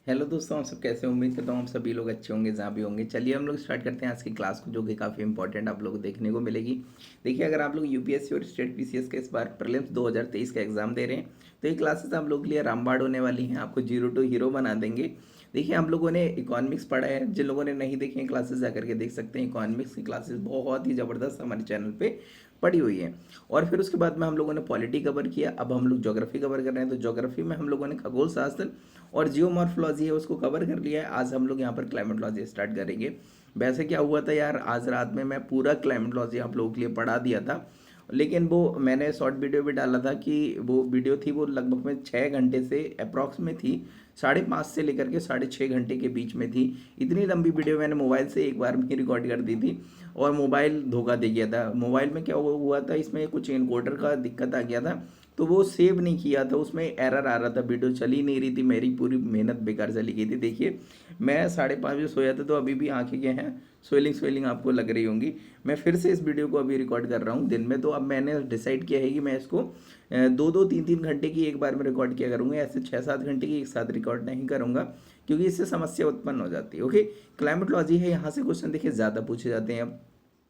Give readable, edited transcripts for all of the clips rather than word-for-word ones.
Hello दोस्तों, आप सब कैसे हैं? उम्मीद करता हूँ आप सभी लोग अच्छे होंगे जहाँ भी होंगे। चलिए हम लोग स्टार्ट करते हैं आज की क्लास को, जो कि काफ़ी इंपॉर्टेंट आप लोग को देखने को मिलेगी। देखिए, अगर आप लोग यूपीएससी और स्टेट पीसीएस के इस बार प्रीलिम्स 2023 का एग्जाम दे रहे हैं, तो ये क्लासेस आप लोग के लिए रामबाण होने वाली हैं, आपको जीरो टू हीरो बना देंगे। देखिए, हम लोगों ने इकोनॉमिक्स पढ़ा है, जिन लोगों ने नहीं देखी हैं क्लासेस जा करके देख सकते हैं। इकोनॉमिक्स की क्लासेस बहुत ही ज़बरदस्त हमारे चैनल पे पड़ी हुई है। और फिर उसके बाद में हम लोगों ने पॉलिटी कवर किया। अब हम लोग ज्योग्राफी कवर कर रहे हैं, तो ज्योग्राफी में हम लोगों ने खगोल शास्त्र और जियोमॉर्फोलॉजी है उसको कवर कर लिया है। आज हम लोग यहाँ पर क्लाइमेटोलॉजी स्टार्ट करेंगे। वैसे क्या हुआ था यार, आज रात में मैं पूरा क्लाइमेटोलॉजी आप लोगों के लिए पढ़ा दिया था, लेकिन वो मैंने शॉर्ट वीडियो भी डाला था कि वो वीडियो थी, वो लगभग में 6 घंटे से अप्रॉक्स में थी। 5:30 से लेकर के 6:30 घंटे के बीच में थी। इतनी लंबी वीडियो मैंने मोबाइल से एक बार में रिकॉर्ड कर दी थी, और मोबाइल धोखा दे गया था। मोबाइल में क्या हुआ था, इसमें कुछ इनकोडर का दिक्कत आ गया था, तो वो सेव नहीं किया था, उसमें एरर आ रहा था, वीडियो चली नहीं रही थी, मेरी पूरी मेहनत बेकार चली गई थी। देखिए, मैं 5:30 बजे सोया था, तो अभी भी आंखें क्या हैं, स्वेलिंग स्वेलिंग आपको लग रही होंगी। मैं फिर से इस वीडियो को अभी रिकॉर्ड कर रहा हूँ दिन में। तो अब मैंने डिसाइड किया है कि मैं इसको 2-2 3-3 घंटे की एक बार में रिकॉर्ड किया करूँगा, ऐसे 6-7 घंटे की एक साथ रिकॉर्ड नहीं करूँगा, क्योंकि इससे समस्या उत्पन्न हो जाती है। ओके, क्लाइमेटोलॉजी है, यहाँ से क्वेश्चन देखिए ज़्यादा पूछे जाते हैं। अब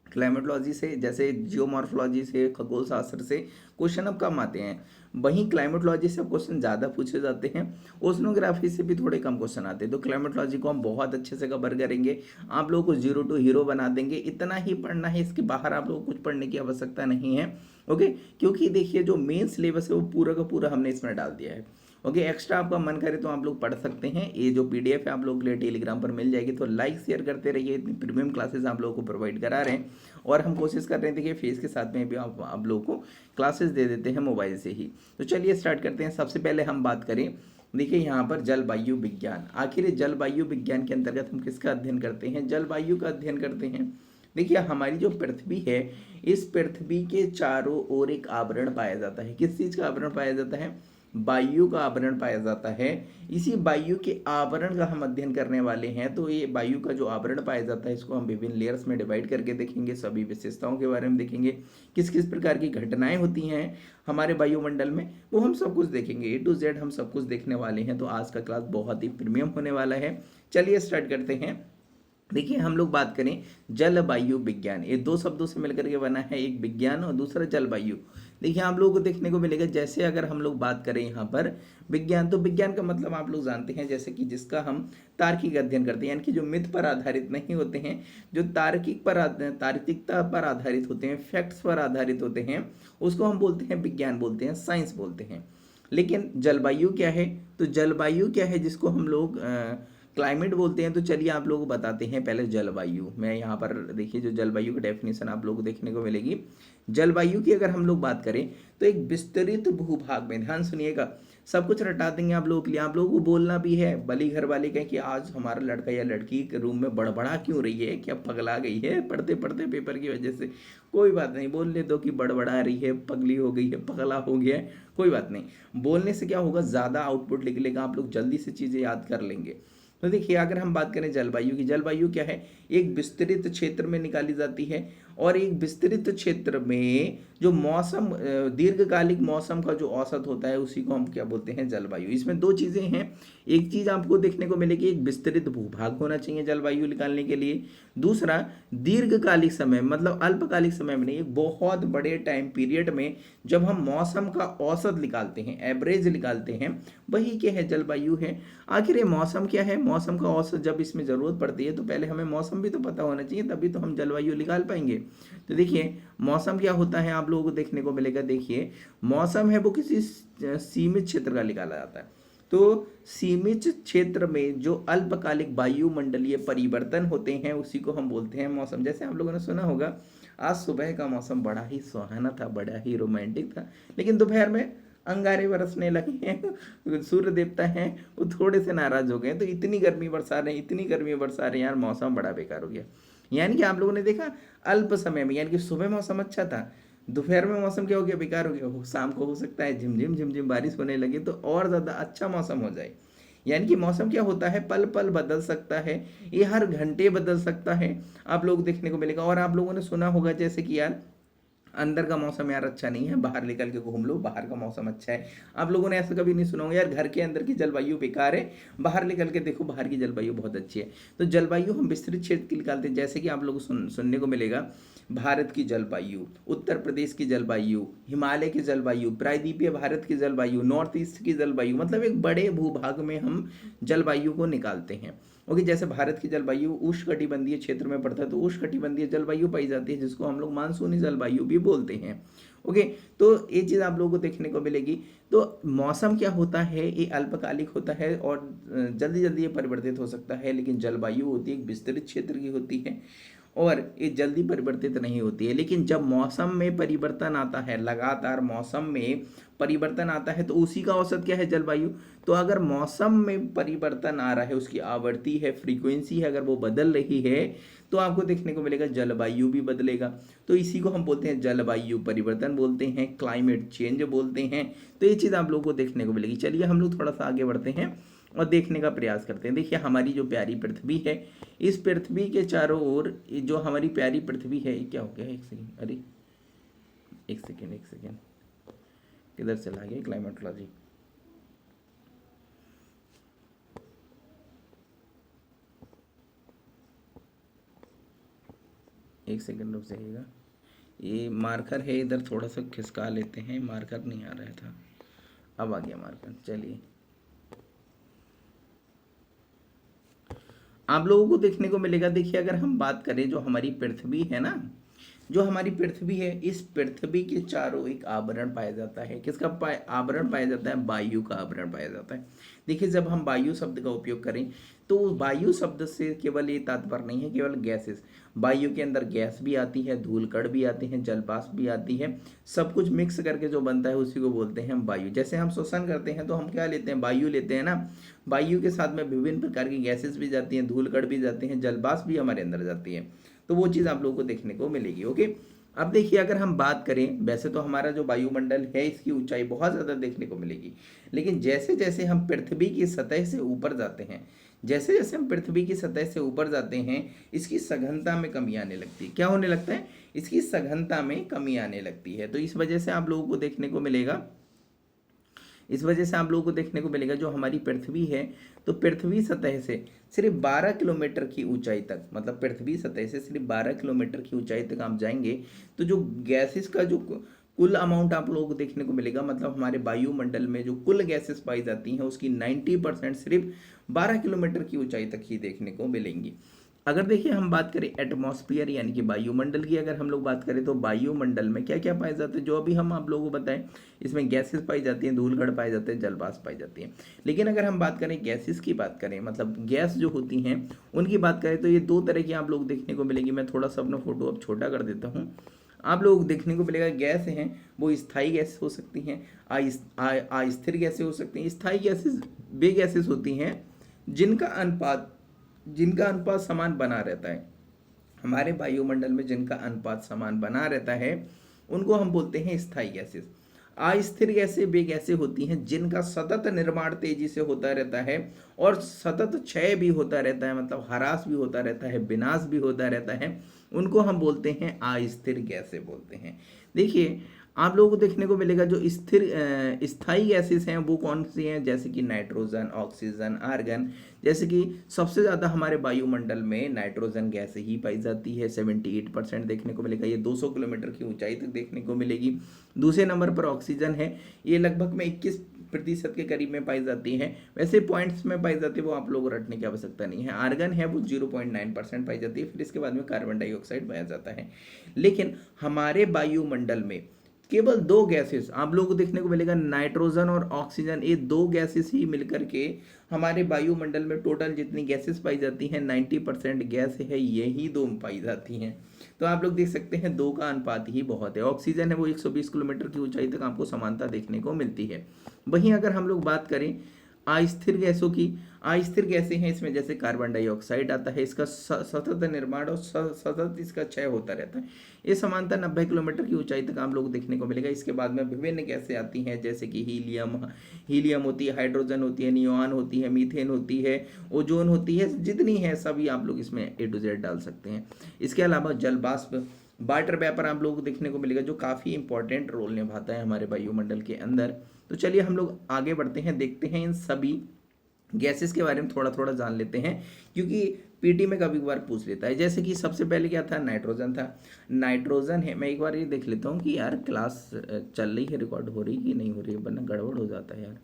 क्लाइमेटोलॉजी से, जैसे जियोमॉर्फोलॉजी से, खगोल शास्त्र से क्वेश्चन अब कम आते हैं। वहीं क्लाइमेटोलॉजी से क्वेश्चन ज़्यादा पूछे जाते हैं। ओशनोग्राफी से भी थोड़े कम क्वेश्चन आते हैं। तो क्लाइमेटोलॉजी को हम बहुत अच्छे से कवर करेंगे, आप लोगों को जीरो टू हीरो बना देंगे। इतना ही पढ़ना है, इसके बाहर आप लोगों को कुछ पढ़ने की आवश्यकता नहीं है। ओके, क्योंकि देखिए जो मेन सिलेबस है वो पूरा का पूरा हमने इसमें डाल दिया है। ओके, एक्स्ट्रा आपका मन करे तो आप लोग पढ़ सकते हैं। ये जो पीडीएफ है आप लोगों के लिए टेलीग्राम पर मिल जाएगी, तो लाइक शेयर करते रहिए। इतनी प्रीमियम क्लासेस आप लोगों को प्रोवाइड करा रहे हैं, और हम कोशिश कर रहे हैं देखिए फीस के साथ में भी आप लोगों को क्लासेस दे देते हैं मोबाइल से ही। तो चलिए स्टार्ट करते हैं। सबसे पहले हम बात करें, देखिए यहाँ पर जलवायु विज्ञान। आखिर ये जलवायु विज्ञान के अंतर्गत हम किसका अध्ययन करते हैं? जलवायु का अध्ययन करते हैं। देखिए, हमारी जो पृथ्वी है, इस पृथ्वी के चारों ओर एक आवरण पाया जाता है। किस चीज़ का आवरण पाया जाता है? वायु का आवरण पाया जाता है। इसी वायु के आवरण का हम अध्ययन करने वाले हैं। तो ये वायु का जो आवरण पाया जाता है, इसको हम विभिन्न लेयर्स में डिवाइड करके देखेंगे, सभी विशेषताओं के बारे में देखेंगे, किस किस प्रकार की घटनाएं होती हैं हमारे वायुमंडल में, वो हम सब कुछ देखेंगे। A to Z हम सब कुछ देखने वाले हैं। तो आज का क्लास बहुत ही प्रीमियम होने वाला है। चलिए स्टार्ट करते हैं। देखिए, हम लोग बात करें जलवायु विज्ञान, ये दो शब्दों से मिलकर के बना है, एक विज्ञान और दूसरा जलवायु। देखिए, आप लोगों को देखने को मिलेगा, जैसे अगर हम लोग बात करें यहाँ पर विज्ञान, तो विज्ञान का मतलब आप लोग जानते हैं, जैसे कि जिसका हम तार्किक अध्ययन करते हैं, यानी कि जो मिथ पर आधारित नहीं होते हैं, जो तार्किकता पर आधारित होते हैं, फैक्ट्स पर आधारित होते हैं, उसको हम बोलते हैं विज्ञान, बोलते हैं साइंस बोलते हैं। लेकिन जलवायु क्या है? तो जलवायु क्या है जिसको हम लोग क्लाइमेट बोलते हैं? तो चलिए आप लोगों को बताते हैं पहले जलवायु। मैं यहाँ पर देखिए, जो जलवायु की डेफिनेशन आप लोगों को देखने को मिलेगी। जलवायु की अगर हम लोग बात करें, तो एक विस्तृत भूभाग में, ध्यान सुनिएगा, सब कुछ रटा देंगे आप लोगों के लिए। आप लोगों को बोलना भी है, भली घर वाले कहें कि आज हमारा लड़का या लड़की रूम में बड़बड़ा क्यों रही है, क्या पगला गई है पढ़ते पढ़ते पेपर की वजह से? कोई बात नहीं, बोलने दो कि बड़बड़ा रही है, पगली हो गई है, पगला हो गया है, कोई बात नहीं। बोलने से क्या होगा, ज़्यादा आउटपुट निकलेगा, आप लोग जल्दी से चीज़ें याद कर लेंगे। तो देखिए, अगर हम बात करें जलवायु की, जलवायु क्या है? एक विस्तृत क्षेत्र में निकाली जाती है, और एक विस्तृत क्षेत्र में जो मौसम, दीर्घकालिक मौसम का जो औसत होता है, उसी को हम क्या बोलते हैं? जलवायु। इसमें दो चीज़ें हैं। एक चीज़ आपको देखने को मिलेगी, एक विस्तृत भूभाग होना चाहिए जलवायु निकालने के लिए। दूसरा, दीर्घकालिक समय, मतलब अल्पकालिक समय में नहीं, एक बहुत बड़े टाइम पीरियड में जब हम मौसम का औसत निकालते हैं, एवरेज निकालते हैं, वही क्या है? जलवायु है। आखिर ये मौसम क्या है? मौसम का औसत जब इसमें ज़रूरत पड़ती है, तो पहले हमें मौसम भी तो पता होना चाहिए, तभी तो हम जलवायु निकाल पाएंगे। तो देखिए, मौसम क्या होता है आप लोगों को देखने को मिलेगा। देखिए, मौसम है वो किसी सीमित क्षेत्र का निकाला जाता है। तो सीमित क्षेत्र में जो अल्पकालिक वायुमंडलीय परिवर्तन होते हैं, उसी को हम बोलते हैं मौसम। जैसे आप लोगों ने सुना होगा, आज सुबह का मौसम बड़ा ही सुहाना था, बड़ा ही रोमांटिक था, लेकिन दोपहर में अंगारे बरसने लगे हैं, सूर्य देवता हैं वो थोड़े से नाराज हो गए, तो इतनी गर्मी बरसा रहे हैं, इतनी गर्मी बरसा रहे हैं, यार मौसम बड़ा बेकार हो गया। यानी कि आप लोगों ने देखा, अल्प समय में, यानी कि सुबह मौसम अच्छा था, दोपहर में मौसम क्या हो गया? बेकार हो गया। शाम को हो सकता है झिमझिम झिमझिम बारिश होने लगे, तो और ज़्यादा अच्छा मौसम हो जाए। यानी कि मौसम क्या होता है? पल पल बदल सकता है, ये हर घंटे बदल सकता है, आप लोग देखने को मिलेगा। और आप लोगों ने सुना होगा, जैसे कि यार अंदर का मौसम यार अच्छा नहीं है, बाहर निकल के घूम लो, बाहर का मौसम अच्छा है। आप लोगों ने ऐसा कभी नहीं सुना होगा यार घर के अंदर की जलवायु बेकार है, बाहर निकल के देखो बाहर की जलवायु बहुत अच्छी है। तो जलवायु हम विस्तृत क्षेत्र की निकालते हैं, जैसे कि आप लोगों को सुनने को मिलेगा भारत की जलवायु, उत्तर प्रदेश की जलवायु, हिमालय की जलवायु, प्रायद्वीपीय भारत की जलवायु, नॉर्थ ईस्ट की जलवायु, मतलब एक बड़े भूभाग में हम जलवायु को निकालते हैं। ओके, जैसे भारत की जलवायु उष्णकटिबंधीय क्षेत्र में पड़ता है, तो उष्णकटिबंधीय जलवायु पाई जाती है, जिसको हम लोग मानसूनी जलवायु भी बोलते हैं। ओके, तो ये चीज़ आप लोगों को देखने को मिलेगी। तो मौसम क्या होता है, ये अल्पकालिक होता है और जल्दी जल्दी ये परिवर्तित हो सकता है, लेकिन जलवायु होती है एक विस्तृत क्षेत्र की होती है और ये जल्दी परिवर्तित नहीं होती है। लेकिन जब मौसम में परिवर्तन आता है, लगातार मौसम में परिवर्तन आता है, तो उसी का औसत क्या है, जलवायु। तो अगर मौसम में परिवर्तन आ रहा है, उसकी आवृत्ति है, फ्रीक्वेंसी है, अगर वो बदल रही है, तो आपको देखने को मिलेगा जलवायु भी बदलेगा। तो इसी को हम बोलते हैं जलवायु परिवर्तन बोलते हैं, क्लाइमेट चेंज बोलते हैं। तो ये चीज़ आप लोगों को देखने को मिलेगी। चलिए हम लोग थोड़ा सा आगे बढ़ते हैं और देखने का प्रयास करते हैं। देखिए हमारी जो प्यारी पृथ्वी है, इस पृथ्वी के चारों ओर जो हमारी प्यारी पृथ्वी है, ये क्या हो गया, एक सेकेंड, अरे एक सेकेंड किधर चला गया क्लाइमेटोलॉजी। एक सेकेंड रुक जाइएगा, ये मार्कर है इधर, थोड़ा सा खिसका लेते हैं, मार्कर नहीं आ रहा था, अब आ गया मार्कर। चलिए आप लोगों को देखने को मिलेगा, देखिए अगर हम बात करें जो हमारी पृथ्वी है ना, जो हमारी पृथ्वी है, इस पृथ्वी के चारों एक आवरण पाया जाता है। किसका आवरण पाया जाता है, वायु का आवरण पाया जाता है। देखिए जब हम वायु शब्द का उपयोग करें, तो वायु शब्द से केवल ये तात्पर्य नहीं है केवल गैसेस, वायु के अंदर गैस भी आती है, धूल कण भी आती हैं, जलवाष्प भी आती है, सब कुछ मिक्स करके जो बनता है उसी को बोलते हैं हम वायु। जैसे हम श्वसन करते हैं तो हम क्या लेते हैं, वायु लेते हैं ना, वायु के साथ में विभिन्न प्रकार की गैसेस भी जाती हैं, धूल कण भी जाते हैं, जलवाष्प भी हमारे अंदर जाती है। तो वो चीज़ आप लोगों को देखने को मिलेगी। ओके, अब देखिए अगर हम बात करें, वैसे तो हमारा जो वायुमंडल है इसकी ऊंचाई बहुत ज़्यादा देखने को मिलेगी, लेकिन जैसे जैसे हम पृथ्वी की सतह से ऊपर जाते हैं, जैसे जैसे हम पृथ्वी की सतह से ऊपर जाते हैं, इसकी सघनता में कमी आने लगती है। क्या होने लगता है, इसकी सघनता में कमी आने लगती है। तो इस वजह से आप लोगों को देखने को मिलेगा, इस वजह से आप लोगों को देखने को मिलेगा जो हमारी पृथ्वी है, तो पृथ्वी सतह से सिर्फ 12 किलोमीटर की ऊंचाई तक, मतलब पृथ्वी सतह से सिर्फ 12 किलोमीटर की ऊंचाई तक आप जाएंगे, तो जो गैसेस का जो कुल अमाउंट आप लोगों को देखने को मिलेगा, मतलब हमारे वायुमंडल में जो कुल गैसेस पाई जाती हैं उसकी 90% सिर्फ 12 किलोमीटर की ऊंचाई तक ही देखने को मिलेंगी। अगर देखिए हम बात करें एटमॉस्फेयर यानी कि वायुमंडल की, अगर हम लोग बात करें तो वायुमंडल में क्या क्या पाए जाते हैं, जो अभी हम आप लोगों को बताएं, इसमें गैसेस पाई जाती हैं, धूलकण पाए जाते हैं, जलवाष्प पाई जाती हैं। लेकिन अगर हम बात करें गैसेस की बात करें, मतलब गैस जो होती हैं उनकी बात करें, तो ये दो तरह की आप लोग देखने को मिलेगी। मैं थोड़ा सा अपना फोटो अब छोटा कर देता हूँ। आप लोग देखने को मिलेगा गैस हैं वो स्थायी गैस हो सकती हैं, अस्थिर गैसें हो सकती हैं। स्थायी गैसेस वे गैसेस होती हैं जिनका अनुपात समान बना रहता है। हमारे वायुमंडल में जिनका अनुपात समान बना रहता है उनको हम बोलते हैं स्थायी गैसेस। अस्थिर गैसें वे गैसें होती हैं जिनका सतत निर्माण तेजी से होता रहता है और सतत क्षय भी होता रहता है, मतलब ह्रास भी होता रहता है, विनाश भी होता रहता है, उनको हम बोलते हैं अस्थिर गैसें बोलते हैं। देखिए आप लोगों को देखने को मिलेगा जो स्थिर स्थायी गैसेस हैं वो कौन सी हैं, जैसे कि नाइट्रोजन, ऑक्सीजन, आर्गन। जैसे कि सबसे ज़्यादा हमारे वायुमंडल में नाइट्रोजन गैस ही पाई जाती है, 78% देखने को मिलेगा, ये 200 किलोमीटर की ऊंचाई तक देखने को मिलेगी। दूसरे नंबर पर ऑक्सीजन है, ये लगभग में 21% के करीब में पाई जाती है। वैसे पॉइंट्स में पाई जाती है वो आप लोग रटने की आवश्यकता नहीं है। आर्गन है वो 0.9% पाई जाती है, फिर इसके बाद में कार्बन डाइऑक्साइड पाया जाता है। लेकिन हमारे वायुमंडल में केवल दो गैसेस आप लोगों को देखने को मिलेगा, नाइट्रोजन और ऑक्सीजन, ये दो गैसेस ही मिलकर के हमारे वायुमंडल में टोटल जितनी गैसेस पाई जाती हैं 90% गैस है, यही दो पाई जाती हैं। तो आप लोग देख सकते हैं दो का अनुपात ही बहुत है। ऑक्सीजन है वो 120 किलोमीटर की ऊंचाई तक आपको समानता देखने को मिलती है। वहीं अगर हम लोग बात करें अस्थिर गैसों की, अस्थिर गैसें हैं इसमें जैसे कार्बन डाइऑक्साइड आता है, इसका सतत निर्माण और सतत इसका क्षय होता रहता है। ये समानता 90 किलोमीटर की ऊंचाई तक आप लोग देखने को मिलेगा। इसके बाद में विभिन्न गैसें आती हैं जैसे कि हीलियम होती है, हाइड्रोजन होती है, नियॉन होती है, मीथेन होती है, ओजोन होती है, जितनी है सभी आप लोग इसमें A to Z डाल सकते हैं। इसके अलावा जल वाष्प, वाटर वेपर आप लोगों को देखने को मिलेगा जो काफ़ी इंपॉर्टेंट रोल निभाता है हमारे वायुमंडल के अंदर। तो चलिए हम लोग आगे बढ़ते हैं, देखते हैं इन सभी गैसेस के बारे में थोड़ा थोड़ा जान लेते हैं, क्योंकि पीटी में कभी कभार पूछ लेता है। जैसे कि सबसे पहले क्या था, नाइट्रोजन था। नाइट्रोजन है, मैं एक बार ये देख लेता हूँ कि यार क्लास चल रही है, रिकॉर्ड हो रही कि नहीं हो रही है, वरना गड़बड़ हो जाता है यार।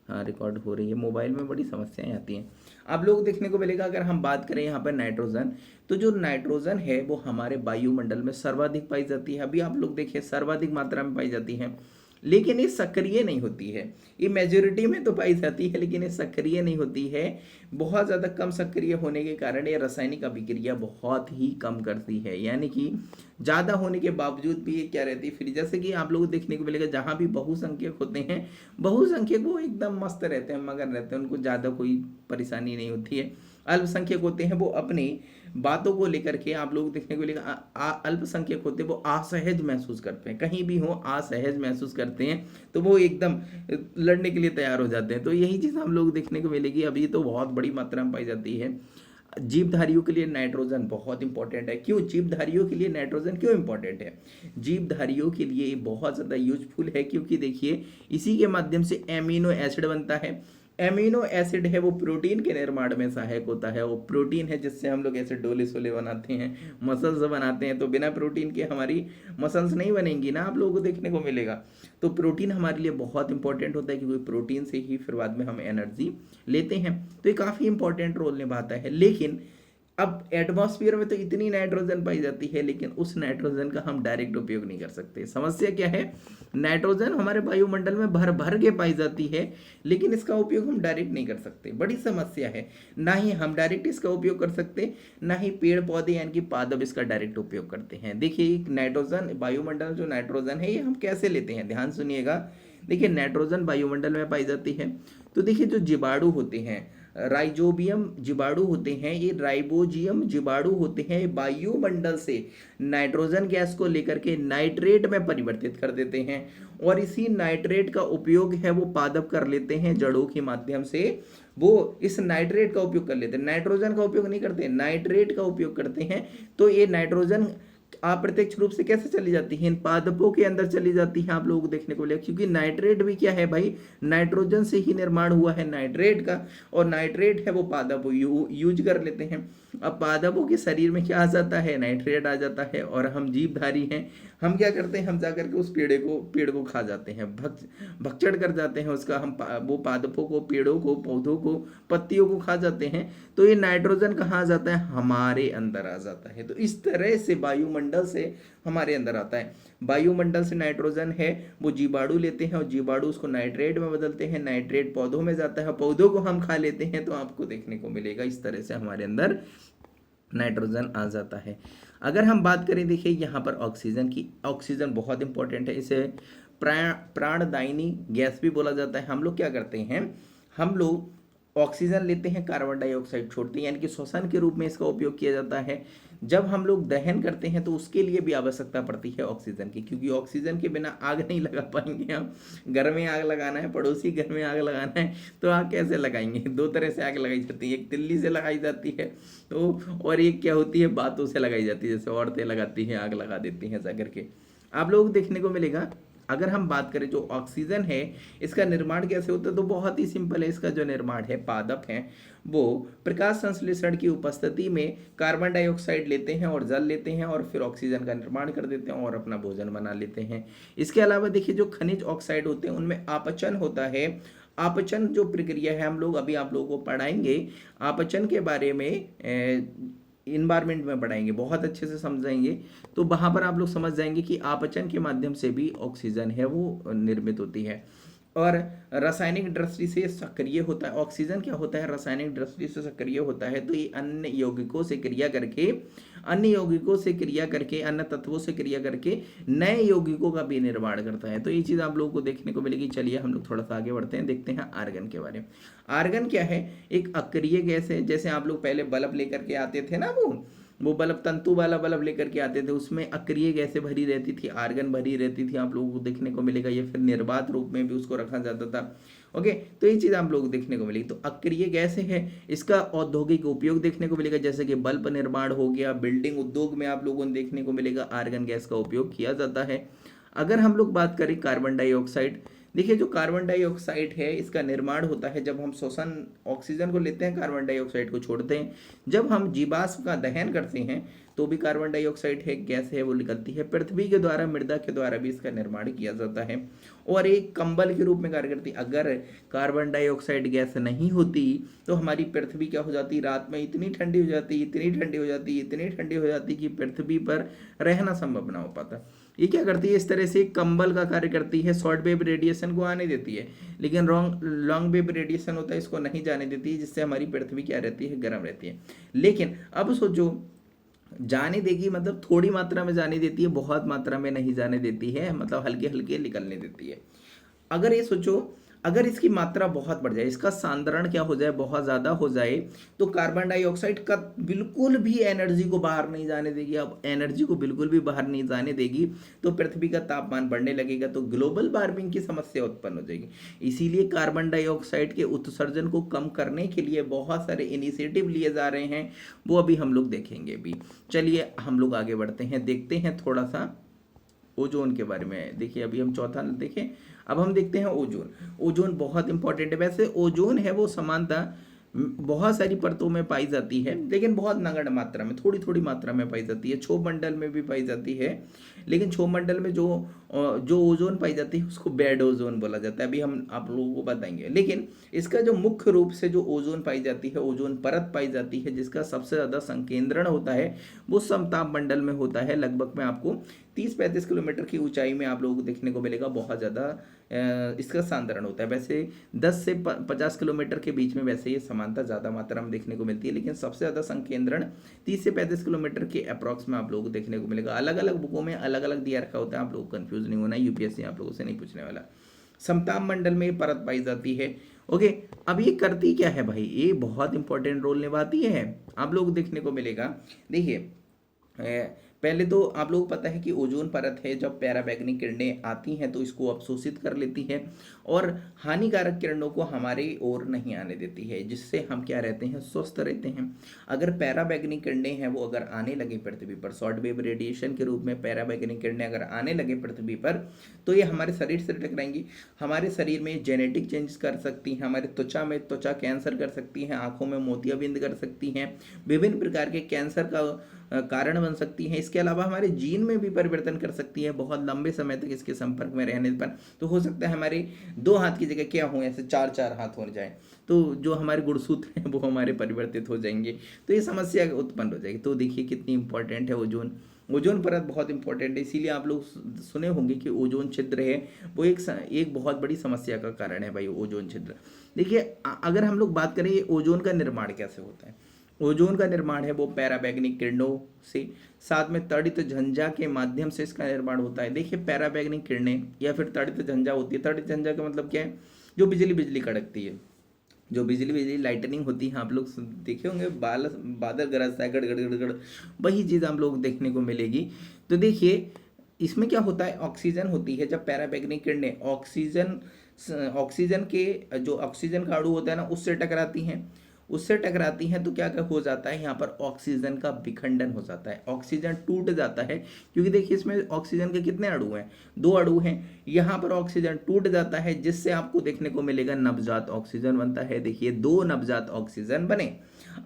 हाँ, रिकॉर्ड हो रही है। मोबाइल में बड़ी समस्याएं आती हैं। आप लोग देखने को मिलेगा, अगर हम बात करें यहाँ पर नाइट्रोजन, तो जो नाइट्रोजन है वो हमारे वायुमंडल में सर्वाधिक पाई जाती है। अभी आप लोग देखिए सर्वाधिक मात्रा में पाई जाती है, लेकिन ये सक्रिय नहीं होती है। ये मेजोरिटी में तो पाई जाती है, लेकिन ये सक्रिय नहीं होती है। बहुत ज़्यादा कम सक्रिय होने के कारण ये रासायनिक अभिक्रिया बहुत ही कम करती है, यानी कि ज़्यादा होने के बावजूद भी ये क्या रहती है, फिर जैसे कि आप लोगों को देखने को मिलेगा जहाँ भी बहुसंख्यक होते हैं, बहुसंख्यक वो एकदम मस्त रहते हैं, मगन रहते हैं, उनको ज़्यादा कोई परेशानी नहीं होती है। अल्पसंख्यक होते हैं वो अपनी बातों को लेकर के, आप लोग देखने को मिलेगा अल्पसंख्यक होते हैं वो असहज महसूस करते हैं, कहीं भी हो असहज महसूस करते हैं, तो वो एकदम लड़ने के लिए तैयार हो जाते हैं। तो यही चीज़ हम लोग देखने को मिलेगी। अभी तो बहुत बड़ी मात्रा में पाई जाती है। जीवधारियों के लिए नाइट्रोजन बहुत इंपॉर्टेंट है। क्यों जीवधारियों के लिए नाइट्रोजन क्यों इंपॉर्टेंट है? जीवधारियों के लिए ये बहुत ज़्यादा यूजफुल है, क्योंकि देखिए इसी के माध्यम से एमिनो एसिड बनता है। एमिनो एसिड है वो प्रोटीन के निर्माण में सहायक होता है। वो प्रोटीन है जिससे हम लोग ऐसे डोले सोले बनाते हैं, मसल्स बनाते हैं। तो बिना प्रोटीन के हमारी मसल्स नहीं बनेंगी ना, आप लोगों को देखने को मिलेगा। तो प्रोटीन हमारे लिए बहुत इंपॉर्टेंट होता है, क्योंकि प्रोटीन से ही फिर बाद में हम एनर्जी लेते हैं। तो ये काफ़ी इंपॉर्टेंट रोल निभाता है। लेकिन अब एटमॉस्फेयर में तो इतनी नाइट्रोजन पाई जाती है, लेकिन उस नाइट्रोजन का हम डायरेक्ट उपयोग नहीं कर सकते। समस्या क्या है? नाइट्रोजन हमारे वायुमंडल में भर भर के पाई जाती है, लेकिन इसका उपयोग हम डायरेक्ट नहीं कर सकते। बड़ी समस्या है। ना ही हम डायरेक्ट इसका उपयोग कर सकते, ना ही पेड़ पौधे यानी कि पादप इसका डायरेक्ट उपयोग करते हैं। देखिए नाइट्रोजन वायुमंडल जो नाइट्रोजन है ये हम कैसे लेते हैं, ध्यान सुनिएगा। देखिए नाइट्रोजन वायुमंडल में पाई जाती है। तो देखिए जो जीवाणु होते हैं, राइजोबियम जीवाणु होते हैं, ये राइबोजियम जीवाणु होते हैं, वायुमंडल से नाइट्रोजन गैस को लेकर के नाइट्रेट में परिवर्तित कर देते हैं, और इसी नाइट्रेट का उपयोग है वो पादप कर लेते हैं जड़ों के माध्यम से। वो इस नाइट्रेट का उपयोग कर लेते हैं, नाइट्रोजन का उपयोग नहीं करते, नाइट्रेट का उपयोग करते हैं। तो ये नाइट्रोजन अप्रत्यक्ष रूप से कैसे चली जाती है? इन पादपों के अंदर चली जाती है, आप लोगों को देखने को मिलेगा। क्योंकि नाइट्रेट भी क्या है भाई, नाइट्रोजन से ही निर्माण हुआ है नाइट्रेट का, और नाइट्रेट है वो पादप यूज कर लेते हैं। अब पादपों के शरीर में क्या आ जाता है? नाइट्रेट आ जाता है। और हम जीवधारी हैं, हम क्या करते हैं? हम जाकर के उस पेड़ को खा जाते हैं, भक्षण कर जाते हैं उसका। हम वो पादपों को, पेड़ों को, पौधों को, पत्तियों को खा जाते हैं। तो ये नाइट्रोजन कहाँ आ जाता है? हमारे अंदर आ जाता है। तो इस तरह से वायुमंडल से हमारे अंदर आता है। वायुमंडल से नाइट्रोजन है वो जीवाणु लेते हैं, और जीवाणु उसको नाइट्रेट में बदलते हैं, नाइट्रेट पौधों में जाता है, पौधों को हम खा लेते हैं। तो आपको देखने को मिलेगा इस तरह से हमारे अंदर नाइट्रोजन आ जाता है। अगर हम बात करें, देखिए यहाँ पर ऑक्सीजन की, ऑक्सीजन बहुत इंपॉर्टेंट है। इसे प्राणदायिनी गैस भी बोला जाता है। हम लोग क्या करते हैं? हम लोग ऑक्सीजन लेते हैं, कार्बन डाइऑक्साइड छोड़ते हैं, यानी कि श्वसन के रूप में इसका उपयोग किया जाता है। जब हम लोग दहन करते हैं तो उसके लिए भी आवश्यकता पड़ती है ऑक्सीजन की, क्योंकि ऑक्सीजन के बिना आग नहीं लगा पाएंगे हम। घर में आग लगाना है, पड़ोसी घर में आग लगाना है, तो आग कैसे लगाएंगे? दो तरह से आग लगाई जाती है, एक तिल्ली से लगाई जाती है, तो और एक क्या होती है, बातों से लगाई जाती है, जैसे औरतें लगाती हैं, आग लगा देती हैं ऐसा करके। आप लोगों को देखने को मिलेगा। अगर हम बात करें जो ऑक्सीजन है, इसका निर्माण कैसे होता है? तो बहुत ही सिंपल है। इसका जो निर्माण है, पादप हैं वो प्रकाश संश्लेषण की उपस्थिति में कार्बन डाइऑक्साइड लेते हैं और जल लेते हैं, और फिर ऑक्सीजन का निर्माण कर देते हैं और अपना भोजन बना लेते हैं। इसके अलावा देखिए जो खनिज ऑक्साइड होते हैं उनमें आपचन होता है। आपचन जो प्रक्रिया है, हम लोग अभी आप लोगों को पढ़ाएंगे आपचन के बारे में, इन्वायरमेंट में पढ़ाएंगे, बहुत अच्छे से समझाएंगे। तो वहाँ पर आप लोग समझ जाएंगे कि आपचन के माध्यम से भी ऑक्सीजन है वो निर्मित होती है। और रासायनिक दृष्टि से सक्रिय होता है। ऑक्सीजन क्या होता है? रासायनिक दृष्टि से सक्रिय होता है। तो ये अन्य यौगिकों से क्रिया करके, अन्य तत्वों से क्रिया करके नए यौगिकों का भी निर्माण करता है। तो ये चीज़ आप लोगों को देखने को मिलेगी। चलिए हम लोग थोड़ा सा आगे बढ़ते हैं, देखते हैं आर्गन के बारे में। आर्गन क्या है? एक अक्रिय गैस है। जैसे आप लोग पहले बल्ब लेकर के आते थे ना, वो वो बल्ब तंतु वाला बल्ब लेकर के आते थे, उसमें अक्रिय गैसें भरी रहती थी, आर्गन भरी रहती थी, आप लोगों को देखने को मिलेगा। ये फिर निर्वात रूप में भी उसको रखा जाता था। ओके, तो ये चीज़ आप लोगों को देखने को मिलेगी। तो अक्रिय गैस है, इसका औद्योगिक उपयोग देखने को मिलेगा, जैसे कि बल्ब निर्माण हो गया, बिल्डिंग उद्योग में आप लोगों को देखने को मिलेगा आर्गन गैस का उपयोग किया जाता है। अगर हम लोग बात करें कार्बन डाइऑक्साइड, देखिए जो कार्बन डाइऑक्साइड है इसका निर्माण होता है जब हम श्वसन ऑक्सीजन को लेते हैं, कार्बन डाइऑक्साइड को छोड़ते हैं। जब हम जीवाश्म का दहन करते हैं तो भी कार्बन डाइऑक्साइड है गैस है वो निकलती है। पृथ्वी के द्वारा, मृदा के द्वारा भी इसका निर्माण किया जाता है और एक कंबल के रूप में कार्य करती है। अगर कार्बन डाइऑक्साइड गैस नहीं होती तो हमारी पृथ्वी क्या हो जाती, रात में इतनी ठंडी हो जाती, इतनी ठंडी हो जाती, इतनी ठंडी हो जाती कि पृथ्वी पर रहना संभव ना हो पाता। ये क्या करती है, इस तरह से कंबल का कार्य करती है, शॉर्ट वेव रेडिएशन को आने देती है, लेकिन लॉन्ग वेव रेडिएशन होता है इसको नहीं जाने देती है, जिससे हमारी पृथ्वी क्या रहती है, गर्म रहती है। लेकिन अब सोचो, जाने देगी मतलब थोड़ी मात्रा में जाने देती है, बहुत मात्रा में नहीं जाने देती है, मतलब हल्के हल्के निकलने देती है। अगर ये सोचो, अगर इसकी मात्रा बहुत बढ़ जाए, इसका सांद्रण क्या हो जाए, बहुत ज़्यादा हो जाए, तो कार्बन डाइऑक्साइड का बिल्कुल भी एनर्जी को बाहर नहीं जाने देगी। अब एनर्जी को बिल्कुल भी बाहर नहीं जाने देगी तो पृथ्वी का तापमान बढ़ने लगेगा, तो ग्लोबल वार्मिंग की समस्या उत्पन्न हो जाएगी। इसीलिए कार्बन डाइऑक्साइड के उत्सर्जन को कम करने के लिए बहुत सारे इनिशिएटिव लिए जा रहे हैं, वो अभी हम लोग देखेंगे भी। चलिए हम लोग आगे बढ़ते हैं, देखते हैं थोड़ा सा ओजोन के बारे में। देखिए अभी हम चौथा देखें, अब हम देखते हैं ओजोन। ओजोन बहुत इंपॉर्टेंट है। वैसे ओजोन है वो समानता बहुत सारी परतों में पाई जाती है, लेकिन बहुत नगण्य मात्रा में, थोड़ी थोड़ी मात्रा में पाई जाती है। क्षोभ मंडल में भी पाई जाती है, लेकिन क्षोभ मंडल में जो ओजोन पाई जाती है उसको बेड ओजोन बोला जाता है, अभी हम आप लोगों को बताएंगे। लेकिन इसका जो मुख्य रूप से जो ओजोन पाई जाती है, ओजोन परत पाई जाती है, जिसका सबसे ज़्यादा संकेंद्रण होता है वो समताप मंडल में होता है। लगभग में आपको 30-35 किलोमीटर की ऊंचाई में आप लोगों को देखने को मिलेगा, बहुत ज़्यादा इसका सांद्रण होता है। वैसे 10 से 50 किलोमीटर के बीच में वैसे ये समानता ज़्यादा मात्रा में देखने को मिलती है, लेकिन सबसे ज़्यादा संकेंद्रण 30 से 35 किलोमीटर के अप्रॉक्स में आप लोगों को देखने को मिलेगा। अलग अलग बुकों में अलग अलग दिया रखा होता है, आप लोग कंफ्यूज नहीं होना, यूपीएससी आप लोगों से नहीं पूछने वाला। समताप मंडल में ये परत पाई जाती है। ओके, अब ये करती क्या है भाई, ये बहुत इंपॉर्टेंट रोल निभाती है, आप लोग देखने को मिलेगा। देखिए पहले तो आप लोगों को पता है कि ओजोन परत है, जब पैराबैंगनी किरणें आती हैं तो इसको अवशोषित कर लेती है और हानिकारक किरणों को हमारी ओर नहीं आने देती है, जिससे हम क्या रहते हैं, स्वस्थ रहते हैं। अगर पैराबैंगनी किरणें हैं वो अगर आने लगे पृथ्वी पर, शॉर्ट वेव रेडिएशन के रूप में पैराबैंगनी किरणें अगर आने लगे पृथ्वी पर, तो ये हमारे शरीर से टकराएंगी, हमारे शरीर में जेनेटिक चेंज कर सकती हैं, हमारे त्वचा में त्वचा कैंसर कर सकती हैं, आंखों में मोतियाबिंद कर सकती हैं, विभिन्न प्रकार के कैंसर का कारण बन सकती हैं। इसके अलावा हमारे जीन में भी परिवर्तन कर सकती है, बहुत लंबे समय तक इसके संपर्क में रहने पर। तो हो सकता है हमारे 2 हाथ की जगह क्या हो, ऐसे 4-4 हाथ हो जाए, तो जो हमारे गुणसूत्र हैं वो हमारे परिवर्तित हो जाएंगे, तो ये समस्या उत्पन्न हो जाएगी। तो देखिए कितनी इंपॉर्टेंट है ओजोन। ओजोन परत बहुत इंपॉर्टेंट है, इसीलिए आप लोग सुने होंगे कि ओजोन छिद्र है वो एक बहुत बड़ी समस्या का कारण है भाई, ओजोन छिद्र। देखिए अगर हम लोग बात करें ओजोन का निर्माण कैसे होता है, ओजोन का निर्माण है वो पैराबैंगनी किरणों से, साथ में तड़ित झंझा के माध्यम से इसका निर्माण होता है। देखिए पैराबैंगनी किरणें या फिर तड़ित झंझा होती है, तड़ित झंझा का मतलब क्या है, जो बिजली कड़कती है, जो बिजली लाइटनिंग होती है, आप लोग देखे होंगे बादल गरजता है गड़ गड़ गड़ गड़, वही चीज़ आप लोग देखने को मिलेगी। तो देखिए इसमें क्या होता है, ऑक्सीजन होती है, जब पैराबैंगनी किरणें ऑक्सीजन के जो ऑक्सीजन का अणु होता है ना उससे टकराती हैं तो क्या क्या हो जाता है, यहाँ पर ऑक्सीजन का विखंडन हो जाता है, ऑक्सीजन टूट जाता है। क्योंकि देखिए इसमें ऑक्सीजन के कितने अणु हैं, 2 अणु हैं, यहाँ पर ऑक्सीजन टूट जाता है, जिससे आपको देखने को मिलेगा नवजात ऑक्सीजन बनता है। देखिए 2 नवजात ऑक्सीजन बने।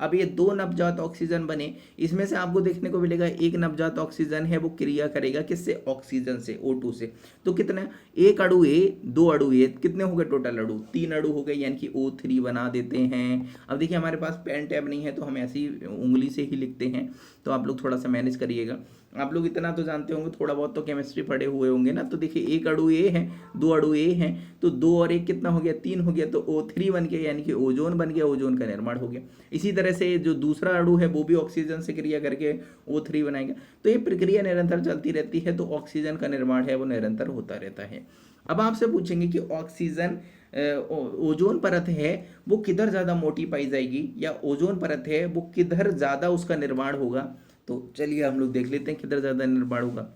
अब ये 2 नवजात ऑक्सीजन बने, इसमें से आपको देखने को मिलेगा एक नवजात ऑक्सीजन है वो क्रिया करेगा किससे, ऑक्सीजन से, O2 से। तो कितना, एक अणु ए, 2 अणु ए, कितने हो गए टोटल अणु, 3 अणु हो गए, यानी कि O3 बना देते हैं। अब देखिए हमारे पास पेन टैब नहीं है तो हम ऐसी उंगली से ही लिखते हैं, तो आप लोग थोड़ा सा मैनेज करिएगा। आप लोग इतना तो जानते होंगे, थोड़ा बहुत तो केमिस्ट्री पढ़े हुए होंगे ना। तो देखिए एक अणु ए है, 2 अणु ए हैं, तो 2 और 1 कितना हो गया, 3 हो गया, तो O3 बन गया, यानी कि ओजोन बन गया, ओजोन का निर्माण हो गया। इसी तरह से जो दूसरा अणु है वो भी ऑक्सीजन से क्रिया करके O3 बनाएगा। तो ये प्रक्रिया निरंतर चलती रहती है, तो ऑक्सीजन का निर्माण है वो निरंतर होता रहता है। अब आपसे पूछेंगे कि ऑक्सीजन ओजोन परत है वो किधर ज़्यादा मोटी पाई जाएगी, या ओजोन परत है वो किधर ज़्यादा उसका निर्माण होगा। तो चलिए हम लोग देख लेते हैं किधर ज़्यादा निर्माण होगा।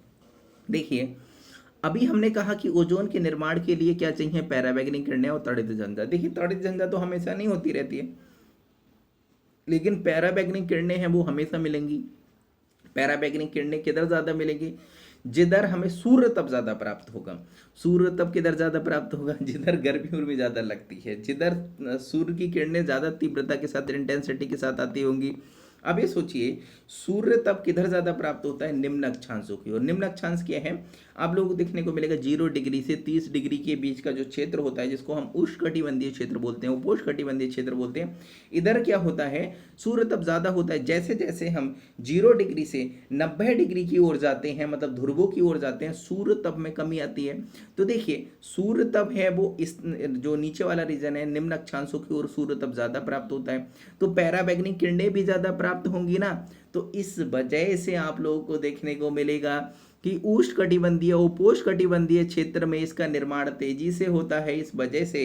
देखिए अभी हमने कहा कि ओजोन के निर्माण के लिए क्या चाहिए, पैराबैंगनी किरणें और तड़ित झंझा। देखिए तड़ित झंझा तो हमेशा नहीं होती रहती है, लेकिन पैराबैंगनी किरणें हैं वो हमेशा मिलेंगी। पैराबैंगनी किरणें किधर ज़्यादा मिलेंगी, जिधर हमें सूर्य तप ज़्यादा प्राप्त होगा। सूर्य तप किधर ज़्यादा प्राप्त होगा, जिधर गर्मी उर्मी ज़्यादा लगती है, जिधर सूर्य की किरणें ज़्यादा तीव्रता के साथ, इंटेंसिटी के साथ आती होंगी। अब ये सोचिए सूर्य तप किधर ज़्यादा प्राप्त होता है, निम्न अक्षांशों की ओर। निम्न अक्षांश क्या है, आप लोगों को देखने को मिलेगा 0 डिग्री से 30 डिग्री के बीच का जो क्षेत्र होता है, जिसको हम उष्णकटिबंधीय क्षेत्र बोलते हैं, उपोष्णकटिबंधीय क्षेत्र बोलते हैं। इधर क्या होता है, सूर्य तप ज़्यादा होता है। जैसे जैसे हम 0 डिग्री से 90 डिग्री की ओर जाते हैं, मतलब ध्रुवों की ओर जाते हैं, सूर्य तप में कमी आती है। तो देखिए सूर्य तप है वो इस जो नीचे वाला रीजन है, निम्न अक्षांशों की ओर सूर्य तप ज़्यादा प्राप्त होता है, तो पैराबैंगनी किरणें भी ज़्यादा प्राप्त होंगी ना। तो इस वजह से आप लोगों को देखने को मिलेगा कि उष्णकटिबंधीय उपोष्णकटिबंधीय क्षेत्र में इसका निर्माण तेजी से होता है। इस वजह से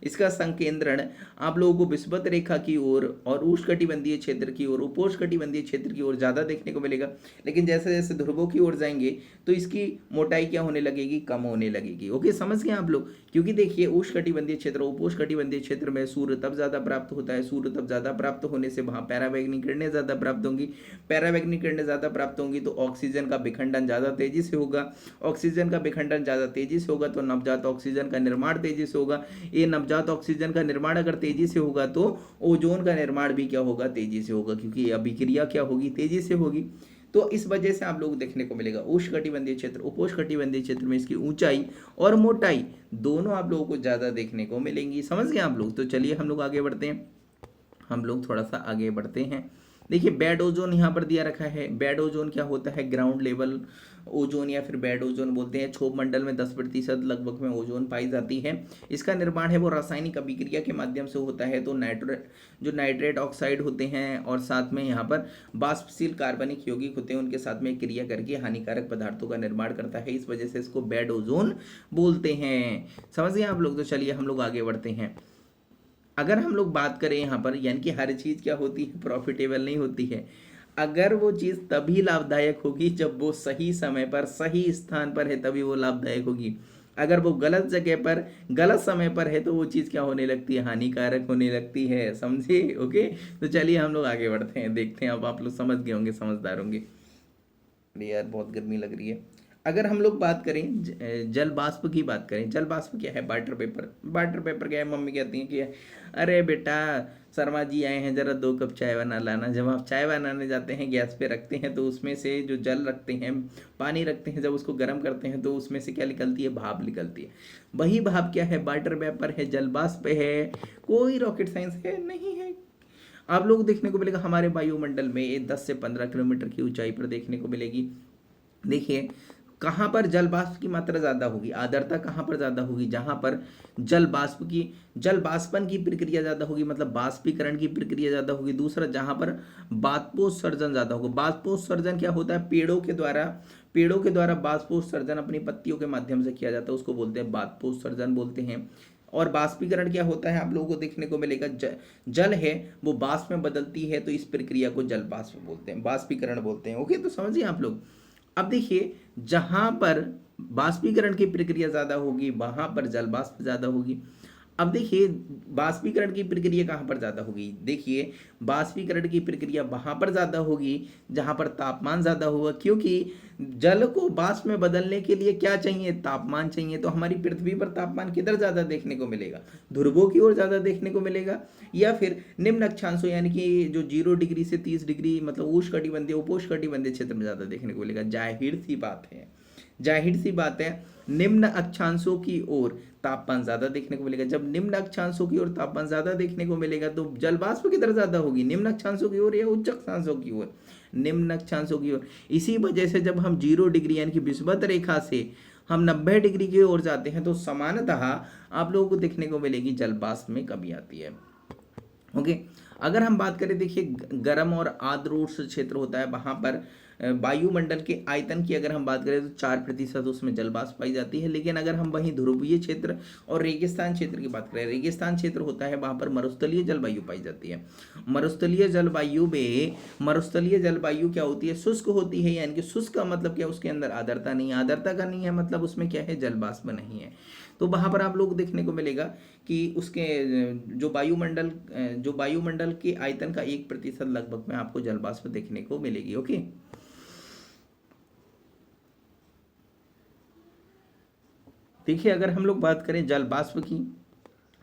इसका संकेंद्रण आप लोगों को विषुवत रेखा की ओर और उष्णकटिबंधीय क्षेत्र की ओर, उपोष्णकटिबंधीय क्षेत्र की ओर ज़्यादा देखने को मिलेगा। लेकिन जैसे जैसे ध्रुवों की ओर जाएंगे तो इसकी मोटाई क्या होने लगेगी, कम होने लगेगी। ओके, समझ गए आप लोग। क्योंकि देखिए उष्णकटिबंधीय क्षेत्र उपोष्णकटिबंधीय क्षेत्र में सूर्य तप ज़्यादा प्राप्त होता है। सूर्य तप ज़्यादा प्राप्त होने से वहाँ पैराबैंगनी किरणें ज़्यादा प्राप्त होंगी। पैराबैंगनी किरणें ज़्यादा प्राप्त होंगी तो ऑक्सीजन का विखंडन ज़्यादा तेजी से होगा। ऑक्सीजन का विखंडन ज़्यादा तेजी से होगा तो नवजात ऑक्सीजन का निर्माण तेजी से होगा। ये नवजात ऑक्सीजन का निर्माण अगर तेजी से होगा तो ओजोन का निर्माण भी क्या होगा, तेजी से होगा, क्योंकि अभिक्रिया क्या होगी, तेजी से होगी। तो इस वजह से आप लोग को देखने को मिलेगा उष्णकटिबंधीय क्षेत्र उपोष्णकटिबंधीय क्षेत्र में इसकी ऊंचाई और मोटाई दोनों आप लोगों को ज़्यादा देखने को मिलेंगी। समझ गए आप लोग। तो चलिए हम लोग आगे बढ़ते हैं, हम लोग थोड़ा सा आगे बढ़ते हैं। देखिए बेड ओजोन यहाँ पर दिया रखा है। बेड ओजोन क्या होता है, ग्राउंड लेवल ओजोन या फिर बेड ओजोन बोलते हैं। क्षोभ मंडल में 10% लगभग में ओजोन पाई जाती है। इसका निर्माण है वो रासायनिक अभिक्रिया के माध्यम से होता है। तो नाइट्रेट ऑक्साइड होते हैं और साथ में यहाँ पर वाष्पशील कार्बनिक यौगिक होते हैं, उनके साथ में क्रिया करके हानिकारक पदार्थों का निर्माण करता है। इस वजह से इसको बेड ओजोन बोलते हैं। समझ गए आप लोग। तो चलिए हम लोग आगे बढ़ते हैं। अगर हम लोग बात करें यहाँ पर, यानी कि हर चीज़ क्या होती है, प्रॉफिटेबल नहीं होती है। अगर वो चीज़ तभी लाभदायक होगी जब वो सही समय पर सही स्थान पर है, तभी वो लाभदायक होगी। अगर वो गलत जगह पर गलत समय पर है तो वो चीज़ क्या होने लगती है, हानिकारक होने लगती है। समझे। ओके, तो चलिए हम लोग आगे बढ़ते हैं, देखते हैं। अब आप लोग समझ गए होंगे, समझदार होंगे। अरे यार बहुत गर्मी लग रही है। अगर हम लोग बात करें जल बाष्प की बात करें, जल बाष्प क्या है, वाटर पेपर। वाटर पेपर क्या है, मम्मी कहती हैं कि अरे बेटा शर्मा जी आए हैं, जरा 2 कप चाय बना लाना। जब आप चाय बनाने जाते हैं, गैस पे रखते हैं, तो उसमें से जो जल रखते हैं, पानी रखते हैं, जब उसको गर्म करते हैं तो उसमें से क्या निकलती है, भाप निकलती है। वही भाप क्या है, वाटर वेपर है, जल बाष्प है। कोई रॉकेट साइंस है नहीं है। आप लोग देखने को मिलेगा हमारे वायुमंडल में ये 10 से 15 किलोमीटर की ऊंचाई पर देखने को मिलेगी। देखिए कहाँ पर जल वाष्प की मात्रा ज़्यादा होगी, आर्द्रता कहाँ पर ज़्यादा होगी, जहाँ पर जल वाष्पन की प्रक्रिया ज़्यादा होगी, मतलब बाष्पीकरण की प्रक्रिया ज़्यादा होगी। दूसरा जहाँ पर बाष्पोत्सर्जन ज़्यादा होगा। बाष्पोत्सर्जन क्या होता है, पेड़ों के द्वारा बाष्पोत्सर्जन अपनी पत्तियों के माध्यम से किया जाता है, उसको बोलते हैं बाष्पोत्सर्जन बोलते हैं। और बाष्पीकरण क्या होता है, आप लोगों को देखने को मिलेगा जल है वो बाष्प में बदलती है, तो इस प्रक्रिया को जल बाष्प बोलते हैं, बाष्पीकरण बोलते हैं। ओके, तो समझिए आप लोग। अब देखिए जहां पर बाष्पीकरण की प्रक्रिया ज्यादा होगी वहां पर जल वाष्प ज्यादा होगी। अब देखिए बाष्पीकरण की प्रक्रिया कहाँ पर ज्यादा होगी, देखिए बाष्पीकरण की प्रक्रिया वहां पर ज्यादा होगी जहां पर तापमान ज्यादा होगा, क्योंकि जल को वाष्प में बदलने के लिए क्या चाहिए, तापमान चाहिए। तो हमारी पृथ्वी पर तापमान किधर ज्यादा देखने को मिलेगा, ध्रुवों की ओर ज्यादा देखने को मिलेगा, या फिर निम्न अक्षांशों यानी कि जो 0 डिग्री से 30 डिग्री मतलब उष्णकटिबंधीय उपोष्णकटिबंधीय क्षेत्र में ज्यादा देखने को मिलेगा। जाहिर सी बात है निम्न अक्षांशों की ओर तापमान ज्यादा देखने को मिलेगा। जब निम्न अक्षांशों की ओर तापमान ज्यादा देखने को मिलेगा तो जल वाष्प किधर ज्यादा होगी, निम्न अक्षांशों की ओर या उच्च अक्षांशों की ओर, निम्न अक्षांशों की ओर। इसी वजह से जब हम 0 डिग्री यानी कि विषुवत रेखा से हम 90 डिग्री की ओर जाते हैं तो सामान्यतः आप लोगों को देखने को मिलेगी जल वाष्प में कमी आती है। ओके, अगर हम बात करें देखिए गर्म और आर्द्र क्षेत्र होता है, वहां पर वायुमंडल के आयतन की अगर हम बात करें तो 4% उसमें जल वाष्प पाई जाती है। लेकिन अगर हम वहीं ध्रुवीय क्षेत्र और रेगिस्तान क्षेत्र की बात करें, रेगिस्तान क्षेत्र होता है वहां पर मरुस्थलीय जलवायु पाई जाती है। मरुस्थलीय जलवायु क्या होती है, शुष्क होती है। यानी कि शुष्क का मतलब क्या, उसके अंदर आर्द्रता नहीं है, आर्द्रता का नहीं है मतलब उसमें क्या है, जल वाष्प नहीं है। तो वहां पर आप लोग देखने को मिलेगा कि उसके जो वायुमंडल के आयतन का 1% लगभग में आपको जल वाष्प देखने को मिलेगी। ओके, देखिए अगर हम लोग बात करें जल वाष्प की,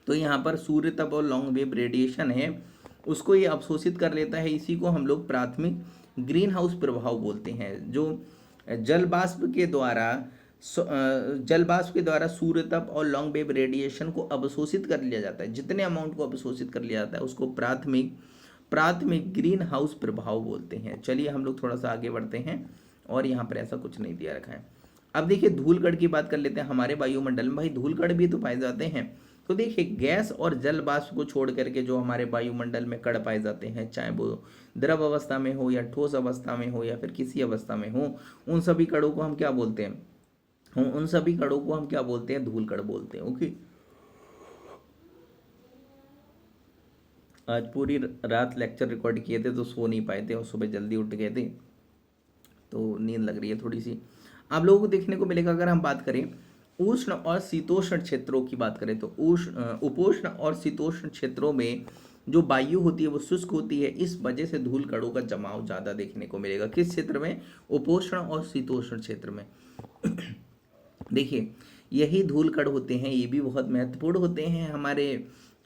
तो यहाँ पर सूर्य तप और लॉन्ग वेव रेडिएशन है, उसको ये अवशोषित कर लेता है। इसी को हम लोग प्राथमिक ग्रीन हाउस प्रभाव बोलते हैं। जो जल वाष्प के द्वारा सूर्य तप और लॉन्ग वेव रेडिएशन को अवशोषित कर लिया जाता है, जितने अमाउंट को अवशोषित कर लिया जाता है उसको प्राथमिक ग्रीन हाउस प्रभाव बोलते हैं। चलिए हम लोग थोड़ा सा आगे बढ़ते हैं, और यहाँ पर ऐसा कुछ नहीं दिया रखा है। अब देखिए धूलकण की बात कर लेते हैं। हमारे वायुमंडल में भाई धूलकण भी तो पाए जाते हैं। तो देखिए गैस और जल वाष्प को छोड़ करके जो हमारे वायुमंडल में कण पाए जाते हैं, चाहे वो द्रव अवस्था में हो या ठोस अवस्था में हो या फिर किसी अवस्था में हो, उन सभी कणों को हम क्या बोलते हैं, धूलकण बोलते हैं। ओके, आज पूरी रात लेक्चर रिकॉर्ड किए थे तो सो नहीं पाए थे, और सुबह जल्दी उठ गए थे तो नींद लग रही है थोड़ी सी। आप लोगों को देखने को मिलेगा, अगर हम बात करें उष्ण और शीतोष्ण क्षेत्रों की बात करें, तो उपोष्ण और शीतोष्ण क्षेत्रों में जो वायु होती है वो शुष्क होती है। इस वजह से धूल कणों का जमाव ज़्यादा देखने को मिलेगा। किस क्षेत्र में, उपोष्ण और शीतोष्ण क्षेत्र में। देखिए यही धूल कण होते हैं, ये भी बहुत महत्वपूर्ण होते हैं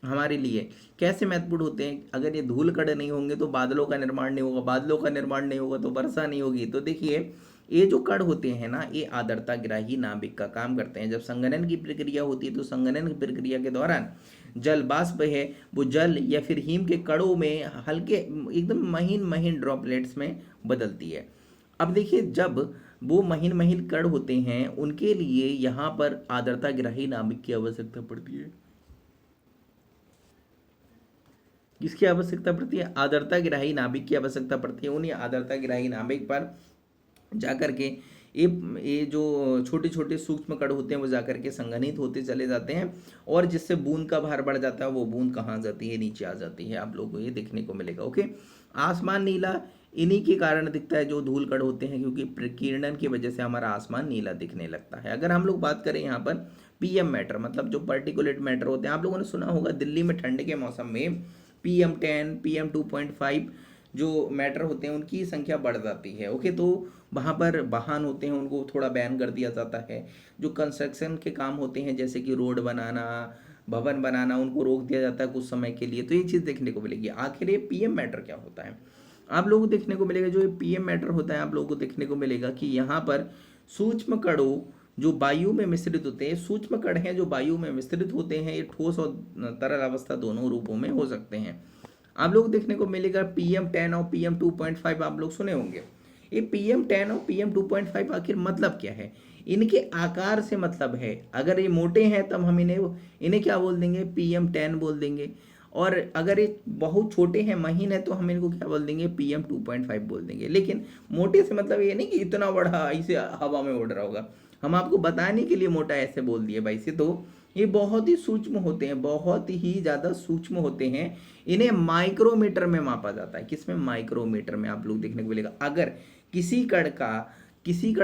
हमारे लिए। कैसे महत्वपूर्ण होते हैं, अगर ये धूल कण नहीं होंगे तो बादलों का निर्माण नहीं होगा, बादलों का निर्माण नहीं होगा तो वर्षा नहीं होगी। तो देखिए ये जो कण होते हैं ना, ये आर्द्रता ग्राही नाभिक का काम करते हैं। जब संघनन की प्रक्रिया होती है तो संघनन की प्रक्रिया के दौरान जल वाष्प है वो जल या फिर हिम के कणों में हल्के एकदम महीन महीन ड्रॉपलेट्स में बदलती है। अब देखिए जब वो महीन महीन कण होते हैं, उनके लिए यहाँ पर आर्द्रता ग्राही नाभिक की आवश्यकता पड़ती है। किसकी आवश्यकता पड़ती है, आर्द्रता ग्राही नाभिक की आवश्यकता पड़ती है। उन्हीं आर्द्रता ग्राही नाभिक पर जाकर के ये जो छोटे छोटे सूक्ष्म कण होते हैं वो जाकर के संघनित होते चले जाते हैं, और जिससे बूंद का भार बढ़ जाता है। वो बूंद कहाँ जाती है, नीचे आ जाती है। आप लोगों को ये देखने को मिलेगा। ओके, आसमान नीला इन्हीं के कारण दिखता है, जो धूल कण होते हैं, क्योंकि प्रकीर्णन की वजह से हमारा आसमान नीला दिखने लगता है। अगर हम लोग बात करें यहाँ पर PM मैटर, मतलब जो पार्टिकुलेट मैटर होते हैं, आप लोगों ने सुना होगा दिल्ली में ठंड के मौसम में PM10 PM2.5 जो मैटर होते हैं उनकी संख्या बढ़ जाती है। ओके, तो वहाँ पर वाहन होते हैं उनको थोड़ा बैन कर दिया जाता है। जो कंस्ट्रक्शन के काम होते हैं जैसे कि रोड बनाना, भवन बनाना, उनको रोक दिया जाता है कुछ समय के लिए। तो ये चीज़ देखने को मिलेगी। आखिर ये PM मैटर क्या होता है, आप लोगों को देखने को मिलेगा। जो ये PM मैटर होता है, आप लोगों को देखने को मिलेगा कि यहाँ पर सूक्ष्म कणों जो वायु में मिश्रित होते हैं, सूक्ष्म कण हैं जो वायु में मिश्रित होते हैं, ये ठोस और तरल अवस्था दोनों रूपों में हो सकते हैं। आप लोग देखने को मिलेगा PM10 और PM2.5 आप लोग सुने होंगे। ये PM10 और PM2.5 आखिर मतलब क्या है, इनके आकार से मतलब है। अगर ये मोटे हैं तब हम इन्हें क्या बोल देंगे, PM10 बोल देंगे। और अगर ये बहुत छोटे हैं, महीन है, तो हम इनको क्या बोल देंगे, PM2.5 बोल देंगे। लेकिन मोटे से मतलब ये नहीं कि इतना बड़ा ऐसे हवा में उड़ रहा होगा। हम आपको बताने के लिए मोटा ऐसे बोल दिए भाई से। तो ये बहुत ही सूक्ष्म होते हैं, बहुत ही ज़्यादा सूक्ष्म होते हैं। इन्हें माइक्रोमीटर में मापा जाता है। किसमें, माइक्रोमीटर में। आप लोग देखने को मिलेगा अगर किसी कण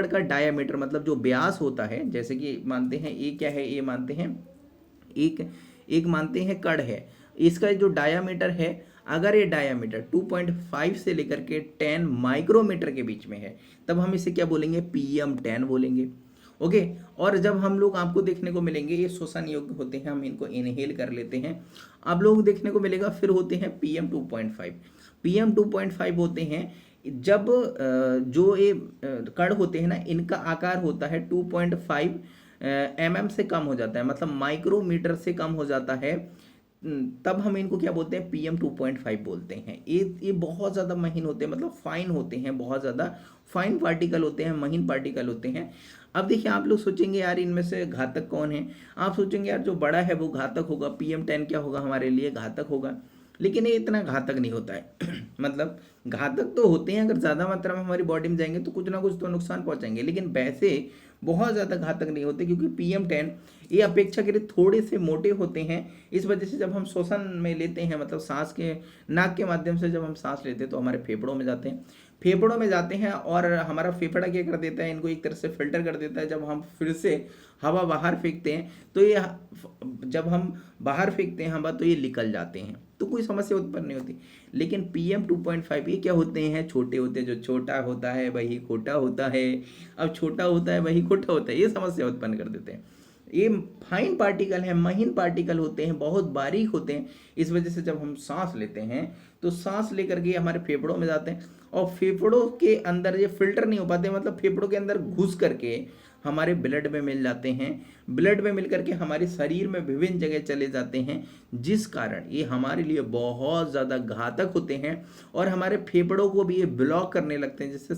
का डायामीटर, मतलब जो व्यास होता है, जैसे कि मानते हैं ये क्या है, ये मानते हैं एक मानते हैं कण है, इसका जो डायामीटर है, अगर ये डायामीटर 2.5 से लेकर के 10 माइक्रोमीटर के बीच में है, तब हम इसे क्या बोलेंगे, PM10 बोलेंगे। ओके, और जब हम लोग आपको देखने को मिलेंगे ये श्वसन योग्य होते हैं, हम इनको इनहेल कर लेते हैं। आप लोग देखने को मिलेगा फिर होते हैं PM2.5 होते हैं जब जो ये कण होते हैं ना, इनका आकार होता है 2.5 mm से कम हो जाता है, मतलब माइक्रोमीटर से कम हो जाता है, तब हम इनको क्या बोलते हैं, PM2.5 बोलते हैं। ये बहुत ज़्यादा महीन होते हैं, मतलब फाइन होते हैं, बहुत ज़्यादा फाइन पार्टिकल होते हैं, महीन पार्टिकल होते हैं। अब देखिए आप लोग सोचेंगे यार इनमें से घातक कौन है, आप सोचेंगे यार जो बड़ा है वो घातक होगा, PM10 क्या होगा, हमारे लिए घातक होगा। लेकिन ये इतना घातक नहीं होता है मतलब घातक तो होते हैं, अगर ज़्यादा मात्रा में हमारी बॉडी में जाएंगे तो कुछ ना कुछ तो नुकसान पहुंचाएंगे, लेकिन वैसे बहुत ज़्यादा घातक नहीं होते, क्योंकि PM10 ये अपेक्षाकृत थोड़े से मोटे होते हैं। इस वजह से जब हम श्वसन में लेते हैं, मतलब सांस के नाक के माध्यम से जब हम सांस लेते हैं तो हमारे फेफड़ों में जाते हैं, फेफड़ों में जाते हैं और हमारा फेफड़ा क्या कर देता है, इनको एक तरह से फिल्टर कर देता है। जब हम फिर से हवा बाहर फेंकते हैं तो ये जब हम बाहर फेंकते हैं हवा तो ये निकल जाते हैं, तो कोई समस्या उत्पन्न नहीं होती। लेकिन PM2.5 ये क्या होते हैं, छोटे होते हैं, जो छोटा होता है वही खोटा होता है, अब छोटा होता है वही खोटा होता है, ये समस्या उत्पन्न कर देते हैं। ये फाइन पार्टिकल है, महीन पार्टिकल होते हैं, बहुत बारीक होते हैं। इस वजह से जब हम सांस लेते हैं तो सांस लेकर के हमारे फेफड़ों में जाते हैं और फेफड़ों के अंदर ये फिल्टर नहीं हो पाते, मतलब फेफड़ों के अंदर घुस करके हमारे ब्लड में मिल जाते हैं, ब्लड में मिल करके हमारे शरीर में विभिन्न जगह चले जाते हैं, जिस कारण ये हमारे लिए बहुत ज़्यादा घातक होते हैं और हमारे फेफड़ों को भी ये ब्लॉक करने लगते हैं, जिससे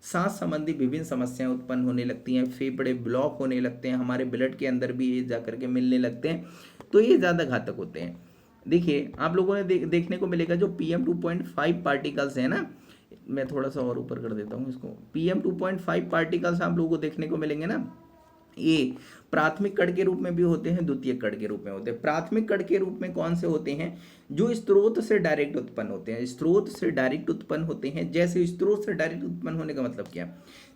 सांस संबंधी विभिन्न समस्याएं उत्पन्न होने लगती हैं, फेफड़े ब्लॉक होने लगते हैं, हमारे ब्लड के अंदर भी ये जा करके मिलने लगते हैं, तो ये ज़्यादा घातक होते हैं। देखिए आप लोगों ने देखने को मिलेगा जो PM2.5 पार्टिकल्स है ना, मैं थोड़ा सा और ऊपर कर देता हूँ इसको, PM2.5 पार्टिकल्स आप लोगों को देखने को मिलेंगे ना, ये प्राथमिक कण के रूप में भी होते हैं, द्वितीयक कण के रूप में होते हैं। प्राथमिक कण के रूप में कौन से होते हैं, जो स्रोत से डायरेक्ट उत्पन्न होते हैं, स्रोत से डायरेक्ट उत्पन्न होते हैं। जैसे स्रोत से डायरेक्ट उत्पन्न होने का मतलब क्या,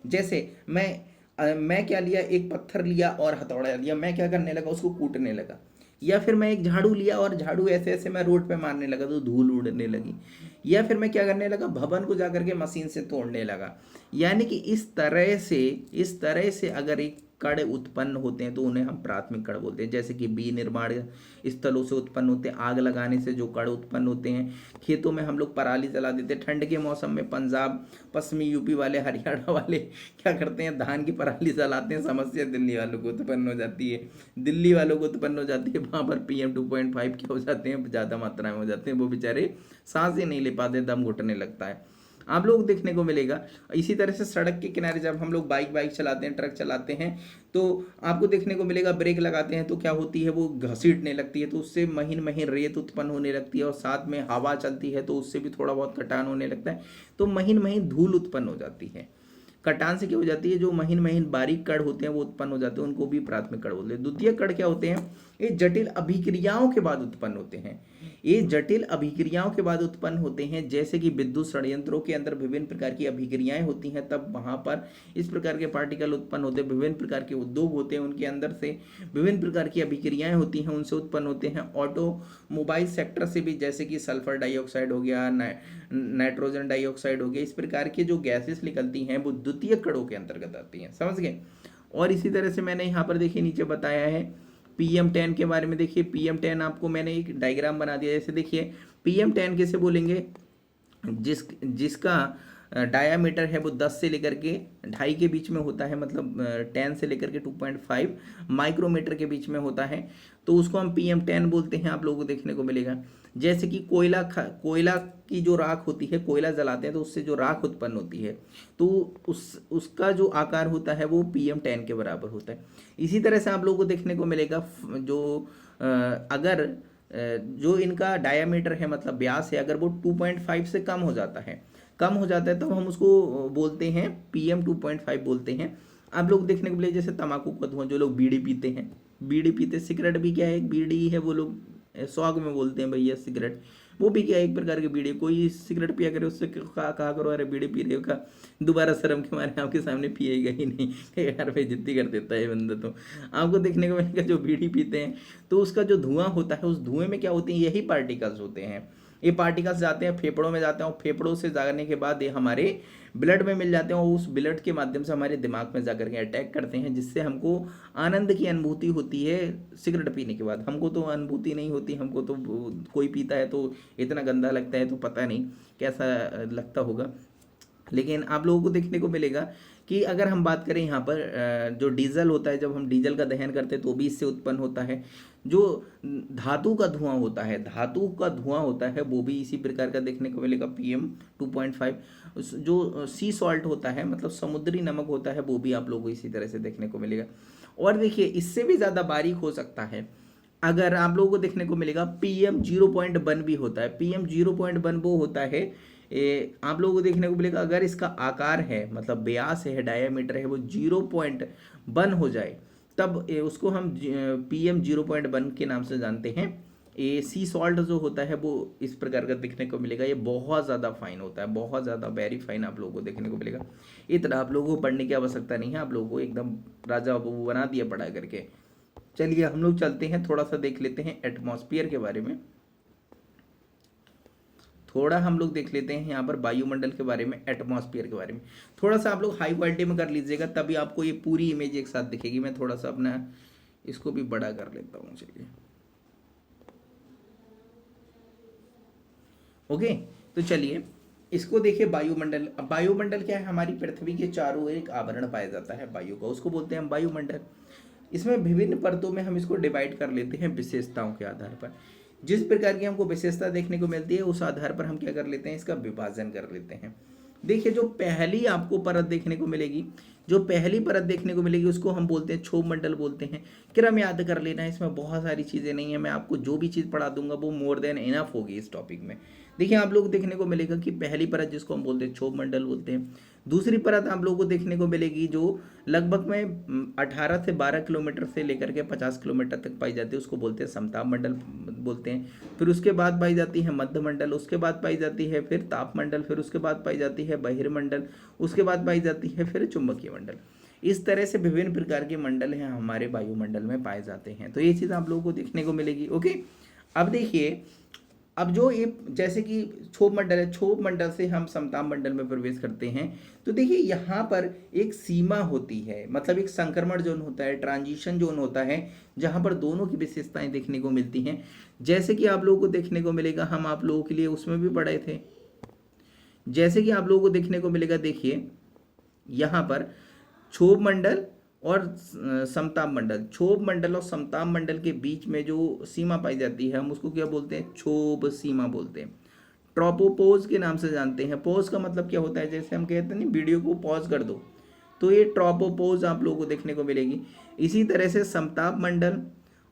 जैसे मैं क्या लिया, एक पत्थर लिया और हथौड़ा लिया, मैं क्या करने लगा, उसको कूटने लगा, या फिर मैं एक झाड़ू लिया और झाड़ू ऐसे ऐसे मैं रोड पे मारने लगा तो धूल उड़ने लगी, या फिर मैं क्या करने लगा, भवन को जाकर के मशीन से तोड़ने लगा। यानी कि इस तरह से अगर एक कण उत्पन्न होते हैं तो उन्हें हम प्राथमिक कण बोलते हैं। जैसे कि विनिर्माण स्थलों से उत्पन्न होते हैं, आग लगाने से जो कण उत्पन्न होते हैं, खेतों में हम लोग पराली जला देते हैं, ठंड के मौसम में पंजाब, पश्चिमी यूपी वाले, हरियाणा वाले क्या करते हैं, धान की पराली जलाते हैं, समस्या दिल्ली वालों को उत्पन्न हो जाती है, दिल्ली वालों को उत्पन्न हो जाती है, वहाँ पर PM2.5 क्या हो जाते हैं, ज़्यादा मात्रा में हो जाते हैं, वो बेचारे सांस ही नहीं ले पाते, दम घुटने लगता है, आप लोग देखने को मिलेगा। इसी तरह से सड़क के किनारे जब हम लोग बाइक चलाते हैं, ट्रक चलाते हैं, तो आपको देखने को मिलेगा ब्रेक लगाते हैं तो क्या होती है, वो घसीटने लगती है, तो उससे महीन महीन रेत उत्पन्न होने लगती है, और साथ में हवा चलती है तो उससे भी थोड़ा बहुत कटान होने लगता है, तो महीन महीन धूल उत्पन्न हो जाती है। कटान से क्या हो जाती है, जो महीन महीन बारीक कण होते हैं वो उत्पन्न हो जाते हैं, उनको भी प्राथमिक कण बोलते हैं। द्वितीय कण क्या होते हैं, ये जटिल अभिक्रियाओं के बाद उत्पन्न होते हैं, ये जटिल अभिक्रियाओं के बाद उत्पन्न होते हैं। जैसे कि विद्युत षड्यंत्रों के अंदर विभिन्न प्रकार की अभिक्रियाएं होती हैं, तब वहां पर इस प्रकार के पार्टिकल उत्पन्न होते हैं। विभिन्न प्रकार के उद्योग होते हैं, उनके अंदर से विभिन्न प्रकार की अभिक्रियाएं होती हैं, उनसे उत्पन्न होते हैं। ऑटोमोबाइल सेक्टर से भी, जैसे कि सल्फर डाइऑक्साइड हो गया, नाइट्रोजन डाइऑक्साइड हो गया, इस प्रकार की जो गैसेस निकलती हैं वो द्वितीय कणों के अंतर्गत आती हैं, समझ गए। और इसी तरह से मैंने यहाँ पर देखिए नीचे बताया है PM10 के बारे में। देखिए PM10 आपको मैंने एक डायग्राम बना दिया, जैसे देखिए PM10 किसे बोलेंगे, जिसका डायामीटर है वो 10 से लेकर के 2.5 के बीच में होता है, मतलब 10 से लेकर के 2.5 माइक्रोमीटर के बीच में होता है, तो उसको हम PM10 बोलते हैं, आप लोगों को देखने को मिलेगा। जैसे कि कोयला की जो राख होती है, कोयला जलाते हैं तो उससे जो राख उत्पन्न होती है, तो उसका जो आकार होता है वो PM10 के बराबर होता है। इसी तरह से आप लोगों को देखने को मिलेगा जो अगर जो इनका डायामीटर है, मतलब व्यास है, अगर वो 2.5 से कम हो जाता है तब हम उसको बोलते हैं PM2.5 बोलते हैं। आप लोग देखने को मिले जैसे तंबाकू का धुआं, जो लोग बीड़ी पीते, सिगरेट भी क्या है, एक बीड़ी है, वो लोग शौक में बोलते हैं भैया सिगरेट, वो भी क्या एक प्रकार की बीड़ी। कोई सिगरेट पिया करे उससे कहा करो अरे बीड़ी पी रहे हो का, दोबारा शर्म के मारे आपके सामने पिएगा ही नहीं, यार बेइज्जती कर देता है बंदा। तो आपको देखने को मिलेगा जो बीड़ी पीते हैं तो उसका जो धुआं होता है, उस धुएं में क्या होते हैं, यही पार्टिकल्स होते हैं। ये पार्टिकल्स जाते हैं फेफड़ों में, जाते हैं, और फेफड़ों से जाने के बाद ये हमारे ब्लड में मिल जाते हैं, और उस ब्लड के माध्यम से हमारे दिमाग में जाकर के अटैक करते हैं, जिससे हमको आनंद की अनुभूति होती है। सिगरेट पीने के बाद हमको तो अनुभूति नहीं होती, हमको तो कोई पीता है तो इतना गंदा लगता है, तो पता नहीं कैसा लगता होगा। लेकिन आप लोगों को देखने को मिलेगा कि अगर हम बात करें यहाँ पर जो डीजल होता है, जब हम डीजल का दहन करते हैं तो भी इससे उत्पन्न होता है। जो धातु का धुआं होता है वो भी इसी प्रकार का देखने को मिलेगा, PM2.5। जो सी सॉल्ट होता है, मतलब समुद्री नमक होता है, वो भी आप लोगों को इसी तरह से देखने को मिलेगा। और देखिए इससे भी ज़्यादा बारीक हो सकता है अगर आप लोगों को देखने को मिलेगा PM0.1 भी होता है। PM0.1 वो होता है, आप लोगों को देखने को मिलेगा अगर इसका आकार है, मतलब व्यास है, डायामीटर है, वो 0.1 हो जाए, तब उसको हम PM0.1 के नाम से जानते हैं। ये सी सॉल्ट जो होता है वो इस प्रकार का देखने को मिलेगा। ये बहुत ज़्यादा फाइन होता है, बहुत ज़्यादा वेरी फाइन आप लोगों को देखने को मिलेगा। इतना आप लोगों को पढ़ने की आवश्यकता नहीं है, आप लोगों को एकदम राजा बाबू बना दिया पढ़ा करके। चलिए हम लोग चलते हैं, थोड़ा सा देख लेते हैं एटमॉस्फेयर के बारे में। थोड़ा हम लोग देख लेते हैं यहाँ पर वायुमंडल के बारे में, एटमॉस्फेयर के बारे में। थोड़ा सा आप लोग हाई क्वालिटी में कर लीजिएगा, तभी आपको ये पूरी इमेज एक साथ दिखेगी। मैं थोड़ा सा अपना इसको भी बड़ा कर लेता हूँ। चलिए ओके, तो चलिए इसको देखिए। वायुमंडल, अब वायुमंडल क्या है? हमारी पृथ्वी के चारों ओर एक आवरण पाया जाता है वायु का, उसको बोलते हैं हम वायुमंडल। इसमें विभिन्न परतों में हम इसको डिवाइड कर लेते हैं विशेषताओं के आधार पर। जिस प्रकार की हमको विशेषता देखने को मिलती है उस आधार पर हम क्या कर लेते हैं, इसका विभाजन कर लेते हैं। देखिए जो पहली आपको परत देखने को मिलेगी, जो पहली परत देखने को मिलेगी उसको हम बोलते हैं क्षोभ मंडल बोलते हैं। क्रम याद कर लेना है, इसमें बहुत सारी चीज़ें नहीं है, मैं आपको जो भी चीज़ पढ़ा दूंगा वो मोर देन इनफ होगी इस टॉपिक में। देखिए आप लोग देखने को मिलेगा कि पहली परत जिसको हम बोलते हैं क्षोभ मंडल बोलते हैं। दूसरी परत आप लोगों को देखने को मिलेगी जो लगभग में 18 से 12 किलोमीटर से लेकर के 50 किलोमीटर तक पाई जाती है, उसको बोलते हैं समताप मंडल बोलते हैं। फिर उसके बाद पाई जाती है मध्य मंडल, उसके बाद पाई जाती है फिर ताप मंडल, फिर उसके बाद पाई जाती है बहिर्मंडल, उसके बाद पाई जाती है फिर चुंबकीय मंडल। इस तरह से विभिन्न प्रकार के मंडल हैं हमारे वायुमंडल में पाए जाते हैं। तो ये चीज़ आप लोगों को देखने को मिलेगी। ओके, अब देखिए, अब जो ये जैसे कि क्षोभ मंडल है, क्षोभ मंडल से हम समताप मंडल में प्रवेश करते हैं, तो देखिए यहाँ पर एक सीमा होती है, मतलब एक संक्रमण जोन होता है, ट्रांजिशन जोन होता है, जहाँ पर दोनों की विशेषताएं देखने को मिलती हैं। जैसे कि आप लोगों को देखने को मिलेगा, हम आप लोगों के लिए उसमें भी पढ़े थे। जैसे कि आप लोगों को देखने को मिलेगा, देखिए यहाँ पर क्षोभ मंडल और समताप मंडल, क्षोभ मंडल और समताप मंडल के बीच में जो सीमा पाई जाती है हम उसको क्या बोलते हैं, क्षोभ सीमा बोलते हैं। ट्रोपोपोज के नाम से जानते हैं। पोज का मतलब क्या होता है, जैसे हम कहते हैं ना वीडियो को पॉज कर दो, तो ये ट्रोपोपोज आप लोगों को देखने को मिलेगी। इसी तरह से समताप मंडल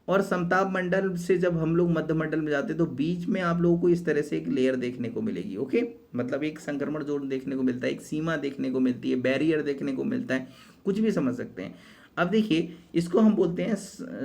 और समताप मंडल से जब हम लोग मध्य मंडल में जाते हैं तो बीच में आप लोगों को इस तरह से एक लेयर देखने को मिलेगी। ओके, मतलब एक संक्रमण जोन देखने को मिलता है, एक सीमा देखने को मिलती है, बैरियर देखने को मिलता है, कुछ भी समझ सकते हैं। अब देखिए इसको हम बोलते हैं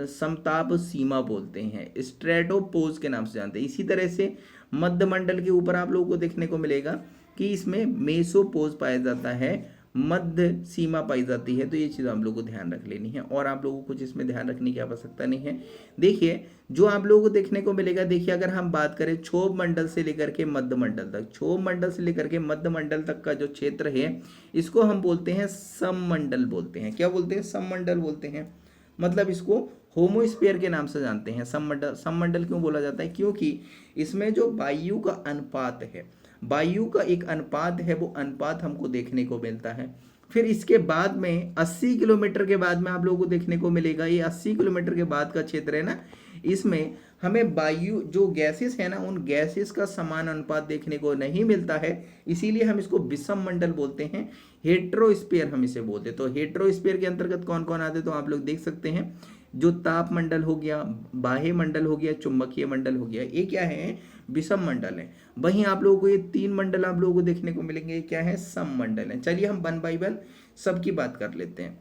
समताप सीमा बोलते हैं, स्ट्रेटोपोज के नाम से जानते हैं। इसी तरह से मध्य मंडल के ऊपर आप लोगों को देखने को मिलेगा कि इसमें मेसोपोज पाया जाता है, मध्य सीमा पाई जाती है। तो ये चीज़ आप लोगों को ध्यान रख लेनी है और आप लोगों को कुछ इसमें ध्यान रखने की आवश्यकता नहीं है। देखिए जो आप लोगों को देखने को मिलेगा, देखिए अगर हम बात करें क्षोभ मंडल से लेकर के मध्य मंडल तक, क्षोभ मंडल से लेकर के मध्य मंडल तक का जो क्षेत्र है इसको हम बोलते हैं सममंडल बोलते हैं। क्या बोलते हैं, सममंडल बोलते हैं। मतलब इसको होमोस्फीयर के नाम से जानते हैं। सममंडल, सममंडल क्यों बोला जाता है, क्योंकि इसमें जो वायु का अनुपात है, वायु का एक अनुपात है, वो अनुपात हमको देखने को मिलता है। फिर इसके बाद में 80 किलोमीटर के बाद में आप लोगों को देखने को मिलेगा, ये 80 किलोमीटर के बाद का क्षेत्र है ना, इसमें हमें वायु जो गैसेस है ना, उन गैसेस का समान अनुपात देखने को नहीं मिलता है, इसीलिए हम इसको विषम मंडल बोलते हैं। हेट्रोस्फीयर हम इसे बोलते हैं। तो हेट्रोस्फीयर के अंतर्गत कौन कौन आते हैं, तो आप लोग देख सकते हैं, जो ताप मंडल हो गया, बाह्य मंडल हो गया, चुंबकीय मंडल हो गया, ये क्या है, विषम मंडल है। वहीं आप लोगों को ये 3 मंडल आप लोगों को देखने को मिलेंगे, क्या है, सम मंडल है। चलिए हम 1 बाय 1 सबकी बात कर लेते हैं।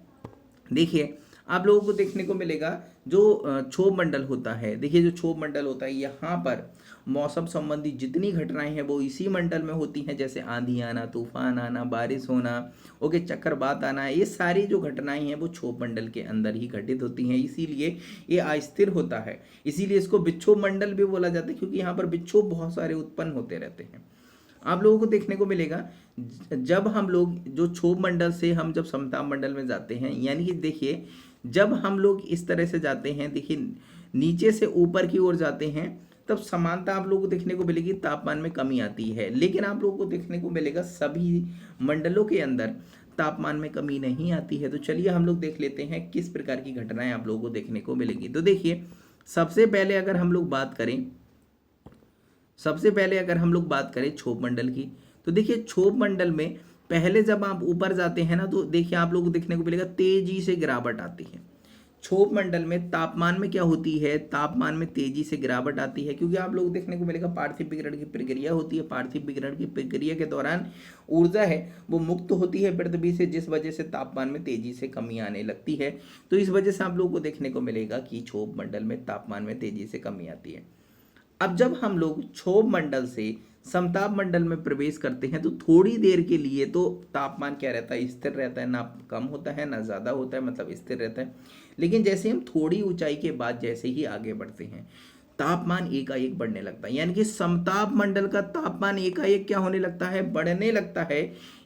देखिए आप लोगों को देखने को मिलेगा जो क्षोभ मंडल होता है, देखिए जो क्षोभ मंडल होता है, यहाँ पर मौसम संबंधी जितनी घटनाएं हैं वो इसी मंडल में होती हैं, जैसे आंधी आना, तूफान आना, बारिश होना, ओके, चक्रवात आना, ये सारी जो घटनाएं हैं वो क्षोभ मंडल के अंदर ही घटित होती हैं, इसीलिए ये अस्थिर होता है। इसीलिए इसको विक्षोभ मंडल भी बोला जाता है, क्योंकि यहाँ पर विक्षोभ बहुत सारे उत्पन्न होते रहते हैं। आप लोगों को देखने को मिलेगा जब हम लोग जो क्षोभ मंडल से हम जब समताप मंडल में जाते हैं, यानी कि देखिए जब हम लोग इस तरह से जाते हैं, देखिए नीचे से ऊपर की ओर जाते हैं, तब समानता आप लोगों को देखने को मिलेगी, तापमान में कमी आती है। लेकिन आप लोगों को देखने को मिलेगा सभी मंडलों के अंदर तापमान में कमी नहीं आती है। तो चलिए हम लोग देख लेते हैं किस प्रकार की घटनाएं आप लोगों को देखने को मिलेंगी। तो देखिए सबसे पहले अगर हम लोग बात करें क्षोभ मंडल की, तो देखिए क्षोभ मंडल में पहले जब आप ऊपर जाते हैं ना, तो देखिए आप लोगों को देखने को मिलेगा तेजी से गिरावट आती है। क्षोभ मंडल में तापमान में क्या होती है, तापमान में तेजी से गिरावट आती है, क्योंकि आप लोग देखने को मिलेगा पार्थिव विकिरण की प्रक्रिया होती है। पार्थिव विकिरण की प्रक्रिया के दौरान ऊर्जा है वो मुक्त होती है पृथ्वी से, जिस वजह से तापमान में तेजी से कमी आने लगती है। तो इस वजह से आप लोगों को देखने को मिलेगा कि क्षोभ मंडल में तापमान में तेजी से कमी आती है। अब जब हम लोग क्षोभ मंडल से समताप मंडल में प्रवेश करते हैं तो थोड़ी देर के लिए तो तापमान क्या रहता है, स्थिर रहता है, ना कम होता है ना ज़्यादा होता है, मतलब स्थिर रहता है। लेकिन जैसे हम थोड़ी ऊंचाई के बाद जैसे ही आगे बढ़ते हैं तापमान एकाएक बढ़ने लगता है, यानी कि समताप मंडल का तापमान एकाएक क्या होने लगता है, बढ़ने लगता है।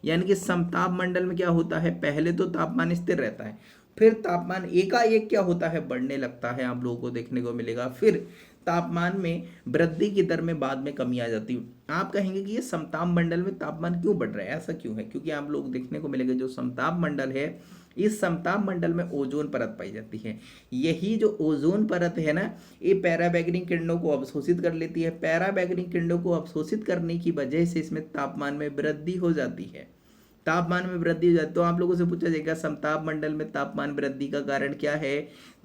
यानी कि समताप मंडल में क्या होता है, पहले तो तापमान स्थिर रहता है, फिर तापमान एकाएक क्या होता है, बढ़ने लगता है, आप लोगों को देखने को मिलेगा। फिर तापमान में वृद्धि की दर में बाद में कमी आ जाती है। आप कहेंगे कि ये समताप मंडल में तापमान क्यों बढ़ रहा है, ऐसा क्यों है? क्योंकि आप लोग देखने को मिलेगा जो समताप मंडल है, इस समताप मंडल में ओजोन परत पाई जाती है। यही जो ओजोन परत है ना, ये पैराबैंगनी किरणों को अवशोषित कर लेती है। पैराबैंगनी किरणों को अवशोषित करने की वजह से इसमें तापमान में वृद्धि हो जाती है। तापमान में वृद्धि हो जाती है तो आप लोगों से पूछा जाएगा समताप मंडल में तापमान वृद्धि का कारण क्या है।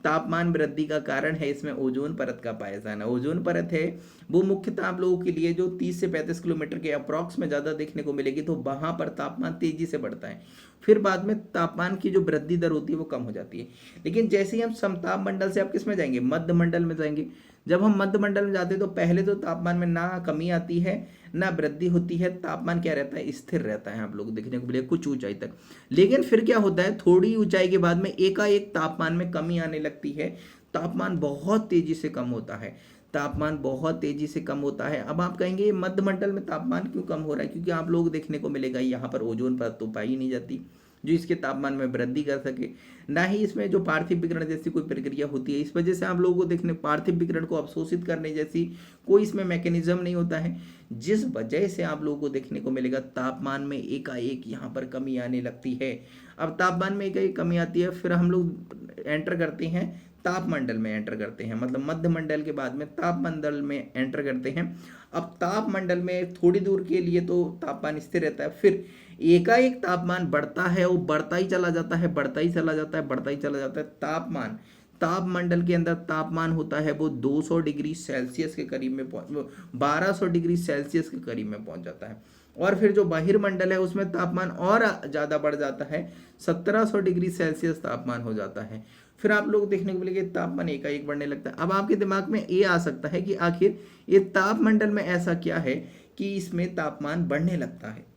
तापमान वृद्धि का कारण है इसमें ओजोन परत का पाया जाना। ओजोन परत है वो मुख्यतः आप लोगों के लिए जो 30 से 35 किलोमीटर के अप्रॉक्स में ज़्यादा देखने को मिलेगी, तो वहाँ पर तापमान तेजी से बढ़ता है, फिर बाद में तापमान की जो वृद्धि दर होती है वो कम हो जाती है। लेकिन जैसे ही हम समताप मंडल से आप किस में जाएंगे, मध्य मंडल में जाएंगे। जब हम मध्य मंडल में जाते हैं तो पहले तो तापमान में ना कमी आती है ना वृद्धि होती है, तापमान क्या रहता है, स्थिर रहता है, आप लोग देखने को मिलेगा कुछ ऊंचाई तक। लेकिन फिर क्या होता है, थोड़ी ऊंचाई के बाद में एकाएक तापमान में कमी आने लगती है, तापमान बहुत तेजी से कम होता है, तापमान बहुत तेजी से कम होता है। अब आप कहेंगे ये मध्य मंडल में तापमान क्यों कम हो रहा है, क्योंकि आप लोग देखने को मिलेगा यहाँ पर ओजोन परत तो पाई नहीं जाती जो इसके तापमान में वृद्धि कर सके, ना ही इसमें जो पार्थिव विकिरण जैसी कोई प्रक्रिया होती है। इस वजह से आप लोगों को देखने पार्थिव विकिरण को अवशोषित करने जैसी कोई इसमें मैकेनिज्म नहीं होता है, जिस वजह से आप लोगों को देखने को मिलेगा तापमान में एकाएक यहाँ पर कमी आने लगती है। अब तापमान में एकाएक कमी आती है, फिर हम लोग एंटर करते हैं तापमंडल में, एंटर करते हैं, मतलब मध्य मंडल के बाद में तापमंडल में एंटर करते हैं। अब तापमंडल में थोड़ी दूर के लिए तो तापमान स्थिर रहता है, फिर एकाएक तापमान बढ़ता है, वो बढ़ता ही चला जाता है, बढ़ता ही चला जाता है, बढ़ता ही चला जाता है। तापमान तापमंडल के अंदर तापमान होता है वो 200 डिग्री सेल्सियस के करीब में 1200 डिग्री सेल्सियस के करीब में पहुंच जाता है। और फिर जो बहिर्मंडल है उसमें तापमान और ज़्यादा बढ़ जाता है, 1700 डिग्री सेल्सियस तापमान हो जाता है। फिर आप लोग देखने को मिलेगा तापमान एकाएक बढ़ने लगता है। अब आपके दिमाग में ये आ सकता है कि आखिर ये तापमंडल में ऐसा क्या है कि इसमें तापमान बढ़ने लगता है।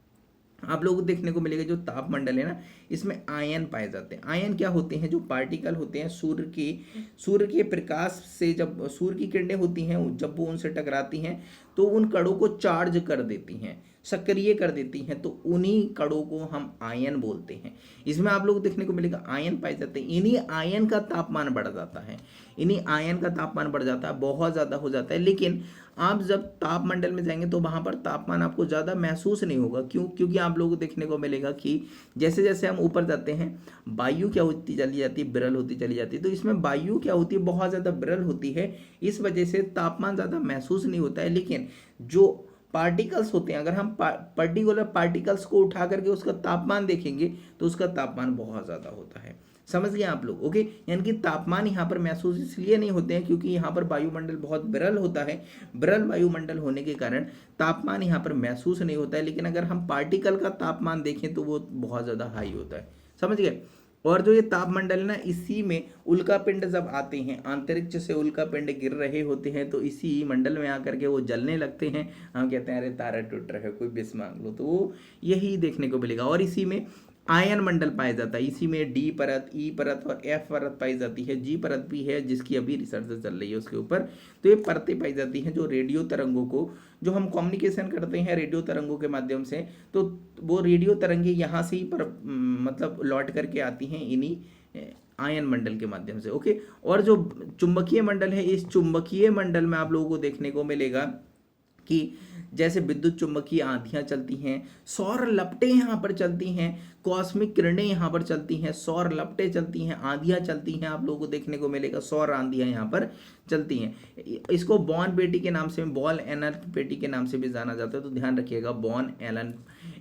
आप लोगों को देखने को मिलेगा जो तापमंडल है ना, इसमें आयन पाए जाते हैं। आयन क्या होते हैं, जो पार्टिकल होते हैं सूर्य के प्रकाश से, जब सूर्य की किरणें होती हैं जब वो उनसे टकराती हैं तो उन कणों को चार्ज कर देती हैं, सक्रिय कर देती हैं, तो उन्हीं कणों को हम आयन बोलते हैं। इसमें आप लोग देखने को मिलेगा आयन पाए जाते हैं। इन्हीं आयन का तापमान बढ़ जाता है, इन्हीं आयन का तापमान बढ़ जाता है, बहुत ज़्यादा हो जाता है। लेकिन आप जब तापमंडल में जाएंगे तो वहाँ पर तापमान आपको ज़्यादा महसूस नहीं होगा। क्यों? क्योंकि आप लोगों को देखने को मिलेगा कि जैसे जैसे हम ऊपर जाते हैं वायु क्या होती चली जाती है, विरल होती चली जाती है। तो इसमें वायु क्या होती है, बहुत ज़्यादा विरल होती है, इस वजह से तापमान ज़्यादा महसूस नहीं होता है। लेकिन जो पार्टिकल्स होते हैं, अगर हम पर्टिकुलर पार्टिकल्स को उठा करके उसका तापमान देखेंगे तो उसका तापमान बहुत ज़्यादा होता है। समझ गए आप लोग? ओके, यानी कि तापमान यहाँ पर महसूस इसलिए नहीं होते हैं क्योंकि यहाँ पर वायुमंडल बहुत विरल होता है। विरल वायुमंडल होने के कारण तापमान यहाँ पर महसूस नहीं होता है। लेकिन अगर हम पार्टिकल का तापमान देखें तो वो बहुत ज़्यादा हाई होता है। समझ गए? और जो ये तापमंडल है ना, इसी में उल्कापिंड जब आते हैं, अंतरिक्ष से उल्कापिंड गिर रहे होते हैं तो इसी मंडल में आकर के वो जलने लगते हैं। हम कहते हैं अरे तारा टूट रहा है, कोई विश मांग लो, तो वो यही देखने को मिलेगा। और इसी में आयन मंडल पाया जाता है, इसी में डी परत, ई परत और एफ परत पाई जाती है। जी परत भी है जिसकी अभी रिसर्च चल रही है उसके ऊपर। तो ये परतें पाई जाती हैं जो रेडियो तरंगों को, जो हम कम्युनिकेशन करते हैं रेडियो तरंगों के माध्यम से, तो वो रेडियो तरंगे यहाँ से ही मतलब लौट करके आती हैं इन्हीं आयन मंडल के माध्यम से। ओके, और जो चुंबकीय मंडल है, इस चुंबकीय मंडल में आप लोगों को देखने को मिलेगा कि जैसे विद्युत चुंबकीय आंधियाँ चलती हैं, सौर लपटें यहाँ पर चलती हैं, कॉस्मिक किरणें यहाँ पर चलती हैं, सौर लपटें चलती हैं, आंधियाँ चलती हैं, आप लोगों को देखने को मिलेगा सौर आंधियाँ यहाँ पर चलती हैं। इसको बॉर्न पेटी के नाम से, बॉल एनल पेटी के नाम से भी जाना जाता है। तो ध्यान रखिएगा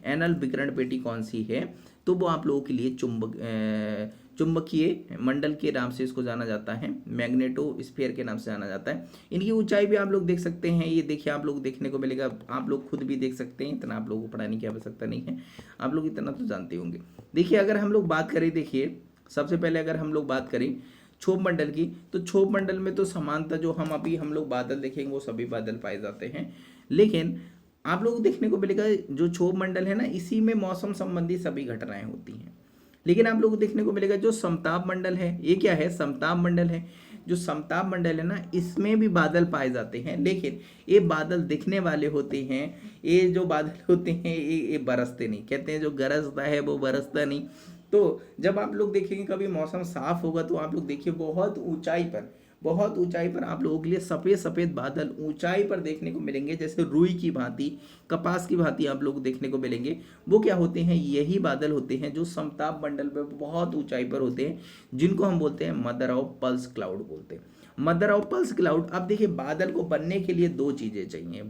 एनल विकिरण पेटी कौन सी है, तो वो आप लोगों के लिए चुंबकीय मंडल के नाम से इसको जाना जाता है, मैग्नेटोस्फीयर के नाम से जाना जाता है। इनकी ऊंचाई भी आप लोग देख सकते हैं, ये देखिए आप लोग देखने को मिलेगा, आप लोग खुद भी देख सकते हैं, इतना आप लोगों को पढ़ाने की आवश्यकता नहीं है, आप लोग इतना तो जानते होंगे। देखिए अगर हम लोग बात करें, देखिए सबसे पहले अगर हम लोग बात करें क्षोभ मंडल की, तो क्षोभ मंडल में तो समानता जो हम लोग बादल देखेंगे वो सभी बादल पाए जाते हैं, लेकिन आप लोग देखने को मिलेगा जो क्षोभ मंडल है ना, इसी में मौसम संबंधी सभी घटनाएं होती हैं। लेकिन आप लोग को देखने को मिलेगा जो समताप मंडल है, ये क्या है, समताप मंडल है। जो समताप मंडल है ना, इसमें भी बादल पाए जाते हैं, लेकिन ये बादल दिखने वाले होते हैं, ये जो बादल होते हैं ये बरसते नहीं, कहते हैं जो गरजता है वो बरसता नहीं। तो जब आप लोग देखेंगे कभी मौसम साफ होगा तो आप लोग देखिए बहुत ऊंचाई पर आप लोगों के लिए सफ़ेद सफ़ेद बादल ऊंचाई पर देखने को मिलेंगे, जैसे रुई की भांति, कपास की भांति आप लोग देखने को मिलेंगे। वो क्या होते हैं, यही बादल होते हैं जो समताप मंडल पर बहुत ऊंचाई पर होते हैं, जिनको हम बोलते हैं मदर ऑफ पल्स क्लाउड बोलते हैं, मदर ऑफ पल्स क्लाउड। अब देखिए बादल को बनने के लिए दो चीज़ें चाहिए,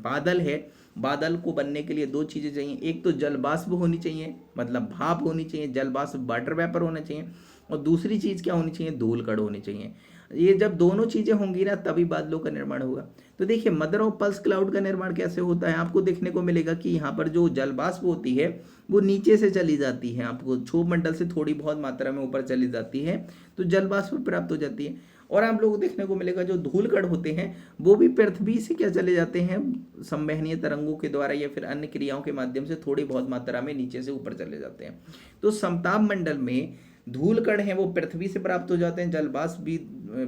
बादल को बनने के लिए दो चीज़ें चाहिए, एक तो जल वाष्प होनी चाहिए, मतलब भाप होनी चाहिए, जल वाष्प वाटर वेपर होना चाहिए, और दूसरी चीज़ क्या होनी चाहिए, धूल कण होनी चाहिए। ये जब दोनों चीज़ें होंगी ना तभी बादलों का निर्माण होगा। तो देखिए मदर ऑफ पल्स क्लाउड का निर्माण कैसे होता है, आपको देखने को मिलेगा कि यहाँ पर जो जल वाष्प होती है वो नीचे से चली जाती है, आपको क्षोभ मंडल से थोड़ी बहुत मात्रा में ऊपर चली जाती है, तो जल वाष्प प्राप्त हो जाती है। और आप लोगों को देखने को मिलेगा जो धूल कण होते हैं वो भी पृथ्वी से क्या चले जाते हैं, संवहनीय तरंगों के द्वारा या फिर अन्य क्रियाओं के माध्यम से थोड़ी बहुत मात्रा में नीचे से ऊपर चले जाते हैं। तो समताप मंडल में धूल कण हैं वो पृथ्वी से प्राप्त हो जाते हैं, जल वाष्प भी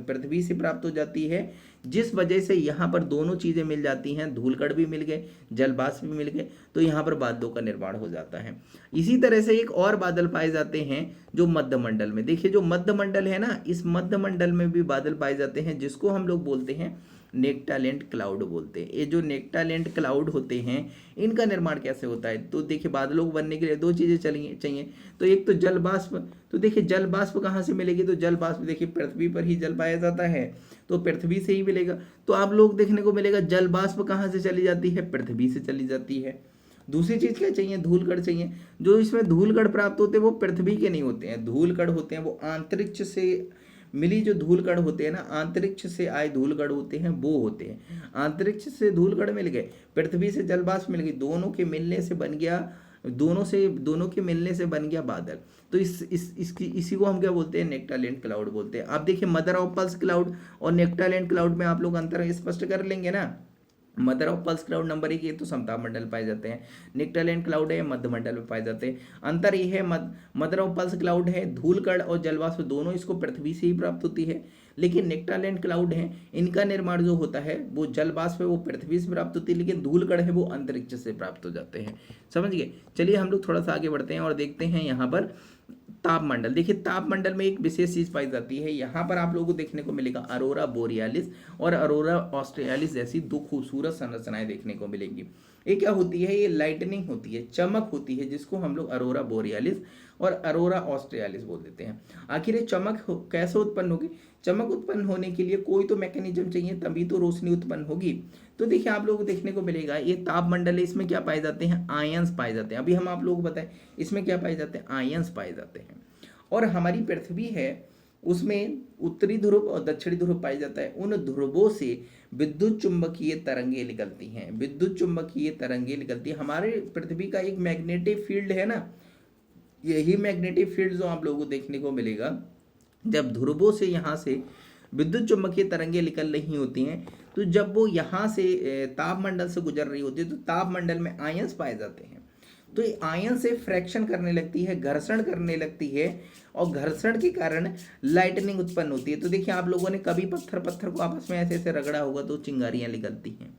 पृथ्वी से प्राप्त हो जाती है, जिस वजह से यहाँ पर दोनों चीज़ें मिल जाती हैं, धूल कण भी मिल गए, जल वाष्प भी मिल गए, तो यहाँ पर बादलों का निर्माण हो जाता है। इसी तरह से एक और बादल पाए जाते हैं जो मध्य मंडल में, देखिए जो मध्य मंडल है ना, इस मध्य मंडल में भी बादल पाए जाते हैं, जिसको हम लोग बोलते हैं नेक्टालेंट क्लाउड बोलते हैं। ये जो नेक्टालेंट क्लाउड होते हैं इनका निर्माण कैसे होता है, तो देखिए बादलों को बनने के लिए दो चीज़ें चाहिए, तो एक तो जल वाष्प, तो देखिए जल वाष्प कहाँ से मिलेगी, तो जल वाष्प देखिए पृथ्वी पर ही जल पाया जाता है, तो पृथ्वी से ही मिलेगा। तो आप लोग देखने को मिलेगा जल वाष्प कहाँ से चली जाती है, पृथ्वी से चली जाती है। दूसरी चीज़ क्या चाहिए, धूल कण चाहिए। जो इसमें धूल कण प्राप्त होते हैं वो पृथ्वी के नहीं होते हैं, धूल कण होते हैं वो अंतरिक्ष से मिली, जो धूल कण होते हैं ना, अंतरिक्ष से आए धूल कण होते हैं वो होते हैं। अंतरिक्ष से धूल कण मिल गए, पृथ्वी से जल वाष्प मिल गई, दोनों के मिलने से बन गया बादल। तो इसी को हम क्या बोलते हैं, नेक्टालेंट क्लाउड बोलते हैं। आप देखिए मदर ऑफ पल्स क्लाउड और नेक्टालेंट क्लाउड में आप लोग अंतर स्पष्ट कर लेंगे ना। Mother of pulse cloud number 1 ये तो समताप मंडल पाए जाते हैं, नेक्टालेंट क्लाउड है मध्य मंडल में पाए जाते हैं। अंतर ये है मदर ऑफ पल्स क्लाउड है धूल कण और जलवाष्प दोनों इसको पृथ्वी से ही प्राप्त होती है, लेकिन नेक्टालेंट क्लाउड है इनका निर्माण जो होता है वो जलवाष्प है वो पृथ्वी से प्राप्त होती है, लेकिन धूल कण है वो अंतरिक्ष से प्राप्त हो जाते हैं। समझ गए। चलिए हम लोग थोड़ा सा आगे बढ़ते हैं और देखते हैं यहाँ पर तापमंडल। देखिए तापमंडल में एक विशेष चीज पाई जाती है, यहाँ पर आप लोगों को देखने को मिलेगा अरोरा बोरियालिस और अरोरा ऑस्ट्रियालिस जैसी दो खूबसूरत संरचनाएं देखने को मिलेंगी। ये क्या होती है, ये लाइटनिंग होती है, चमक होती है, जिसको हम लोग अरोरा बोरियालिस और अरोरा ऑस्ट्रियालिस बोल देते हैं। आखिर ये चमक कैसे उत्पन्न होगी, चमक उत्पन्न होने के लिए कोई तो मैकेनिज्म चाहिए, तभी तो रोशनी उत्पन्न होगी। तो देखिए आप लोगों को देखने को मिलेगा ये तापमंडल है, इसमें क्या पाए जाते हैं, आयंस पाए जाते हैं। अभी हम आप लोगों को बताएं इसमें क्या पाए जाते हैं, आयंस पाए जाते हैं। और हमारी पृथ्वी है उसमें उत्तरी ध्रुव और दक्षिणी ध्रुव पाया जाता है, उन ध्रुवों से विद्युत चुंबकीय तरंगे निकलती हैं, विद्युत चुंबकीय तरंगे निकलती है। हमारे पृथ्वी का एक मैग्नेटिक फील्ड है ना, यही मैग्नेटिक फील्ड जो आप लोगों को देखने को मिलेगा, जब ध्रुवों से यहाँ से विद्युत चुंबकीय तरंगे निकल रही होती हैं, तो जब वो यहाँ से तापमंडल से गुजर रही होती है तो तापमंडल में आयंस पाए जाते हैं। तो ये आयन से फ्रैक्शन करने लगती है, घर्षण करने लगती है, और घर्षण के कारण लाइटनिंग उत्पन्न होती है। तो देखिए आप लोगों ने कभी पत्थर को आपस में ऐसे ऐसे रगड़ा होगा तो चिंगारियाँ निकलती हैं।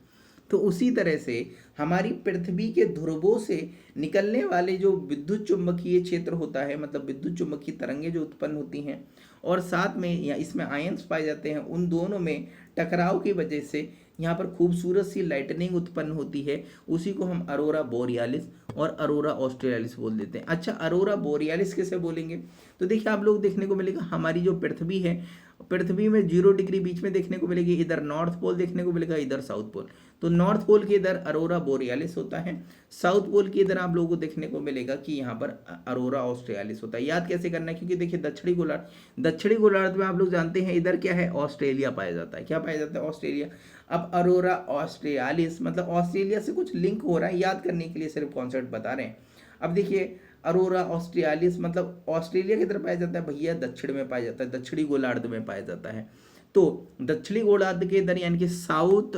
तो उसी तरह से हमारी पृथ्वी के ध्रुवों से निकलने वाले जो विद्युत चुंबकीय क्षेत्र होता है, मतलब विद्युत चुंबकीय तरंगे जो उत्पन्न होती हैं और साथ में या इसमें आयंस पाए जाते हैं, उन दोनों में टकराव की वजह से यहाँ पर खूबसूरत सी लाइटनिंग उत्पन्न होती है। उसी को हम अरोरा बोरियालिस और अरोरा ऑस्ट्रियालिस बोल देते हैं। अच्छा, अरोरा बोरियालिस कैसे बोलेंगे, तो देखिए आप लोग देखने को मिलेगा हमारी जो पृथ्वी है पृथ्वी में 0 डिग्री बीच में देखने को मिलेगी, इधर नॉर्थ पोल देखने को मिलेगा, इधर साउथ पोल। तो नॉर्थ पोल के इधर अरोरा बोरियालिस होता है, साउथ पोल के इधर आप लोगों को देखने को मिलेगा कि यहाँ पर अरोरा ऑस्ट्रेलिस होता है। याद कैसे करना है, क्योंकि देखिए दक्षिणी गोलार्ध में आप लोग जानते हैं इधर क्या है, ऑस्ट्रेलिया पाया जाता है। क्या पाया जाता है, ऑस्ट्रेलिया। अब अरोरा ऑस्ट्रेलिस मतलब ऑस्ट्रेलिया से कुछ लिंक हो रहा है, याद करने के लिए सिर्फ कॉन्सेप्ट बता रहे हैं। अब देखिए अरोरा ऑस्ट्रेलिस मतलब ऑस्ट्रेलिया किधर पाया जाता है भैया, दक्षिण में पाया जाता है, दक्षिणी गोलार्ध में पाया जाता है। तो दक्षिणी गोलार्ध के इधर यानी कि साउथ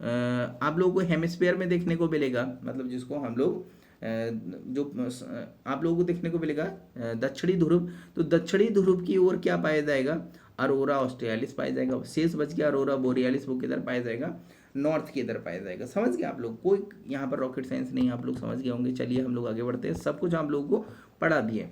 आप लोगों को हेमिस्फीयर में देखने को मिलेगा, मतलब जिसको हम लोग जो आप लोगों को देखने को मिलेगा दक्षिणी ध्रुव। तो दक्षिणी ध्रुव की ओर क्या पाया जाएगा, अरोरा ऑस्ट्रेलिस पाया जाएगा। शेष बच गया अरोरा बोरियालिस, वो किधर पाया जाएगा, नॉर्थ के इधर पाया जाएगा। समझ गए आप लोग, कोई यहाँ पर रॉकेट साइंस नहीं, आप लोग समझ गए होंगे। चलिए हम लोग आगे बढ़ते हैं, सब कुछ आप लोगों को पढ़ा दिए।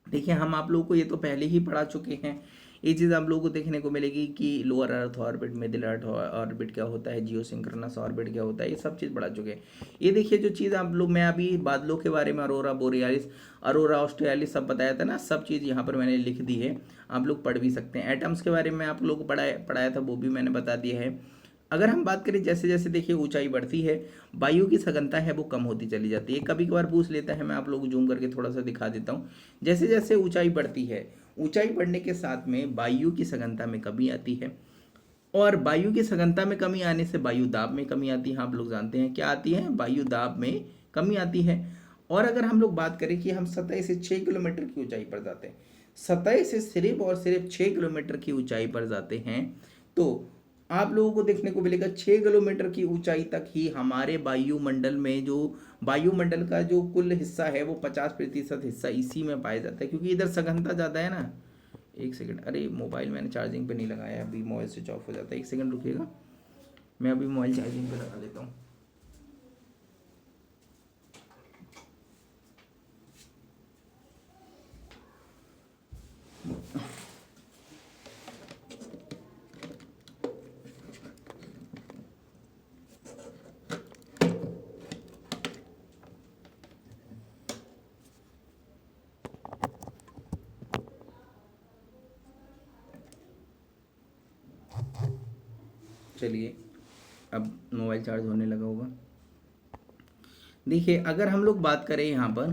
देखिए हम आप लोगों को ये तो पहले ही पढ़ा चुके हैं। ये चीज़ आप लोगों को देखने को मिलेगी कि lower earth orbit, middle earth orbit क्या होता है, जियोसिंक्रोनस ऑर्बिट क्या होता है, ये सब चीज़ पढ़ा चुके हैं। ये देखिए जो चीज़ आप लोग, मैं अभी बादलों के बारे में अरोरा बोरियालिस, अरोरा ऑस्ट्रेलिस सब बताया था ना, सब चीज़ यहाँ पर मैंने लिख दी है, आप लोग पढ़ भी सकते हैं। एटम्स के बारे में आप लोग को पढ़ाया था, वो भी मैंने बता दिया है। अगर हम बात करें जैसे जैसे देखिए ऊंचाई बढ़ती है, वायु की सघनता है वो कम होती चली जाती है। कभी कभार पूछ लेता है, मैं आप लोगों को जूम करके थोड़ा सा दिखा देता हूँ। जैसे जैसे ऊंचाई बढ़ती है, ऊंचाई बढ़ने के साथ में वायु की सघनता में कमी आती है, और वायु की सघनता में कमी आने से वायु दाब में कमी आती है। आप लोग जानते हैं क्या आती है, वायु दाब में कमी आती है। और अगर हम लोग बात करें कि हम सतह से 6 किलोमीटर की ऊंचाई पर जाते हैं, सतह से सिर्फ और सिर्फ 6 किलोमीटर की ऊंचाई पर जाते हैं, तो आप लोगों को देखने को मिलेगा 6 किलोमीटर की ऊंचाई तक ही हमारे वायुमंडल में जो वायुमंडल का जो कुल हिस्सा है वो 50% हिस्सा इसी में पाया जाता है, क्योंकि इधर सघनता ज़्यादा है ना। एक सेकंड, अरे मोबाइल मैंने चार्जिंग पे नहीं लगाया, अभी मोबाइल स्विच ऑफ हो जाता है। एक सेकंड रुकिएगा, मैं अभी मोबाइल चार्जिंग पे लगा लेता हूँ। चलिए अब मोबाइल चार्ज होने लगा होगा। देखिए अगर हम लोग बात करें यहाँ पर,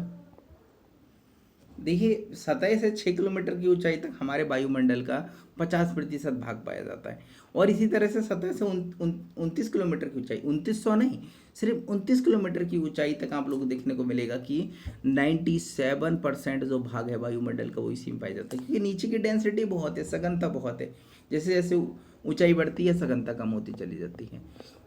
देखिए सतह से 6 किलोमीटर की ऊंचाई तक हमारे वायुमंडल का 50% भाग पाया जाता है। और इसी तरह से सतह से 29 किलोमीटर की ऊंचाई, 2900 नहीं, सिर्फ 29 किलोमीटर की ऊंचाई तक आप लोगों को देखने को मिलेगा कि 97% जो भाग है वायुमंडल का वो इसी में पाया जाता है, क्योंकि नीचे की डेंसिटी बहुत है, सघनता बहुत है। जैसे जैसे ऊंचाई बढ़ती है सघनता कम होती चली जाती है।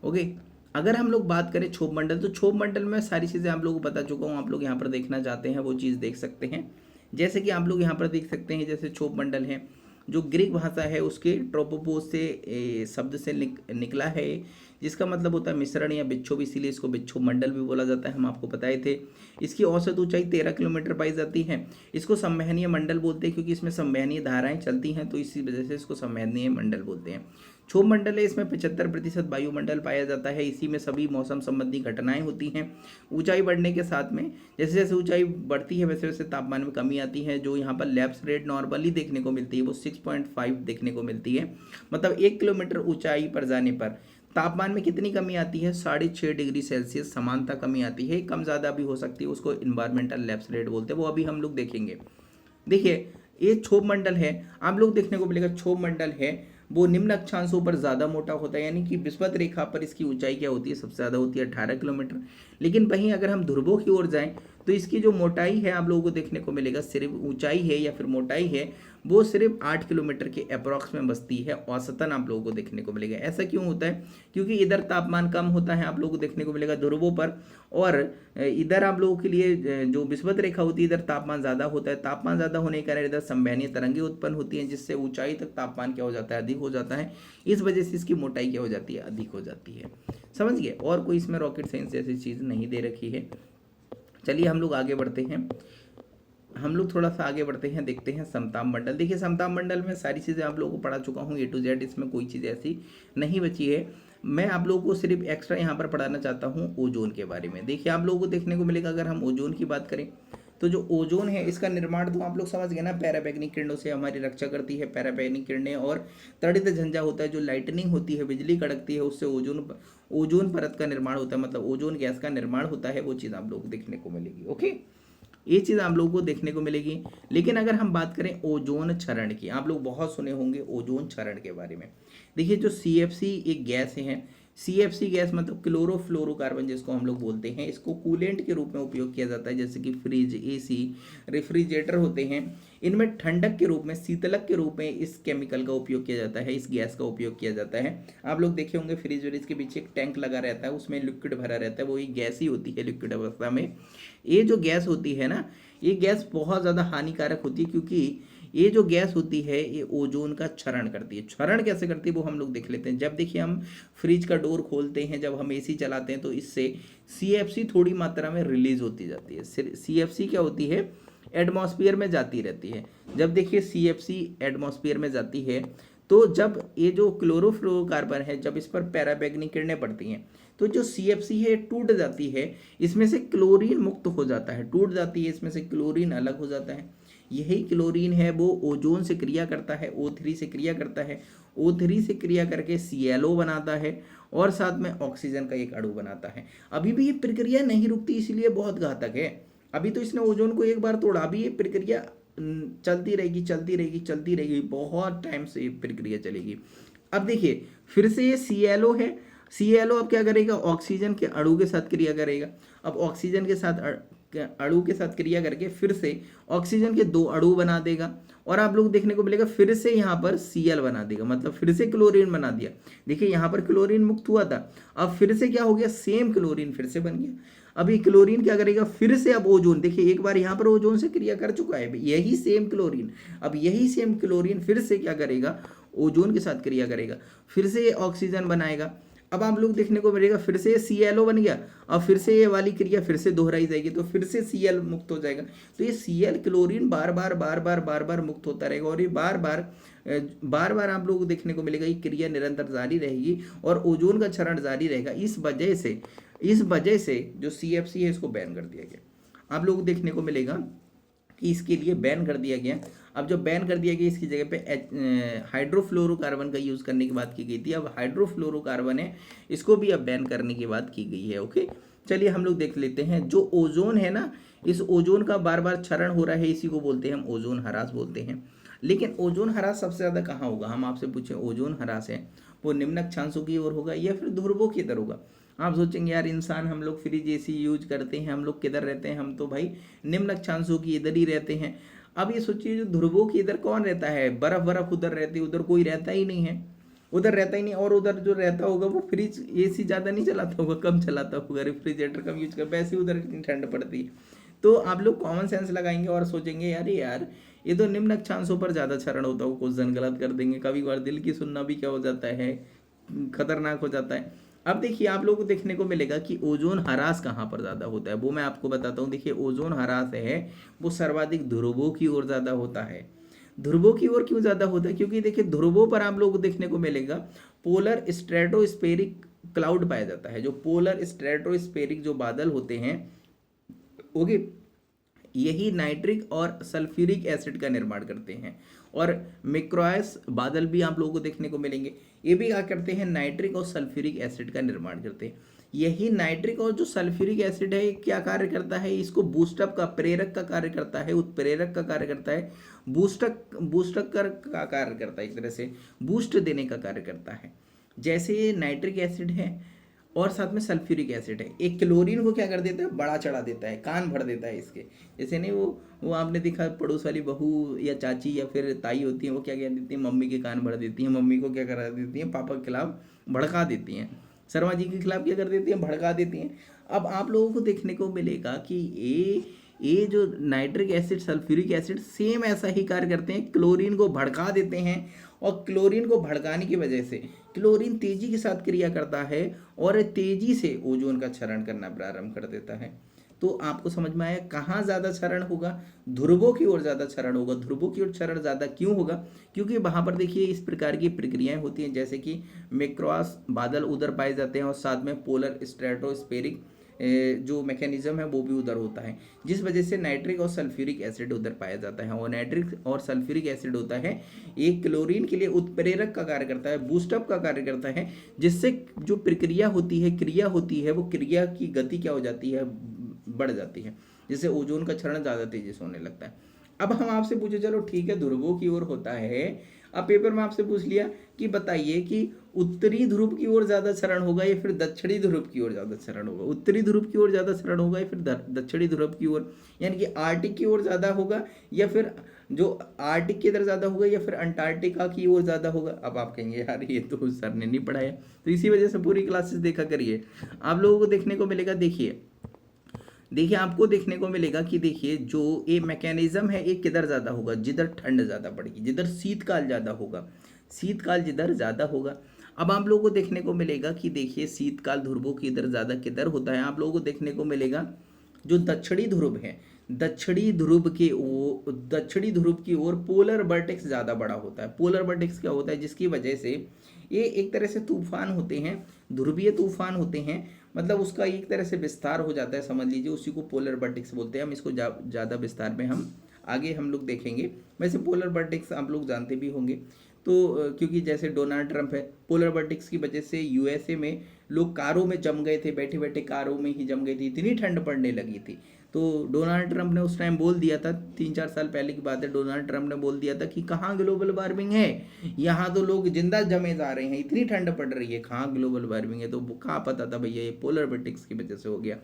ओके, अगर हम लोग बात करें क्षोभ मंडल, तो क्षोभ मंडल में सारी चीज़ें आप लोगों को बता चुका हूँ। आप लोग यहाँ पर देखना चाहते हैं वो चीज़ देख सकते हैं। जैसे कि आप लोग यहाँ पर देख सकते हैं, जैसे क्षोभ मंडल है जो ग्रीक भाषा है उसके ट्रोपोपोस से शब्द से निकला है, जिसका मतलब होता है मिश्रण या विक्षोभ, इसीलिए इसको विक्षोभ मंडल भी बोला जाता है, हम आपको बताए थे। इसकी औसत ऊंचाई 13 किलोमीटर पाई जाती है। इसको संवहनीय मंडल बोलते हैं, क्योंकि इसमें संवहनीय धाराएं चलती हैं, तो इसी वजह से इसको संवहनीय मंडल बोलते हैं। क्षोभ मंडल है, इसमें 75% वायुमंडल पाया जाता है, इसी में सभी मौसम संबंधी घटनाएं होती हैं। ऊंचाई बढ़ने के साथ में जैसे जैसे ऊंचाई बढ़ती है वैसे वैसे तापमान में कमी आती है। जो यहाँ पर लैप्स रेट नॉर्मली देखने को मिलती है वो 6.5 देखने को मिलती है, मतलब 1 किलोमीटर ऊंचाई पर जाने पर तापमान में कितनी कमी आती है, 6.5 डिग्री सेल्सियस समानता कमी आती है। कम ज़्यादा भी हो सकती है, उसको इन्वायरमेंटल लैप्स रेट बोलते हैं, वो अभी हम लोग देखेंगे। देखिए ये क्षोभ मंडल है, आप लोग देखने को मिलेगा क्षोभ मंडल है वो निम्न अक्षांशों पर ज़्यादा मोटा होता है, यानी कि विषुवत रेखा पर इसकी ऊंचाई क्या होती है, सबसे ज़्यादा होती है 18 किलोमीटर। लेकिन वहीं अगर हम ध्रुवों की ओर जाएं तो इसकी जो मोटाई है आप लोगों को देखने को मिलेगा, सिर्फ ऊंचाई है या फिर मोटाई है वो सिर्फ 8 किलोमीटर के अप्रॉक्स में बसती है, औसतन आप लोगों को देखने को मिलेगा। ऐसा क्यों होता है, क्योंकि इधर तापमान कम होता है, आप लोगों को देखने को मिलेगा ध्रुवों पर, और इधर आप लोगों के लिए जो विषुवत रेखा होती है इधर तापमान ज़्यादा होता है। तापमान ज़्यादा होने के कारण इधर संवहनीय तरंगें उत्पन्न होती हैं, जिससे ऊंचाई तक तापमान क्या हो जाता है, अधिक हो जाता है। इस वजह से इसकी मोटाई क्या हो जाती है, अधिक हो जाती है। समझ गए, और कोई इसमें रॉकेट साइंस जैसी चीज़ नहीं दे रखी है। चलिए हम लोग आगे बढ़ते हैं, हम लोग थोड़ा सा आगे बढ़ते हैं, देखते हैं समताप मंडल। देखिए समताप मंडल में सारी चीज़ें आप लोगों को पढ़ा चुका हूँ A to Z, इसमें कोई चीज़ ऐसी नहीं बची है। मैं आप लोगों को सिर्फ एक्स्ट्रा यहाँ पर पढ़ाना चाहता हूँ ओजोन के बारे में। देखिए आप लोगों को देखने को मिलेगा, अगर हम ओजोन की बात करें तो जो ओजोन है इसका निर्माण तो आप लोग समझ गए ना, पैराबैंगनी किरणों से हमारी रक्षा करती है पैराबैंगनी किरणें, और तड़ित झंझा होता है, जो लाइटनिंग होती है, बिजली कड़कती है, उससे ओजोन परत का निर्माण होता है, मतलब ओजोन गैस का निर्माण होता है, वो चीज़ आप लोग को देखने को मिलेगी। ओके, ये चीज़ आप लोगों को देखने को मिलेगी। लेकिन अगर हम बात करें ओजोन क्षरण की, आप लोग बहुत सुने होंगे ओजोन क्षरण के बारे में। देखिए जो CFC एक गैस है, CFC गैस मतलब क्लोरोफ्लोरोकार्बन जिसको हम लोग बोलते हैं, इसको कूलेंट के रूप में उपयोग किया जाता है, जैसे कि फ्रिज, AC, रेफ्रिजरेटर होते हैं, इनमें ठंडक के रूप में, शीतलक के रूप में इस केमिकल का उपयोग किया जाता है, इस गैस का उपयोग किया जाता है। आप लोग देखे होंगे फ्रिज व्रिज के पीछे एक टैंक लगा रहता है, उसमें लिक्विड भरा रहता है, वो एक गैस ही होती है लिक्विड अवस्था में। ये जो गैस होती है ना, ये गैस बहुत ज़्यादा हानिकारक होती है, क्योंकि ये जो गैस होती है ये ओजोन का क्षरण करती है। क्षरण कैसे करती है वो हम लोग देख लेते हैं। जब देखिए हम फ्रिज का डोर खोलते हैं, जब हम AC चलाते हैं, तो इससे CFC थोड़ी मात्रा में रिलीज होती जाती है। CFC क्या होती है, एटमॉस्फेयर में जाती रहती है। जब देखिए CFC एटमॉस्फेयर में जाती है, तो जब ये जो क्लोरोफ्लोरोकार्बन है, जब इस पर पैराबैंगनी किरणें पड़ती हैं, तो जो CFC है टूट जाती है, इसमें से क्लोरीन मुक्त हो जाता है, टूट जाती है, इसमें से क्लोरीन अलग हो जाता है। यही क्लोरीन है वो ओजोन से क्रिया करता है, O3 से क्रिया करता है, O3 से क्रिया करके ClO बनाता है, और साथ में ऑक्सीजन का एक अणु बनाता है। अभी भी ये प्रक्रिया नहीं रुकती, इसलिए बहुत घातक है। अभी तो इसने ओजोन को एक बार तोड़ा, अभी ये प्रक्रिया चलती रहेगी, चलती रहेगी, चलती रहेगी, बहुत टाइम से ये प्रक्रिया चलेगी। अब देखिए फिर से ये ClO है, ClO अब क्या करेगा, ऑक्सीजन के अणु के साथ क्रिया करेगा। अब ऑक्सीजन के साथ अणु के साथ क्रिया करके फिर से ऑक्सीजन के 2 अणु बना देगा, और आप लोग देखने को मिलेगा फिर से यहाँ पर Cl बना देगा, मतलब फिर से क्लोरीन बना दिया। देखिए यहाँ पर क्लोरीन मुक्त हुआ था, अब फिर से क्या हो गया, सेम क्लोरीन फिर से बन गया। अब ये क्लोरीन क्या करेगा, फिर से अब ओजोन, देखिए एक बार यहाँ पर ओजोन से क्रिया कर चुका है यही सेम क्लोरीन, अब यही सेम क्लोरीन फिर से क्या करेगा, ओजोन के साथ क्रिया करेगा, फिर से ये ऑक्सीजन बनाएगा। अब आप लोग देखने को मिलेगा फिर से ClO बन गया, अब फिर से ये वाली क्रिया फिर से दोहराई जाएगी, तो फिर से Cl मुक्त हो जाएगा। तो ये Cl क्लोरीन बार बार मुक्त होता रहेगा, और ये बार बार आप लोगों को देखने को मिलेगा, ये क्रिया निरंतर जारी रहेगी, और ओजोन का क्षरण जारी रहेगा। इस वजह से जो CFC है इसको बैन कर दिया गया। आप लोग को देखने को मिलेगा कि इसके लिए बैन कर दिया गया। अब जब बैन कर दिया गया, इसकी जगह पे हाइड्रोफ्लोरोकार्बन का यूज़ करने की बात की गई थी। अब हाइड्रोफ्लोरोकार्बन है, इसको भी अब बैन करने की बात की गई है। ओके, चलिए हम लोग देख लेते हैं। जो ओजोन है ना, इस ओजोन का बार बार क्षरण हो रहा है, इसी को बोलते हैं हम ओजोन ह्रास बोलते हैं। लेकिन ओजोन ह्रास सबसे ज़्यादा कहाँ होगा, हम आपसे पूछें ओजोन ह्रास है वो निम्न अक्षांशों की ओर होगा या फिर ध्रुवों की तरह होगा। आप सोचेंगे यार इंसान, हम लोग फ्रिज AC यूज करते हैं, हम लोग किधर रहते हैं, हम तो भाई निम्न अक्षांशों की इधर ही रहते हैं। अब ये सोचिए जो ध्रुवों की इधर कौन रहता है, बर्फ उधर रहती है, उधर कोई रहता ही नहीं है, उधर रहता ही नहीं। और उधर जो रहता होगा वो फ्रिज AC ज़्यादा नहीं चलाता होगा, कम चलाता होगा, रेफ्रिजरेटर कम यूज कर, वैसे उधर इतनी ठंड पड़ती है। तो आप लोग कॉमन सेंस लगाएंगे और सोचेंगे यार ये तो निम्न अक्षांशों पर ज़्यादा क्षरण होता है, क्वेश्चन गलत कर देंगे। कभी बार दिल की सुनना भी क्या हो जाता है, खतरनाक हो जाता है। अब देखिए आप लोगों को देखने को मिलेगा कि ओजोन ह्रास कहाँ पर ज़्यादा होता है, वो मैं आपको बताता हूँ। देखिए ओजोन ह्रास है वो सर्वाधिक ध्रुवों की ओर ज़्यादा होता है। ध्रुवों की ओर क्यों ज़्यादा होता है, क्योंकि देखिए ध्रुवों पर आप लोगों को देखने को मिलेगा पोलर स्ट्रेटोस्फेरिक क्लाउड पाया जाता है। जो पोलर स्ट्रेटोस्फेरिक जो बादल होते हैं, ओके, यही नाइट्रिक और सल्फ्यूरिक एसिड का निर्माण करते हैं। और मिक्रोयस बादल भी आप लोगों को देखने को मिलेंगे, ये भी क्या करते हैं, नाइट्रिक और सल्फ्यूरिक एसिड का निर्माण करते हैं। यही नाइट्रिक और जो सल्फ्यूरिक एसिड है क्या कार्य करता है, इसको बूस्टअप का, प्रेरक का कार्य करता है, उत्प्रेरक का कार्य करता है, बूस्टअप का कार्य करता है, एक तरह से बूस्ट देने का कार्य करता है। जैसे ये नाइट्रिक एसिड है और साथ में सल्फ्यूरिक एसिड है, एक क्लोरीन को क्या कर देता है, बड़ा चढ़ा देता है, कान भर देता है इसके। जैसे नहीं वो आपने देखा पड़ोस वाली बहू या चाची या फिर ताई होती है, वो क्या कह देती है, मम्मी के कान भर देती हैं, मम्मी को क्या करा देती हैं, पापा के खिलाफ भड़का देती हैं, शर्मा जी के खिलाफ क्या कर देती हैं, भड़का देती हैं। अब आप लोगों को देखने को मिलेगा कि ये जो nitric acid, sulphuric acid same ऐसा ही कार्य करते हैं, क्लोरीन को भड़का देते हैं, और क्लोरीन को भड़काने की वजह से क्लोरीन तेजी के साथ क्रिया करता है और तेजी से ओजोन का क्षरण करना प्रारंभ कर देता है। तो आपको समझ में आया कहाँ ज़्यादा क्षरण होगा, ध्रुवों की ओर ज़्यादा क्षरण होगा। ध्रुवों की ओर क्षरण ज़्यादा क्यों होगा, क्योंकि वहाँ पर देखिए इस प्रकार की प्रक्रियाएं होती हैं, जैसे कि मैक्रोस बादल उधर पाए जाते हैं और साथ में पोलर स्ट्रेटोस्फेरिक जो मैकेनिज्म है वो भी उधर होता है, जिस वजह से नाइट्रिक और सल्फ्यूरिक एसिड उधर पाया जाता है। और नाइट्रिक और सल्फ्यूरिक एसिड होता है एक क्लोरीन के लिए उत्प्रेरक का कार्य करता है, बूस्टअप का कार्य करता है, जिससे जो प्रक्रिया होती है, क्रिया होती है, वो क्रिया की गति क्या हो जाती है, बढ़ जाती है, जिससे ओजोन का क्षरण ज़्यादा तेजी से होने लगता है। अब हम आपसे पूछे, चलो ठीक है ध्रुवों की ओर होता है, अब पेपर में आपसे पूछ लिया कि बताइए कि उत्तरी ध्रुव की ओर ज़्यादा क्षरण होगा या फिर दक्षिणी ध्रुव की ओर ज़्यादा क्षरण होगा, उत्तरी ध्रुव की ओर ज़्यादा क्षरण होगा या फिर दक्षिणी ध्रुव की ओर, यानी कि आर्टिक की ओर ज़्यादा होगा या फिर जो आर्टिक की तरफ ज़्यादा होगा या फिर अंटार्कटिका की ओर ज़्यादा होगा। अब आप कहेंगे यार ये तो सर ने नहीं पढ़ाया, तो इसी वजह से पूरी क्लासेस देखा करिए, आप लोगों को देखने को मिलेगा। देखिए आपको देखने को मिलेगा कि देखिए जो ये मैकेनिज्म है ये किधर ज़्यादा होगा, जिधर ठंड ज़्यादा पड़ेगी, जिधर शीतकाल ज़्यादा होगा, शीतकाल जिधर ज़्यादा होगा। अब आप लोगों को देखने को मिलेगा कि देखिए शीतकाल ध्रुवों की इधर ज़्यादा किधर होता है, आप लोगों को देखने को मिलेगा जो दक्षिणी ध्रुव है, दक्षिणी ध्रुव की ओर पोलर वर्टेक्स ज़्यादा बड़ा होता है। पोलर वर्टेक्स क्या होता है, जिसकी वजह से ये एक तरह से तूफान होते हैं, ध्रुवीय तूफान होते हैं, मतलब उसका एक तरह से विस्तार हो जाता है, समझ लीजिए, उसी को पोलर वर्टेक्स बोलते हैं। हम इसको ज़्यादा विस्तार में हम आगे हम लोग देखेंगे। वैसे पोलर वर्टेक्स आप लोग जानते भी होंगे, तो क्योंकि जैसे डोनाल्ड ट्रंप है, पोलर वर्टेक्स की वजह से यूएसए में लोग कारों में जम गए थे, बैठे बैठे कारों में ही जम गई थी, इतनी ठंड पड़ने लगी थी। तो डोनाल्ड ट्रंप ने उस टाइम बोल दिया था, 3-4 साल पहले की बात है, डोनाल्ड ट्रंप ने बोल दिया था कि कहाँ ग्लोबल वार्मिंग है, यहाँ तो लोग जिंदा जमे जा रहे हैं, इतनी ठंड पड़ रही है, कहाँ ग्लोबल वार्मिंग है। तो कहाँ पता था भैया, ये पोलर वर्टेक्स की वजह से हो गया।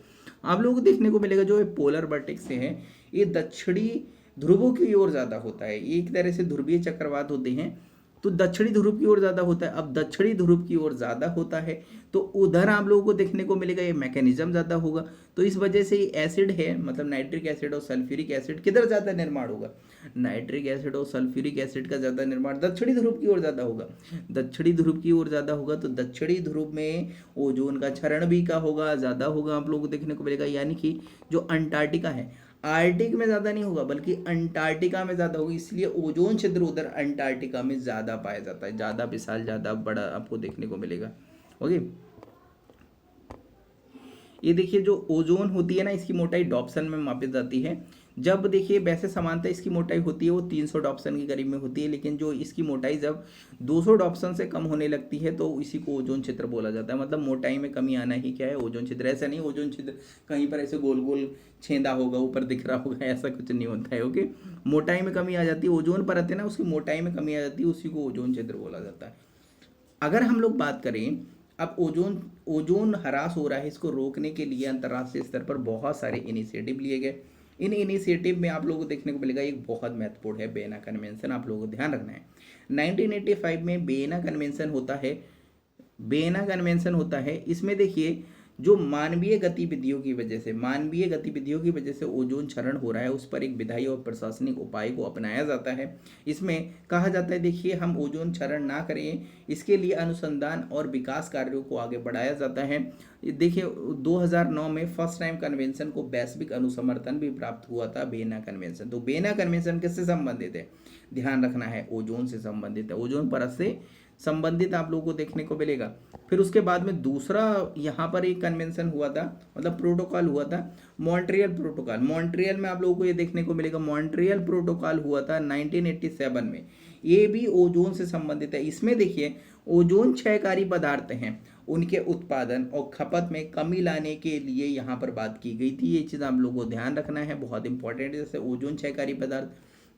आप लोगों को देखने को मिलेगा जो ये पोलर वर्टेक्स से है, ये दक्षिणी ध्रुवों की ओर ज़्यादा होता है, एक तरह से ध्रुवीय चक्रवात होते हैं, तो दक्षिणी ध्रुव की ओर ज़्यादा होता है। अब दक्षिणी ध्रुव की ओर ज़्यादा होता है तो उधर आप लोगों को देखने को मिलेगा ये मैकेनिज्म ज़्यादा होगा, तो इस वजह से एसिड है, मतलब नाइट्रिक एसिड और सल्फ्यूरिक एसिड किधर ज़्यादा निर्माण होगा, नाइट्रिक एसिड और सल्फ्यूरिक एसिड का ज़्यादा निर्माण दक्षिणी ध्रुव की ओर ज़्यादा होगा। दक्षिणी ध्रुव की ओर ज़्यादा होगा तो दक्षिणी ध्रुव में ओजोन का क्षरण भी का होगा, ज़्यादा होगा, आप लोगों को देखने को मिलेगा। यानी कि जो अंटार्कटिका है, आर्टिक में ज़्यादा नहीं होगा बल्कि अंटार्कटिका में ज़्यादा होगी, इसलिए ओजोन छिद्र उधर अंटार्कटिका में ज़्यादा पाया जाता है, ज़्यादा विशाल, ज़्यादा बड़ा आपको देखने को मिलेगा। ओके, ये देखिए जो ओजोन होती है ना, इसकी मोटाई डॉप्सन में मापी जाती है। जब देखिए वैसे समानता इसकी मोटाई होती है वो 300 डॉप्सन के करीब में होती है, लेकिन जो इसकी मोटाई जब 200 डॉप्सन से कम होने लगती है तो इसी को ओजोन छिद्र बोला जाता है। मतलब मोटाई में कमी आना ही क्या है, ओजोन छिद्र। ऐसा नहीं ओजोन छिद्र कहीं पर ऐसे गोल गोल छेदा होगा, ऊपर दिख रहा होगा, ऐसा कुछ नहीं होता है। ओके, मोटाई में कमी आ जाती है, ओजोन परत है ना, उसकी मोटाई में कमी आ जाती है, उसी को ओजोन छिद्र बोला जाता है। अगर हम लोग बात करें, अब ओजोन ओजोन ह्रास हो रहा है, इसको रोकने के लिए अंतर्राष्ट्रीय स्तर पर बहुत सारे इनिशिएटिव लिए गए। इन इनिशिएटिव में आप लोगों को देखने को मिलेगा एक बहुत महत्वपूर्ण है बेना कन्वेंशन, आप लोगों को ध्यान रखना है। 1985 में बेना कन्वेंशन होता है, बेना कन्वेंशन होता है। इसमें देखिए जो मानवीय गतिविधियों की वजह से ओजोन क्षरण हो रहा है, उस पर एक विधायी और प्रशासनिक उपाय को अपनाया जाता है। इसमें कहा जाता है देखिए हम ओजोन क्षरण ना करें, इसके लिए अनुसंधान और विकास कार्यों को आगे बढ़ाया जाता है। देखिए 2009 में फर्स्ट टाइम कन्वेंशन को वैश्विक अनुसमर्थन भी प्राप्त हुआ था, बेना कन्वेंशन। तो बेना कन्वेंशन किससे संबंधित है, ध्यान रखना है, ओजोन से संबंधित है, ओजोन परत से संबंधित आप लोगों को देखने को मिलेगा। फिर उसके बाद में दूसरा यहाँ पर एक कन्वेंशन हुआ था, मतलब प्रोटोकॉल हुआ था, मॉन्ट्रियल प्रोटोकॉल। मॉन्ट्रियल में आप लोगों को ये देखने को मिलेगा, मॉन्ट्रियल प्रोटोकॉल हुआ था 1987 में, ये भी ओजोन से संबंधित है। इसमें देखिए ओजोन क्षयकारी पदार्थ हैं, उनके उत्पादन और खपत में कमी लाने के लिए यहाँ पर बात की गई थी। ये चीज़ आप लोगों को ध्यान रखना है, बहुत इंपॉर्टेंट है। जैसे ओजोन क्षयकारी पदार्थ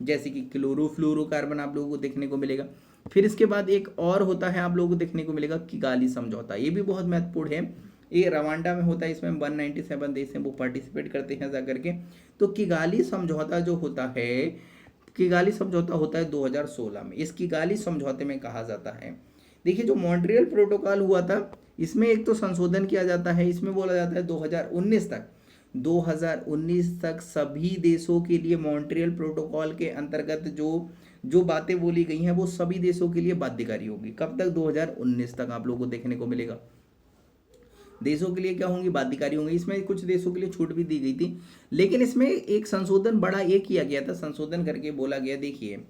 जैसे कि क्लोरोफ्लोरोकार्बन आप लोगों को देखने को मिलेगा। फिर इसके बाद एक और होता है आप लोगों को देखने को मिलेगा किगाली समझौता, ये भी बहुत महत्वपूर्ण है, ये रवांडा में होता है। इसमें 197 देश हैं वो पार्टिसिपेट करते हैं जाकर के। तो किगाली समझौता जो होता है, किगाली समझौता होता है 2016 में। इस किगाली समझौते में कहा जाता है, देखिए जो मॉन्ट्रियल प्रोटोकॉल हुआ था इसमें एक तो संशोधन किया जाता है, इसमें बोला जाता है 2019 तक सभी देशों के लिए मॉन्ट्रियल प्रोटोकॉल के अंतर्गत जो बातें बोली गई हैं वो सभी देशों के लिए बाध्यकारी होगी। कब तक, 2019 तक आप लोगों को देखने को मिलेगा। देशों के लिए क्या होंगी, बाध्यकारी होंगी। इसमें कुछ देशों के लिए छूट भी दी गई थी, लेकिन इसमें एक संशोधन बड़ा ये किया गया था, संशोधन करके बोला गया देखिए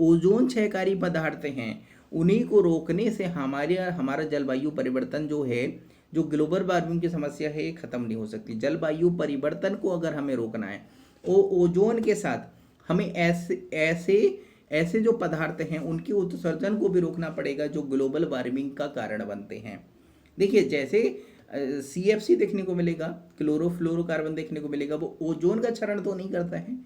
ओजोन क्षयकारी पदार्थ हैं उन्हीं को रोकने से हमारा जलवायु परिवर्तन जो है जो ग्लोबल वार्मिंग की समस्या है ये खत्म नहीं हो सकती। जलवायु परिवर्तन को अगर हमें रोकना है, ओजोन के साथ हमें ऐसे ऐसे ऐसे जो पदार्थ हैं उनके उत्सर्जन को भी रोकना पड़ेगा जो ग्लोबल वार्मिंग का कारण बनते हैं। देखिए जैसे CFC देखने को मिलेगा, क्लोरोफ्लोरोकार्बन देखने को मिलेगा, वो ओजोन का क्षरण तो नहीं करता है,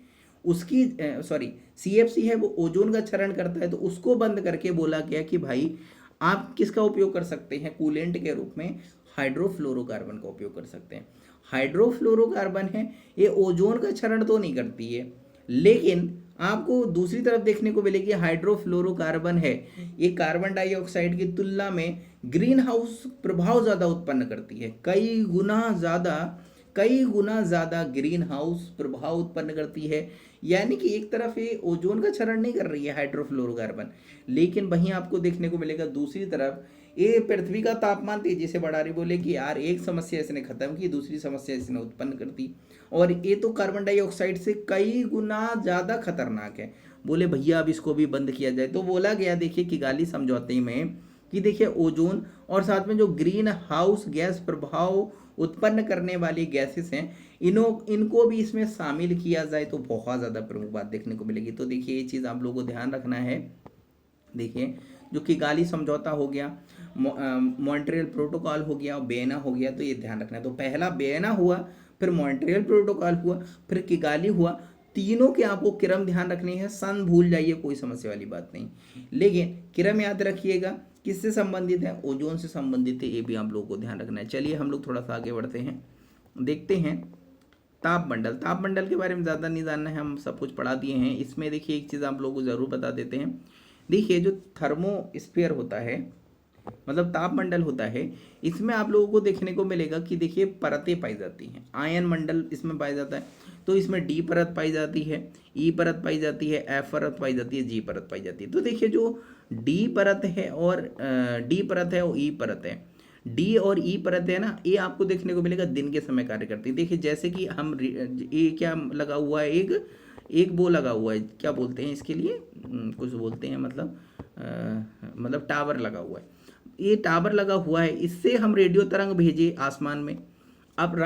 उसकी सॉरी CFC है वो ओजोन का क्षरण करता है, तो उसको बंद करके बोला गया कि भाई आप किसका उपयोग कर सकते हैं कूलेंट के रूप में, हाइड्रोफ्लोरोकार्बन का उपयोग कर सकते हैं। हाइड्रोफ्लोरोकार्बन है ये ओजोन का क्षरण तो नहीं करती है, लेकिन आपको दूसरी तरफ देखने को मिलेगी हाइड्रोफ्लोरोकार्बन है ये कार्बन डाइऑक्साइड की तुलना में ग्रीन हाउस प्रभाव ज़्यादा उत्पन्न करती है, कई गुना ज़्यादा ग्रीन हाउस प्रभाव उत्पन्न करती है। यानी कि एक तरफ ये ओजोन का क्षरण नहीं कर रही है हाइड्रोफ्लोरोकार्बन, लेकिन वहीं आपको देखने को मिलेगा दूसरी तरफ ये पृथ्वी का तापमान तेजी से बढ़ा रही। बोले कि यार एक समस्या इसने खत्म की, दूसरी समस्या इसने उत्पन्न कर दी, और ये तो कार्बन डाइऑक्साइड से कई गुना ज़्यादा खतरनाक है। बोले भैया अब इसको भी बंद किया जाए, तो बोला गया देखिए किगाली समझौते में कि देखिए ओजोन और साथ में जो ग्रीन हाउस गैस प्रभाव उत्पन्न करने वाली गैसेस हैं इनको भी इसमें शामिल किया जाए तो बहुत ज़्यादा प्रमुख बात देखने को मिलेगी। तो देखिए ये चीज़ आप लोगों को ध्यान रखना है। देखिए जो किगाली समझौता हो गया, मॉन्ट्रियल प्रोटोकॉल हो गया और बेना हो गया, तो ये ध्यान रखना है। तो पहला बेना हुआ, फिर मॉन्ट्रियल प्रोटोकॉल हुआ, फिर किगाली हुआ, तीनों के आपको क्रम ध्यान रखने हैं। सन भूल जाइए, कोई समस्या वाली बात नहीं, लेकिन क्रम याद रखिएगा। किससे संबंधित है? ओजोन से संबंधित है, ये भी आप लोगों को ध्यान रखना है। चलिए हम लोग थोड़ा सा आगे बढ़ते हैं, देखते हैं तापमंडल के बारे में ज़्यादा नहीं जानना है, हम सब कुछ पढ़ा दिए हैं। इसमें देखिए एक चीज़ आप लोगों को ज़रूर बता देते हैं। देखिए जो थर्मोस्फीयर होता है, मतलब तापमंडल होता है, इसमें आप लोगों को देखने को मिलेगा कि देखिए परतें पाई जाती हैं। आयन मंडल इसमें पाया जाता है, तो इसमें डी परत पाई जाती है, ई परत पाई जाती है, एफ परत पाई जाती है, जी परत पाई जाती है। तो देखिए जो डी परत है और डी परत है और ई परत है, डी और ई परत है ना, ये आपको देखने को मिलेगा दिन के समय कार्य करती है। देखिए जैसे कि हम ये क्या लगा हुआ है, एक वो लगा हुआ है, क्या बोलते हैं इसके लिए, कुछ बोलते हैं, मतलब टावर लगा हुआ है। ये टावर लगा हुआ है, इससे हम रेडियो तरंग भेजे आसमान में। अब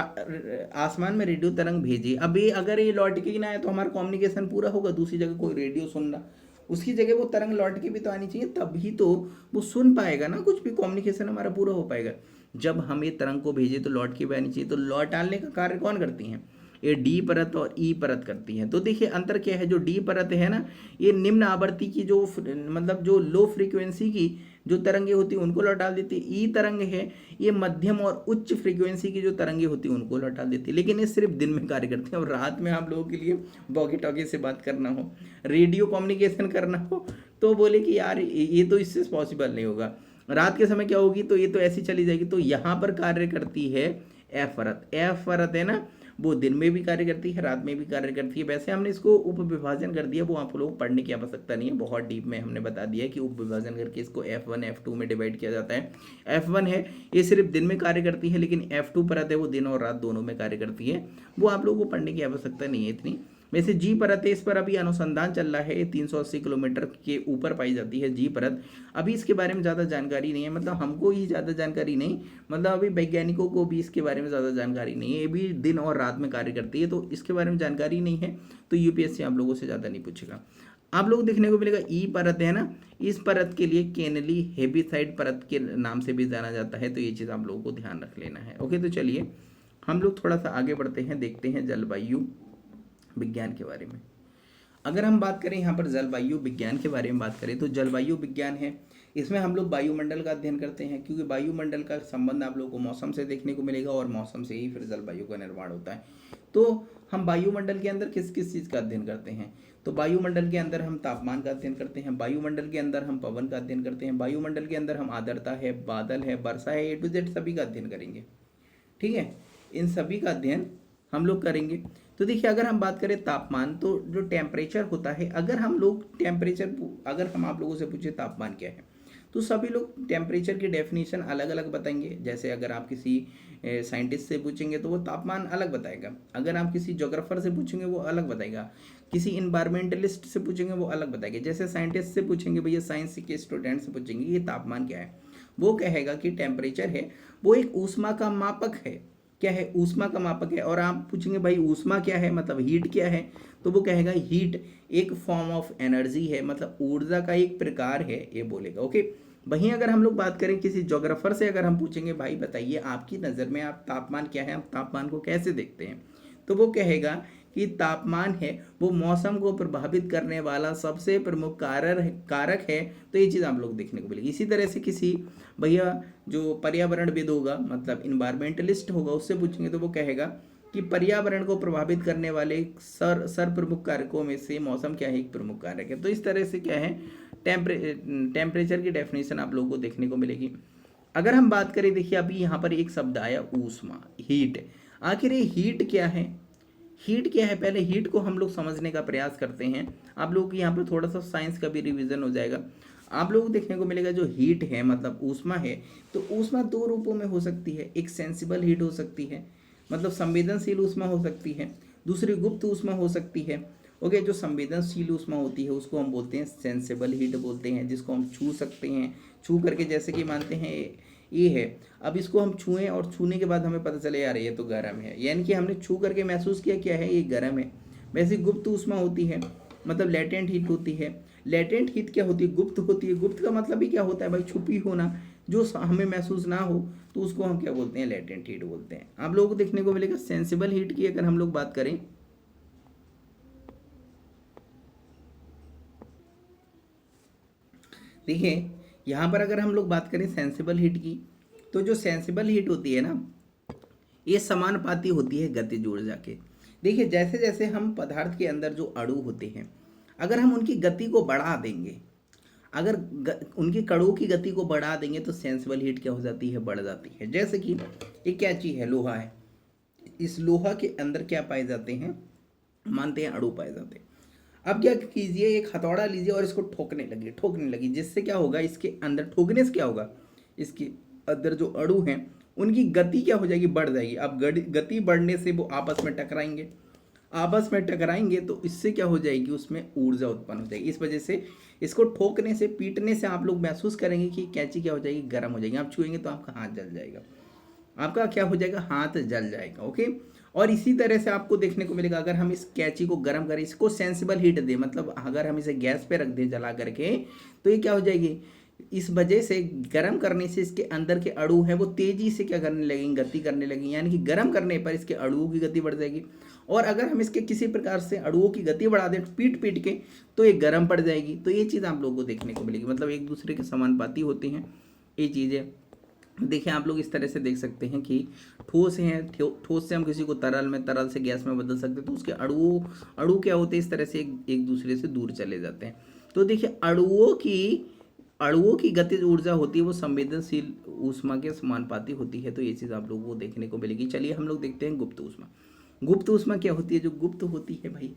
आसमान में रेडियो तरंग भेजे, अब ये अगर ये लौट के ही ना आए तो हमारा कम्युनिकेशन पूरा होगा। दूसरी जगह कोई रेडियो सुन रहा, उसकी जगह वो तरंग लौट के भी तो आनी चाहिए, तभी तो वो सुन पाएगा ना, कुछ भी कम्युनिकेशन हमारा पूरा हो पाएगा। जब हम ये तरंग को भेजे तो लौट के भी आनी चाहिए, तो लौट डालने का कार्य कौन करती हैं? ये डी परत और ई परत करती हैं। तो देखिए अंतर क्या है, जो डी परत है ना, ये निम्न आवृत्ति की जो मतलब जो लो फ्रीक्वेंसी की जो तरंगे होती हैं उनको लौटा देती है। ई तरंग है ये मध्यम और उच्च फ्रीक्वेंसी की जो तरंगे होती हैं उनको लौटा देती है, लेकिन ये सिर्फ दिन में कार्य करती है। और रात में आप लोगों के लिए वॉकी टॉकी से बात करना हो, रेडियो कम्युनिकेशन करना हो, तो बोले कि यार ये तो इससे पॉसिबल नहीं होगा। रात के समय क्या होगी, तो ये तो ऐसी चली जाएगी। तो यहाँ पर कार्य करती है एफ परत। एफ परत है ना, वो दिन में भी कार्य करती है, रात में भी कार्य करती है। वैसे हमने इसको उप विभाजन कर दिया, वो आप लोग पढ़ने की आवश्यकता नहीं है, बहुत डीप में हमने बता दिया है कि उप विभाजन करके इसको F1 F2 में डिवाइड किया जाता है। F1 है ये सिर्फ दिन में कार्य करती है, लेकिन F2 परत है वो दिन और रात दोनों में कार्य करती है, वो आप लोगों को पढ़ने की आवश्यकता नहीं है इतनी। वैसे जी परत है, इस पर अभी अनुसंधान चल रहा है, 380 किलोमीटर के ऊपर पाई जाती है जी परत। अभी इसके बारे में ज़्यादा जानकारी नहीं है, मतलब हमको ही ज़्यादा जानकारी नहीं, मतलब अभी वैज्ञानिकों को भी इसके बारे में ज़्यादा जानकारी नहीं है। ये भी दिन और रात में कार्य करती है, तो इसके बारे में जानकारी नहीं है, तो यूपीएससी आप लोगों से ज़्यादा नहीं पूछेगा। आप लोग देखने को मिलेगा ई परत है ना, इस परत के लिए केनली हेबिसाइड परत के नाम से भी जाना जाता है, तो ये चीज़ आप लोगों को ध्यान रख लेना है। ओके, तो चलिए हम लोग थोड़ा सा आगे बढ़ते हैं, देखते हैं जलवायु विज्ञान के बारे में। अगर हम बात करें यहाँ पर जलवायु विज्ञान के बारे में बात करें, तो जलवायु विज्ञान है, इसमें हम लोग वायुमंडल का अध्ययन करते हैं, क्योंकि वायुमंडल का संबंध आप लोगों को मौसम से देखने को मिलेगा और मौसम से ही फिर जलवायु का निर्माण होता है। तो हम वायुमंडल के अंदर किस किस चीज़ का अध्ययन करते हैं, तो वायुमंडल के अंदर हम तापमान का अध्ययन करते हैं, वायुमंडल के अंदर हम पवन का अध्ययन करते हैं, वायुमंडल के अंदर हम आर्द्रता है, बादल है, वर्षा है, A to Z सभी का अध्ययन करेंगे। ठीक है, इन सभी का अध्ययन हम लोग करेंगे। तो देखिए अगर हम बात करें तापमान, तो जो टेम्परेचर होता है, अगर हम आप लोगों से पूछे तापमान क्या है, तो सभी लोग टेम्परेचर की डेफिनेशन अलग अलग बताएंगे। जैसे अगर आप किसी साइंटिस्ट से पूछेंगे तो वो तापमान अलग बताएगा, अगर आप किसी जोग्राफर से पूछेंगे वो अलग बताएगा, किसी इन्वायरमेंटलिस्ट से पूछेंगे वो अलग बताएगा। जैसे साइंटिस्ट से पूछेंगे, भैया साइंस के स्टूडेंट से पूछेंगे ये तापमान क्या है, वो कहेगा कि टेम्परेचर है वो एक ऊष्मा का मापक है। क्या है? ऊष्मा का मापक है। और आप पूछेंगे भाई ऊष्मा क्या है, मतलब हीट क्या है, तो वो कहेगा हीट एक फॉर्म ऑफ एनर्जी है, मतलब ऊर्जा का एक प्रकार है, ये बोलेगा। ओके। वहीं अगर हम लोग बात करें किसी ज्योग्राफर से, अगर हम पूछेंगे भाई बताइए आपकी नज़र में आप तापमान क्या है, आप तापमान को कैसे देखते हैं, तो वो कहेगा कि तापमान है वो मौसम को प्रभावित करने वाला सबसे प्रमुख कारक है। तो ये चीज़ आप लोग देखने को मिलेगी। इसी तरह से किसी भैया जो पर्यावरणविद होगा, मतलब इन्वायरमेंटलिस्ट होगा, उससे पूछेंगे तो वो कहेगा कि पर्यावरण को प्रभावित करने वाले सर प्रमुख कारकों में से मौसम क्या है, एक प्रमुख कारक है। तो इस तरह से क्या है, टेम्परेचर की डेफिनेशन आप लोगों को देखने को मिलेगी। अगर हम बात करें, देखिए अभी यहाँ पर एक शब्द आया ऊष्मा, हीट। आखिर ये हीट क्या है, हीट क्या है, पहले हीट को हम लोग समझने का प्रयास करते हैं। आप लोगों को यहाँ पर थोड़ा सा साइंस का भी रिवीजन हो जाएगा। आप लोगों को देखने को मिलेगा जो हीट है मतलब ऊष्मा है, तो ऊष्मा दो रूपों में हो सकती है। एक सेंसिबल हीट हो सकती है, मतलब संवेदनशील ऊष्मा हो सकती है। दूसरी गुप्त ऊष्मा हो सकती है। ओके, जो संवेदनशील ऊष्मा होती है उसको हम बोलते हैं सेंसिबल हीट बोलते हैं, जिसको हम छू सकते हैं, छू करके, जैसे कि मानते हैं ये है, अब इसको हम छुएं और छूने के बाद हमें पता चले यार ये तो गर्म है, यानी कि हमने छू करके महसूस किया क्या है, ये गर्म है। वैसे गुप्त ऊष्मा होती है, मतलब लेटेंट हीट होती है। लेटेंट हीट क्या होती है, गुप्त होती है। गुप्त का मतलब ही क्या होता है भाई, छुपी होना, जो हमें महसूस ना हो, तो उसको हम क्या बोलते हैं, लेटेंट हीट बोलते हैं। आप लोगों को देखने को मिलेगा सेंसिबल हीट की अगर हम लोग बात करें, देखिए यहाँ पर अगर हम लोग बात करें सेंसिबल हीट की, तो जो सेंसिबल हीट होती है ना, ये समानुपाती होती है गतिज ऊर्जा के। देखिए जैसे जैसे हम पदार्थ के अंदर जो अणु होते हैं, अगर हम उनकी गति को बढ़ा देंगे, अगर उनकी कणों की गति को बढ़ा देंगे तो सेंसिबल हीट क्या हो जाती है, बढ़ जाती है। जैसे कि एक क्या चीज़ है, लोहा है। इस लोहा के अंदर क्या पाए जाते हैं, मानते हैं अणु पाए जाते हैं। अब क्या कीजिए, एक हथौड़ा लीजिए और इसको ठोकने लगी, जिससे क्या होगा, इसके अंदर ठोकने से क्या होगा, इसके अंदर जो अणु हैं उनकी गति क्या हो जाएगी, बढ़ जाएगी। अब गति बढ़ने से वो आपस में टकराएंगे, आपस में टकराएंगे तो इससे क्या हो जाएगी, उसमें ऊर्जा उत्पन्न हो जाएगी। इस वजह से इसको ठोकने से, पीटने से आप लोग महसूस करेंगे कि कैंची क्या हो जाएगी, गर्म हो जाएगी। आप छुएंगे तो आपका हाथ जल जाएगा, आपका क्या हो जाएगा, हाथ जल जाएगा। ओके। और इसी तरह से आपको देखने को मिलेगा, अगर हम इस कैंची को गर्म करें, इसको सेंसिबल हीट दें, मतलब अगर हम इसे गैस पे रख दें जला करके, तो ये क्या हो जाएगी, इस वजह से गर्म करने से इसके अंदर के अणु हैं वो तेजी से क्या करने लगेंगे, गति करने लगेंगे, यानी कि गर्म करने पर इसके अणुओं की गति बढ़ जाएगी। और अगर हम इसके किसी प्रकार से अणुओं की गति बढ़ा दें पीट पीट के, तो ये गर्म पड़ जाएगी। तो ये चीज़ आप लोगों को देखने को मिलेगी, मतलब एक दूसरे के समानुपाती होते हैं ये चीज़ें। देखिए आप लोग इस तरह से देख सकते हैं कि ठोस हैं, ठोस से हम किसी को तरल में, तरल से गैस में बदल सकते हैं, तो उसके अणु क्या होते हैं, इस तरह से एक दूसरे से दूर चले जाते हैं। तो देखिए अणुओं की गतिज ऊर्जा होती है वो संवेदनशील ऊष्मा के समानुपाती होती है। तो ये चीज़ आप लोगों को देखने को मिलेगी। चलिए हम लोग देखते हैं गुप्त ऊष्मा। गुप्त ऊष्मा क्या होती है, जो गुप्त होती है भाई,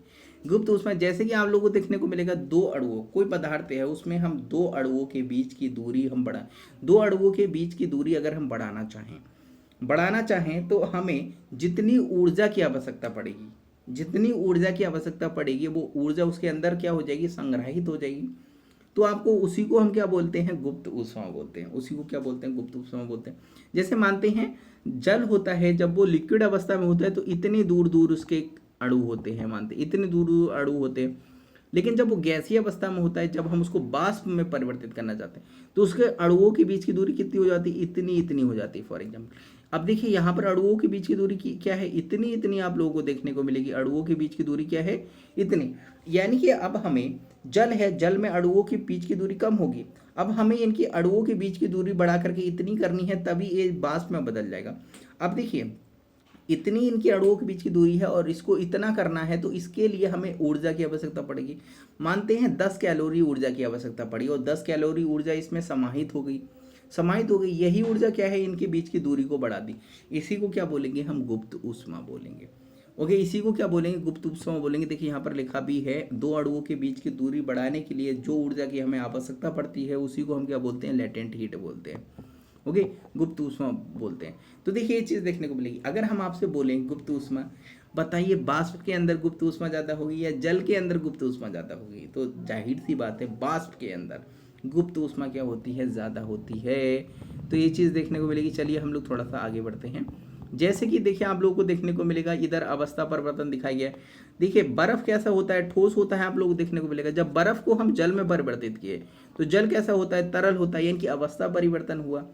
गुप्त ऊष्मा जैसे कि आप लोगों को देखने को मिलेगा, दो अणुओं, कोई पदार्थ है उसमें हम दो अणुओं के बीच की दूरी हम बढ़ा, दो अणुओं के बीच की दूरी अगर हम बढ़ाना चाहें तो हमें जितनी ऊर्जा की आवश्यकता पड़ेगी, जितनी ऊर्जा की आवश्यकता पड़ेगी वो ऊर्जा उसके अंदर क्या हो जाएगी, संग्रहित हो जाएगी। तो आपको उसी को हम क्या बोलते हैं, गुप्त ऊष्मा बोलते हैं। उसी को क्या बोलते हैं, गुप्त ऊष्मा बोलते हैं। जैसे मानते हैं जल होता है, जब वो लिक्विड अवस्था में होता है तो इतनी दूर दूर उसके अणु होते हैं, मानते इतने दूर दूर अणु होते हैं। लेकिन जब वो गैसीय अवस्था में होता है, जब हम उसको वाष्प में परिवर्तित करना चाहते हैं, तो उसके अणुओं के बीच की दूरी कितनी हो जाती है, इतनी इतनी हो जाती है। फॉर एग्जाम्पल अब देखिए यहाँ पर अणुओं के बीच की दूरी की क्या है, इतनी इतनी आप लोगों को देखने को मिलेगी। अणुओं के बीच की दूरी क्या है, इतनी। यानी कि अब हमें जल है, जल में अणुओं के बीच की दूरी कम होगी, अब हमें इनकी अणुओं के बीच की दूरी बढ़ा करके इतनी करनी है, तभी ये वाष्प में बदल जाएगा। अब देखिए इतनी इनकी अणुओं के बीच की दूरी है और इसको इतना करना है, तो इसके लिए हमें ऊर्जा की आवश्यकता पड़ेगी। मानते हैं 10 कैलोरी ऊर्जा की आवश्यकता पड़ी और 10 कैलोरी ऊर्जा इसमें समाहित हो गई। यही ऊर्जा क्या है, इनके बीच की दूरी को बढ़ा दी। इसी को क्या बोलेंगे हम, गुप्त ऊष्मा बोलेंगे। ओके, इसी को क्या बोलेंगे, गुप्त ऊष्मा बोलेंगे। देखिए यहाँ पर लिखा भी है, दो अणुओं के बीच की दूरी बढ़ाने के लिए जो ऊर्जा की हमें आवश्यकता पड़ती है उसी को हम क्या बोलते हैं, लेटेंट हीट बोलते हैं। ओके, गुप्त ऊष्मा बोलते हैं। तो देखिए ये चीज़ देखने को मिलेगी। अगर हम आपसे बोलें गुप्त ऊष्मा, बताइए वाष्प के अंदर गुप्त ऊष्मा ज़्यादा होगी या जल के अंदर गुप्त ऊष्मा ज़्यादा होगी, तो जाहिर सी बात है वाष्प के अंदर। गुप्त ऊष्मा क्या होती है, ज़्यादा होती है। तो ये चीज़ देखने को मिलेगी। चलिए हम लोग थोड़ा सा आगे बढ़ते हैं। जैसे कि देखिए आप लोगों को देखने को मिलेगा इधर अवस्था परिवर्तन दिखाई गया है। देखिए बर्फ कैसा होता है, ठोस होता है, आप लोगों को देखने को मिलेगा। जब बर्फ को हम जल में परिवर्तित किए तो जल कैसा होता है, तरल होता है, यानी कि अवस्था परिवर्तन हुआ।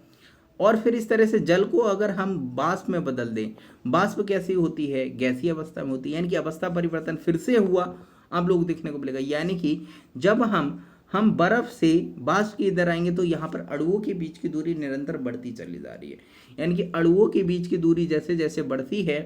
और फिर इस तरह से जल को अगर हम वाष्प में बदल दें, वाष्प कैसी होती है, गैसीय अवस्था में होती है, यानी कि अवस्था परिवर्तन फिर से हुआ, आप लोग देखने को मिलेगा। यानी कि जब हम बर्फ से वाष्प की इधर आएंगे तो यहाँ पर अणुओं के बीच की दूरी निरंतर बढ़ती चली जा रही है। यानी कि अणुओं के बीच की दूरी जैसे जैसे बढ़ती है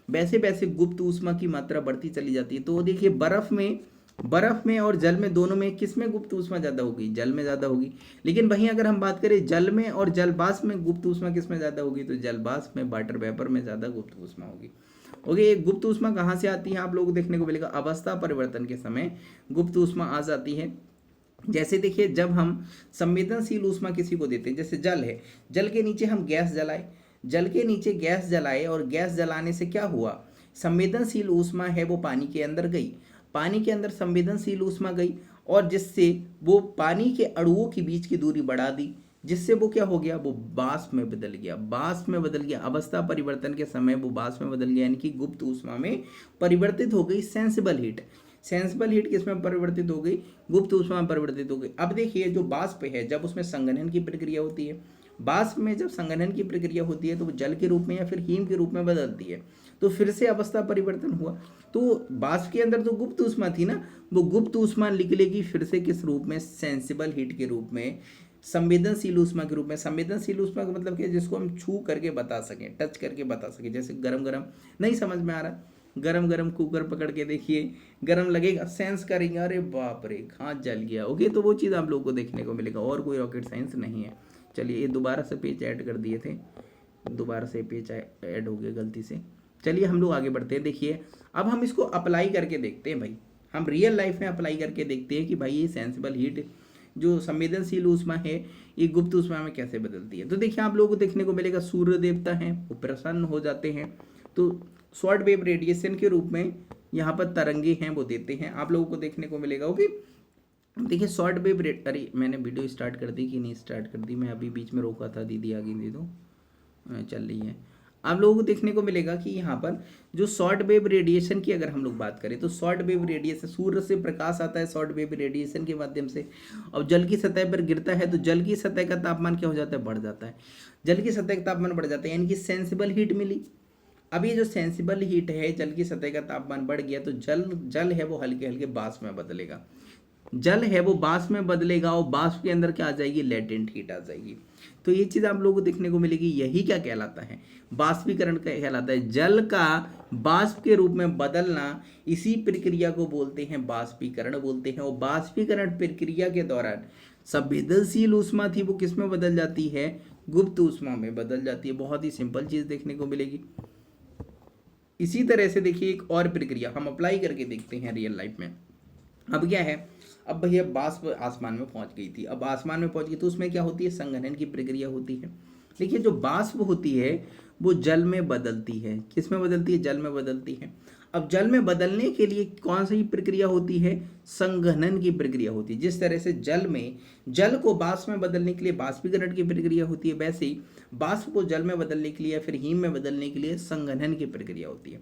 वैसे वैसे गुप्त ऊष्मा की मात्रा बढ़ती चली जाती है। तो देखिए बर्फ में और जल में, दोनों में किस में गुप्त ऊष्मा ज़्यादा होगी, जल में ज़्यादा होगी। लेकिन वहीं अगर हम बात करें जल में और जल वाष्प में गुप्त ऊष्मा किस में ज़्यादा होगी, तो जल वाष्प में, वाटर वेपर में ज़्यादा गुप्त ऊष्मा होगी। ओके, ये गुप्त ऊष्मा कहाँ से आती है, आप लोगों को देखने को मिलेगा अवस्था परिवर्तन के समय गुप्त ऊष्मा आ जाती है। जैसे देखिए जब हम संवेदनशील ऊष्मा किसी को देते हैं, जैसे जल है, जल के नीचे हम गैस जलाए, जल के नीचे गैस जलाए और गैस जलाने से क्या हुआ, संवेदनशील ऊष्मा है वो पानी के अंदर गई, पानी के अंदर संवेदनशील ऊष्मा गई और जिससे वो पानी के अणुओं के बीच की दूरी बढ़ा दी, जिससे वो क्या हो गया, वो वाष्प में बदल गया, वाष्प में बदल गया। अवस्था परिवर्तन के समय वो वाष्प में बदल गया, यानी कि गुप्त ऊष्मा में परिवर्तित हो गई। सेंसिबल हीट, सेंसिबल हीट किस में परिवर्तित हो गई, गुप्त ऊष्मा में परिवर्तित हो गई। अब देखिए जो वाष्प है, जब उसमें संघनन की प्रक्रिया होती है, वाष्प में जब संघनन की प्रक्रिया होती है तो वो जल के रूप में या फिर हीम के रूप में बदलती है, तो फिर से अवस्था परिवर्तन हुआ। तो वाष्प के अंदर तो गुप्त ऊष्मा थी ना, वो गुप्त ऊष्मा निकलेगी फिर से किस रूप में, सेंसिबल हीट के रूप में, संवेदनशील ऊष्मा के रूप में। संवेदनशील ऊष्मा का मतलब क्या, जिसको हम छू करके बता सकें, टच करके बता सकें। जैसे गरम गरम नहीं समझ में आ रहा, गरम गरम कुकर पकड़ के देखिए, गरम लगेगा, सेंस करेंगे, अरे बाप रे हाथ जल गया। ओके, तो वो चीज़ आप लोगों को देखने को मिलेगा, और कोई रॉकेट साइंस नहीं है। चलिए ये दोबारा से पेज ऐड कर दिए थे, दोबारा से पेज ऐड हो गया गलती से। चलिए हम लोग आगे बढ़ते हैं। देखिए अब हम इसको अप्लाई करके देखते हैं भाई, हम रियल लाइफ में अप्लाई करके देखते हैं कि भाई ये सेंसिबल हीट जो संवेदनशील ऊष्मा है ये गुप्त ऊष्मा में कैसे बदलती है। तो देखिए आप लोगों को देखने को मिलेगा सूर्य देवता हैं वो प्रसन्न हो जाते हैं, तो शॉर्ट वेव रेडिएशन के रूप में यहाँ पर तरंगे हैं वो देते हैं, आप लोगों को देखने को मिलेगा। ओके, देखिए शॉर्ट वेव रेड, अरे मैंने वीडियो स्टार्ट कर दी कि नहीं स्टार्ट कर दी, मैं अभी बीच में रोका था, दीदी आगे दे दो, चल रही है। आप लोगों को देखने को मिलेगा कि यहाँ पर जो शॉर्ट वेव रेडिएशन की अगर हम लोग बात करें तो शॉर्ट वेव रेडिएशन, सूर्य से प्रकाश आता है शॉर्ट वेव रेडिएशन के माध्यम से और जल की सतह पर गिरता है, तो जल की सतह का तापमान क्या हो जाता है, बढ़ जाता है, जल की सतह का तापमान बढ़ जाता है, यानी कि सेंसिबल हीट मिली। अब ये जो सेंसिबल हीट है, जल की सतह का तापमान बढ़ गया तो जल है वो हल्के हल्के वाष्प में बदलेगा, जल है वो वाष्प में बदलेगा और वाष्प के अंदर क्या आ जाएगी, लेटेंट हीट आ जाएगी। तो ये चीज़ आप लोगों को देखने को मिलेगी, यही क्या कहलाता है, वाष्पीकरण का कहलाता है। जल का वाष्प के रूप में बदलना, इसी प्रक्रिया को बोलते हैं वाष्पीकरण बोलते हैं। और वाष्पीकरण प्रक्रिया के दौरान संवेदनशील ऊष्मा थी वो किस में बदल जाती है, गुप्त ऊष्मा में बदल जाती है। बहुत ही सिंपल चीज़ देखने को मिलेगी। इसी तरह से देखिए एक और प्रक्रिया हम अप्लाई करके देखते हैं रियल लाइफ में। अब क्या है, अब भैया वाष्प आसमान में पहुंच गई थी, अब आसमान में पहुंच गई तो उसमें क्या होती है, संघनन की प्रक्रिया होती है। देखिए जो वाष्प होती है वो जल में बदलती है, किस में बदलती है, जल में बदलती है। अब जल में बदलने के लिए कौन सी प्रक्रिया होती है, संघनन की प्रक्रिया होती है। जिस तरह से जल को वाष्प में बदलने के लिए वाष्पीकरण की प्रक्रिया होती है, वैसे ही वाष्प को जल में बदलने के लिए या फिर हीम में बदलने के लिए संघनन की प्रक्रिया होती है।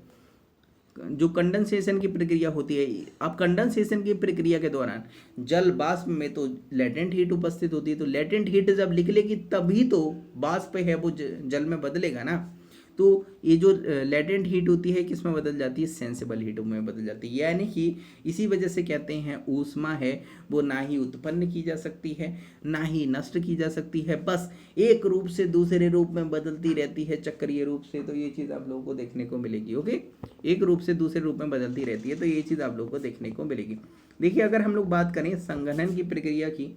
जो कंडेंसेशन की प्रक्रिया होती है, अब कंडेंसेशन की प्रक्रिया के दौरान जल वाष्प में तो लेटेंट हीट उपस्थित होती है, तो लेटेंट हीट जब निकलेगी तभी तो वाष्प है वो जल में बदलेगा ना। तो ये जो लेटेंट हीट होती है किस में बदल जाती है, सेंसिबल हीट में बदल जाती है। यानी कि इसी वजह से कहते हैं ऊष्मा है वो ना ही उत्पन्न की जा सकती है ना ही नष्ट की जा सकती है, बस एक रूप से दूसरे रूप में बदलती रहती है चक्रीय रूप से। तो ये चीज़ आप लोगों को देखने को मिलेगी। ओके, एक रूप से दूसरे रूप में बदलती रहती है, तो ये चीज़ आप लोगों को देखने को मिलेगी। देखिए अगर हम लोग बात करें संघनन की प्रक्रिया की,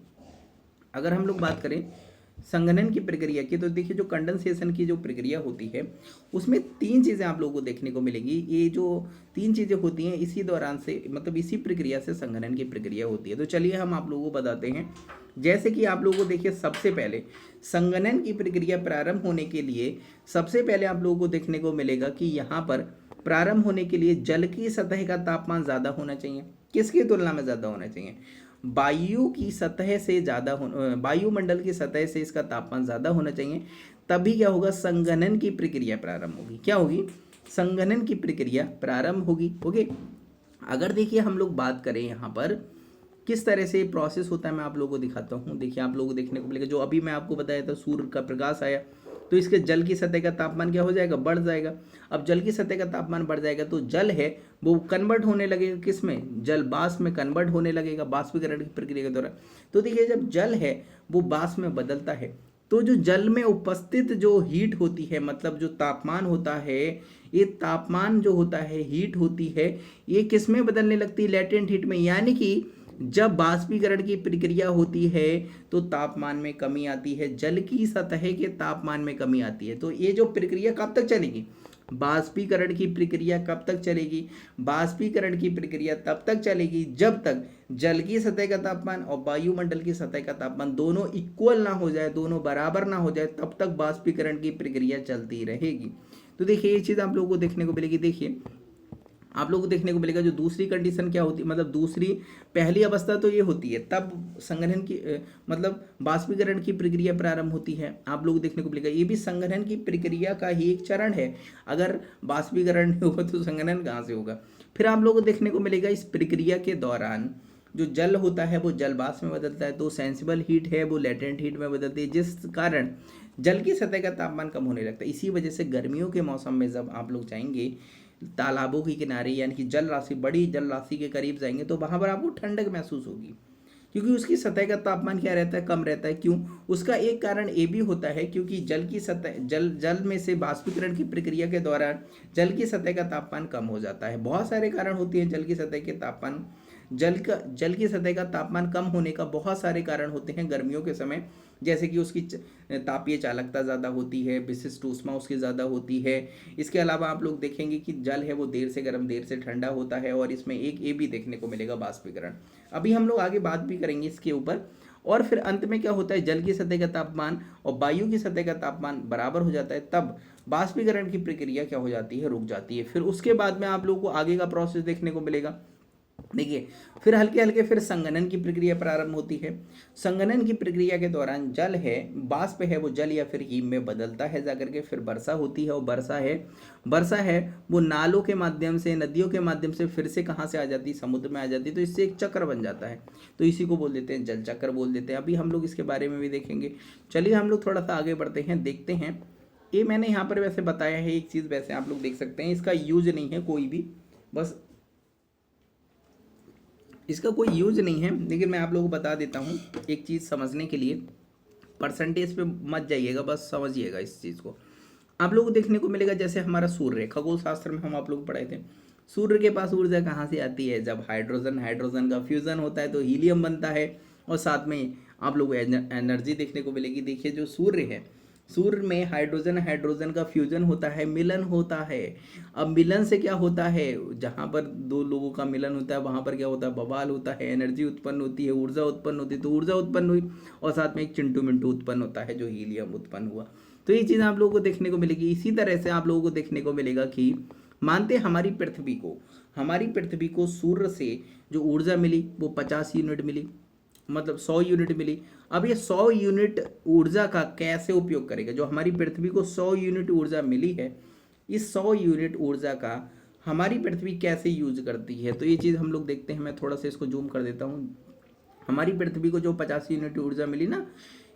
अगर हम लोग बात करें संघनन की प्रक्रिया की, तो देखिए जो कंडेंसेशन की जो प्रक्रिया होती है उसमें तीन चीज़ें आप लोगों को देखने को मिलेगी। ये जो तीन चीज़ें होती हैं इसी दौरान से, मतलब इसी प्रक्रिया से संघनन की प्रक्रिया होती है। तो चलिए हम आप लोगों को बताते हैं। जैसे कि आप लोगों को देखिए सबसे पहले संघनन की प्रक्रिया प्रारंभ होने के लिए सबसे पहले आप लोगों को देखने को मिलेगा कि यहाँ पर प्रारंभ होने के लिए जल की सतह का तापमान ज़्यादा होना चाहिए। किसकी तुलना में ज़्यादा होना चाहिए, वायु की सतह से ज़्यादा वायुमंडल की सतह से इसका तापमान ज़्यादा होना चाहिए, तभी क्या होगा, संघनन की प्रक्रिया प्रारंभ होगी। क्या होगी, संघनन की प्रक्रिया प्रारंभ होगी। ओके, अगर देखिए हम लोग बात करें यहाँ पर किस तरह से प्रोसेस होता है, मैं आप लोगों को दिखाता हूँ। देखिए आप लोगों को देखने को मिलेगा, जो अभी मैं आपको बताया था, सूर्य का प्रकाश आया तो इसके जल की सतह का तापमान क्या हो जाएगा, बढ़ जाएगा। अब जल की सतह का तापमान बढ़ जाएगा तो जल है वो कन्वर्ट होने लगेगा, किस में, जल वाष्प में कन्वर्ट होने लगेगा वाष्पीकरण की प्रक्रिया के दौरान। तो देखिए जब जल है वो वाष्प में बदलता है तो जो जल में उपस्थित जो हीट होती है, मतलब जो तापमान होता है, ये तापमान जो होता है, हीट होती है, ये किस में बदलने लगती है, लेटेंट हीट में। यानी कि जब बाष्पीकरण की प्रक्रिया होती है तो तापमान में कमी आती है, जल की सतह के तापमान में कमी आती है। तो ये जो प्रक्रिया कब तक चलेगी, बाष्पीकरण की प्रक्रिया कब तक चलेगी, बाष्पीकरण की प्रक्रिया तब तक चलेगी जब तक जल की सतह का तापमान और वायुमंडल की सतह का तापमान दोनों इक्वल ना हो जाए, दोनों बराबर ना हो जाए, तब तक बाष्पीकरण की प्रक्रिया चलती रहेगी। तो देखिए ये चीज़ आप लोगों को देखने को मिलेगी। देखिए आप लोगों को देखने को मिलेगा जो दूसरी कंडीशन क्या होती है, मतलब दूसरी, पहली अवस्था तो ये होती है तब संघनन की मतलब बाष्पीकरण की प्रक्रिया प्रारंभ होती है। आप लोगों को देखने को मिलेगा ये भी संघनन की प्रक्रिया का ही एक चरण है। अगर बाष्पीकरण नहीं होगा तो संघनन कहाँ से होगा। फिर आप लोगों को देखने को मिलेगा इस प्रक्रिया के दौरान जो जल होता है वो जल वाष्प में बदलता है, तो सेंसिबल हीट है वो लेटेंट हीट में बदलती है, जिस कारण जल की सतह का तापमान कम होने लगता है। इसी वजह से गर्मियों के मौसम में जब आप लोग जाएंगे तालाबों के किनारे, यानी कि जल राशि, बड़ी जल राशि के करीब जाएंगे, तो वहां पर आपको ठंडक महसूस होगी, क्योंकि उसकी सतह का तापमान क्या रहता है, कम रहता है। क्यों, उसका एक कारण ये भी होता है क्योंकि जल की सतह, जल में से बाष्पीकरण की प्रक्रिया के दौरान जल की सतह का तापमान कम हो जाता है। बहुत सारे कारण होते हैं जल की सतह के तापमान, जल की सतह का तापमान कम होने का बहुत सारे कारण होते हैं गर्मियों के समय, जैसे कि उसकी तापीय चालकता ज़्यादा होती है, विशिष्ट ऊष्मा उसकी ज़्यादा होती है। इसके अलावा आप लोग देखेंगे कि जल है वो देर से गर्म देर से ठंडा होता है, और इसमें एक ये भी देखने को मिलेगा बाष्पीकरण। अभी हम लोग आगे बात भी करेंगे इसके ऊपर। और फिर अंत में क्या होता है, जल की सतह का तापमान और वायु की सतह का तापमान बराबर हो जाता है, तब बाष्पीकरण की प्रक्रिया क्या हो जाती है, रुक जाती है। फिर उसके बाद में आप लोगों को आगे का प्रोसेस देखने को मिलेगा। देखिए फिर हल्के हल्के फिर संघनन की प्रक्रिया प्रारंभ होती है। संघनन की प्रक्रिया के दौरान जल है, वाष्प है, वो जल या फिर हिम में बदलता है जाकर के, फिर वर्षा होती है, और वर्षा है वो नालों के माध्यम से, नदियों के माध्यम से फिर से कहाँ से आ जाती है, समुद्र में आ जाती है। तो इससे एक चक्र बन जाता है, तो इसी को बोल देते हैं जल चक्र बोल देते हैं। अभी हम लोग इसके बारे में भी देखेंगे। चलिए हम लोग थोड़ा सा आगे बढ़ते हैं, देखते हैं। ये मैंने यहाँ पर वैसे बताया है एक चीज़, वैसे आप लोग देख सकते हैं, इसका यूज नहीं है कोई भी, बस इसका कोई यूज नहीं है, लेकिन मैं आप लोगों को बता देता हूँ एक चीज़ समझने के लिए। परसेंटेज पे मत जाइएगा, बस समझिएगा इस चीज़ को। आप लोगों को देखने को मिलेगा जैसे हमारा सूर्य, खगोल शास्त्र में हम आप लोग पढ़े थे, सूर्य के पास ऊर्जा कहाँ से आती है, जब हाइड्रोजन का फ्यूज़न होता है तो हीलियम बनता है, और साथ में आप लोग एनर्जी देखने को मिलेगी। देखिए जो सूर्य है, सूर्य में हाइड्रोजन का फ्यूजन होता है, मिलन होता है। अब मिलन से क्या होता है, जहाँ पर दो लोगों का मिलन होता है वहाँ पर क्या होता है, बवाल होता है, एनर्जी उत्पन्न होती है, ऊर्जा उत्पन्न होती है। तो ऊर्जा उत्पन्न हुई और साथ में एक चिंटू मिंटू उत्पन्न होता है, जो हीलियम उत्पन्न हुआ। तो ये चीज़ आप लोगों को देखने को मिलेगी। इसी तरह से आप लोगों को देखने को मिलेगा कि मानते हमारी पृथ्वी को सूर्य से जो ऊर्जा मिली वो 50 यूनिट मिली, मतलब 100 यूनिट मिली। अब ये 100 यूनिट ऊर्जा का कैसे उपयोग करेगा, जो हमारी पृथ्वी को 100 यूनिट ऊर्जा मिली है, इस 100 यूनिट ऊर्जा का हमारी पृथ्वी कैसे यूज करती है, तो ये चीज़ हम लोग देखते हैं। मैं थोड़ा सा इसको जूम कर देता हूँ। हमारी पृथ्वी को जो 50 यूनिट ऊर्जा मिली ना,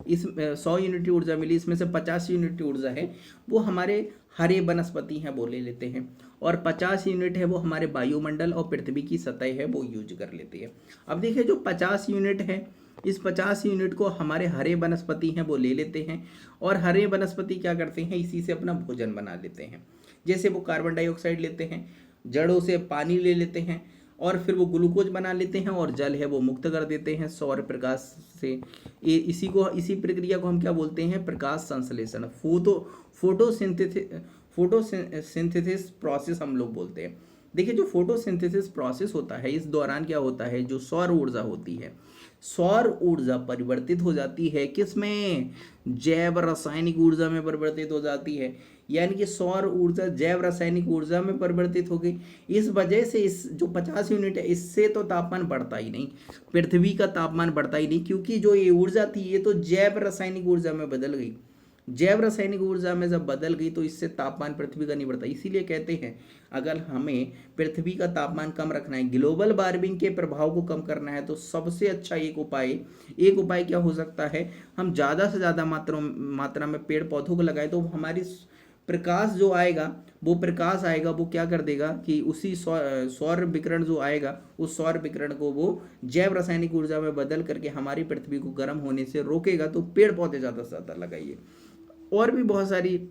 इस 100 यूनिट ऊर्जा मिली, इसमें से 50 यूनिट ऊर्जा है वो हमारे हरे वनस्पति हैं वो ले लेते हैं, और 50 यूनिट है वो हमारे वायुमंडल और पृथ्वी की सतह है वो यूज कर लेती है। अब देखिए जो 50 यूनिट है, इस 50 यूनिट को हमारे हरे वनस्पति हैं वो ले लेते हैं, और हरे वनस्पति क्या करते हैं, इसी से अपना भोजन बना लेते हैं। जैसे वो कार्बन डाइऑक्साइड लेते हैं, जड़ों से पानी ले लेते हैं, और फिर वो ग्लूकोज बना लेते हैं, और जल है वो मुक्त कर देते हैं सौर प्रकाश से। ये इसी प्रक्रिया को हम क्या बोलते हैं, प्रकाश संश्लेषण, फोटोसिंथेसिस प्रोसेस हम लोग बोलते हैं। देखिए जो फोटोसिंथेसिस प्रोसेस होता है, इस दौरान क्या होता है, जो सौर ऊर्जा होती है, सौर ऊर्जा परिवर्तित हो जाती है किसमें, जैव रासायनिक ऊर्जा में परिवर्तित हो जाती है। यानी कि सौर ऊर्जा जैव रासायनिक ऊर्जा में परिवर्तित हो गई। इस वजह से इस जो 50 यूनिट है, इससे तो तापमान बढ़ता ही नहीं, पृथ्वी का तापमान बढ़ता ही नहीं, क्योंकि जो ये ऊर्जा थी ये तो जैव रासायनिक ऊर्जा में बदल गई। जैव रासायनिक ऊर्जा में जब बदल गई तो इससे तापमान पृथ्वी का नहीं बढ़ता। इसीलिए कहते हैं अगर हमें पृथ्वी का तापमान कम रखना है, ग्लोबल वार्मिंग के प्रभाव को कम करना है, तो सबसे अच्छा एक उपाय क्या हो सकता है, हम ज़्यादा से ज़्यादा मात्रा में पेड़ पौधों को लगाए, तो हमारी प्रकाश जो आएगा, वो क्या कर देगा कि उसी सौर विकिरण जो आएगा, उस सौर विकिरण को वो जैव रासायनिक ऊर्जा में बदल करके हमारी पृथ्वी को गर्म होने से रोकेगा। तो पेड़ पौधे ज़्यादा से ज़्यादा लगाइए। और भी बहुत सारी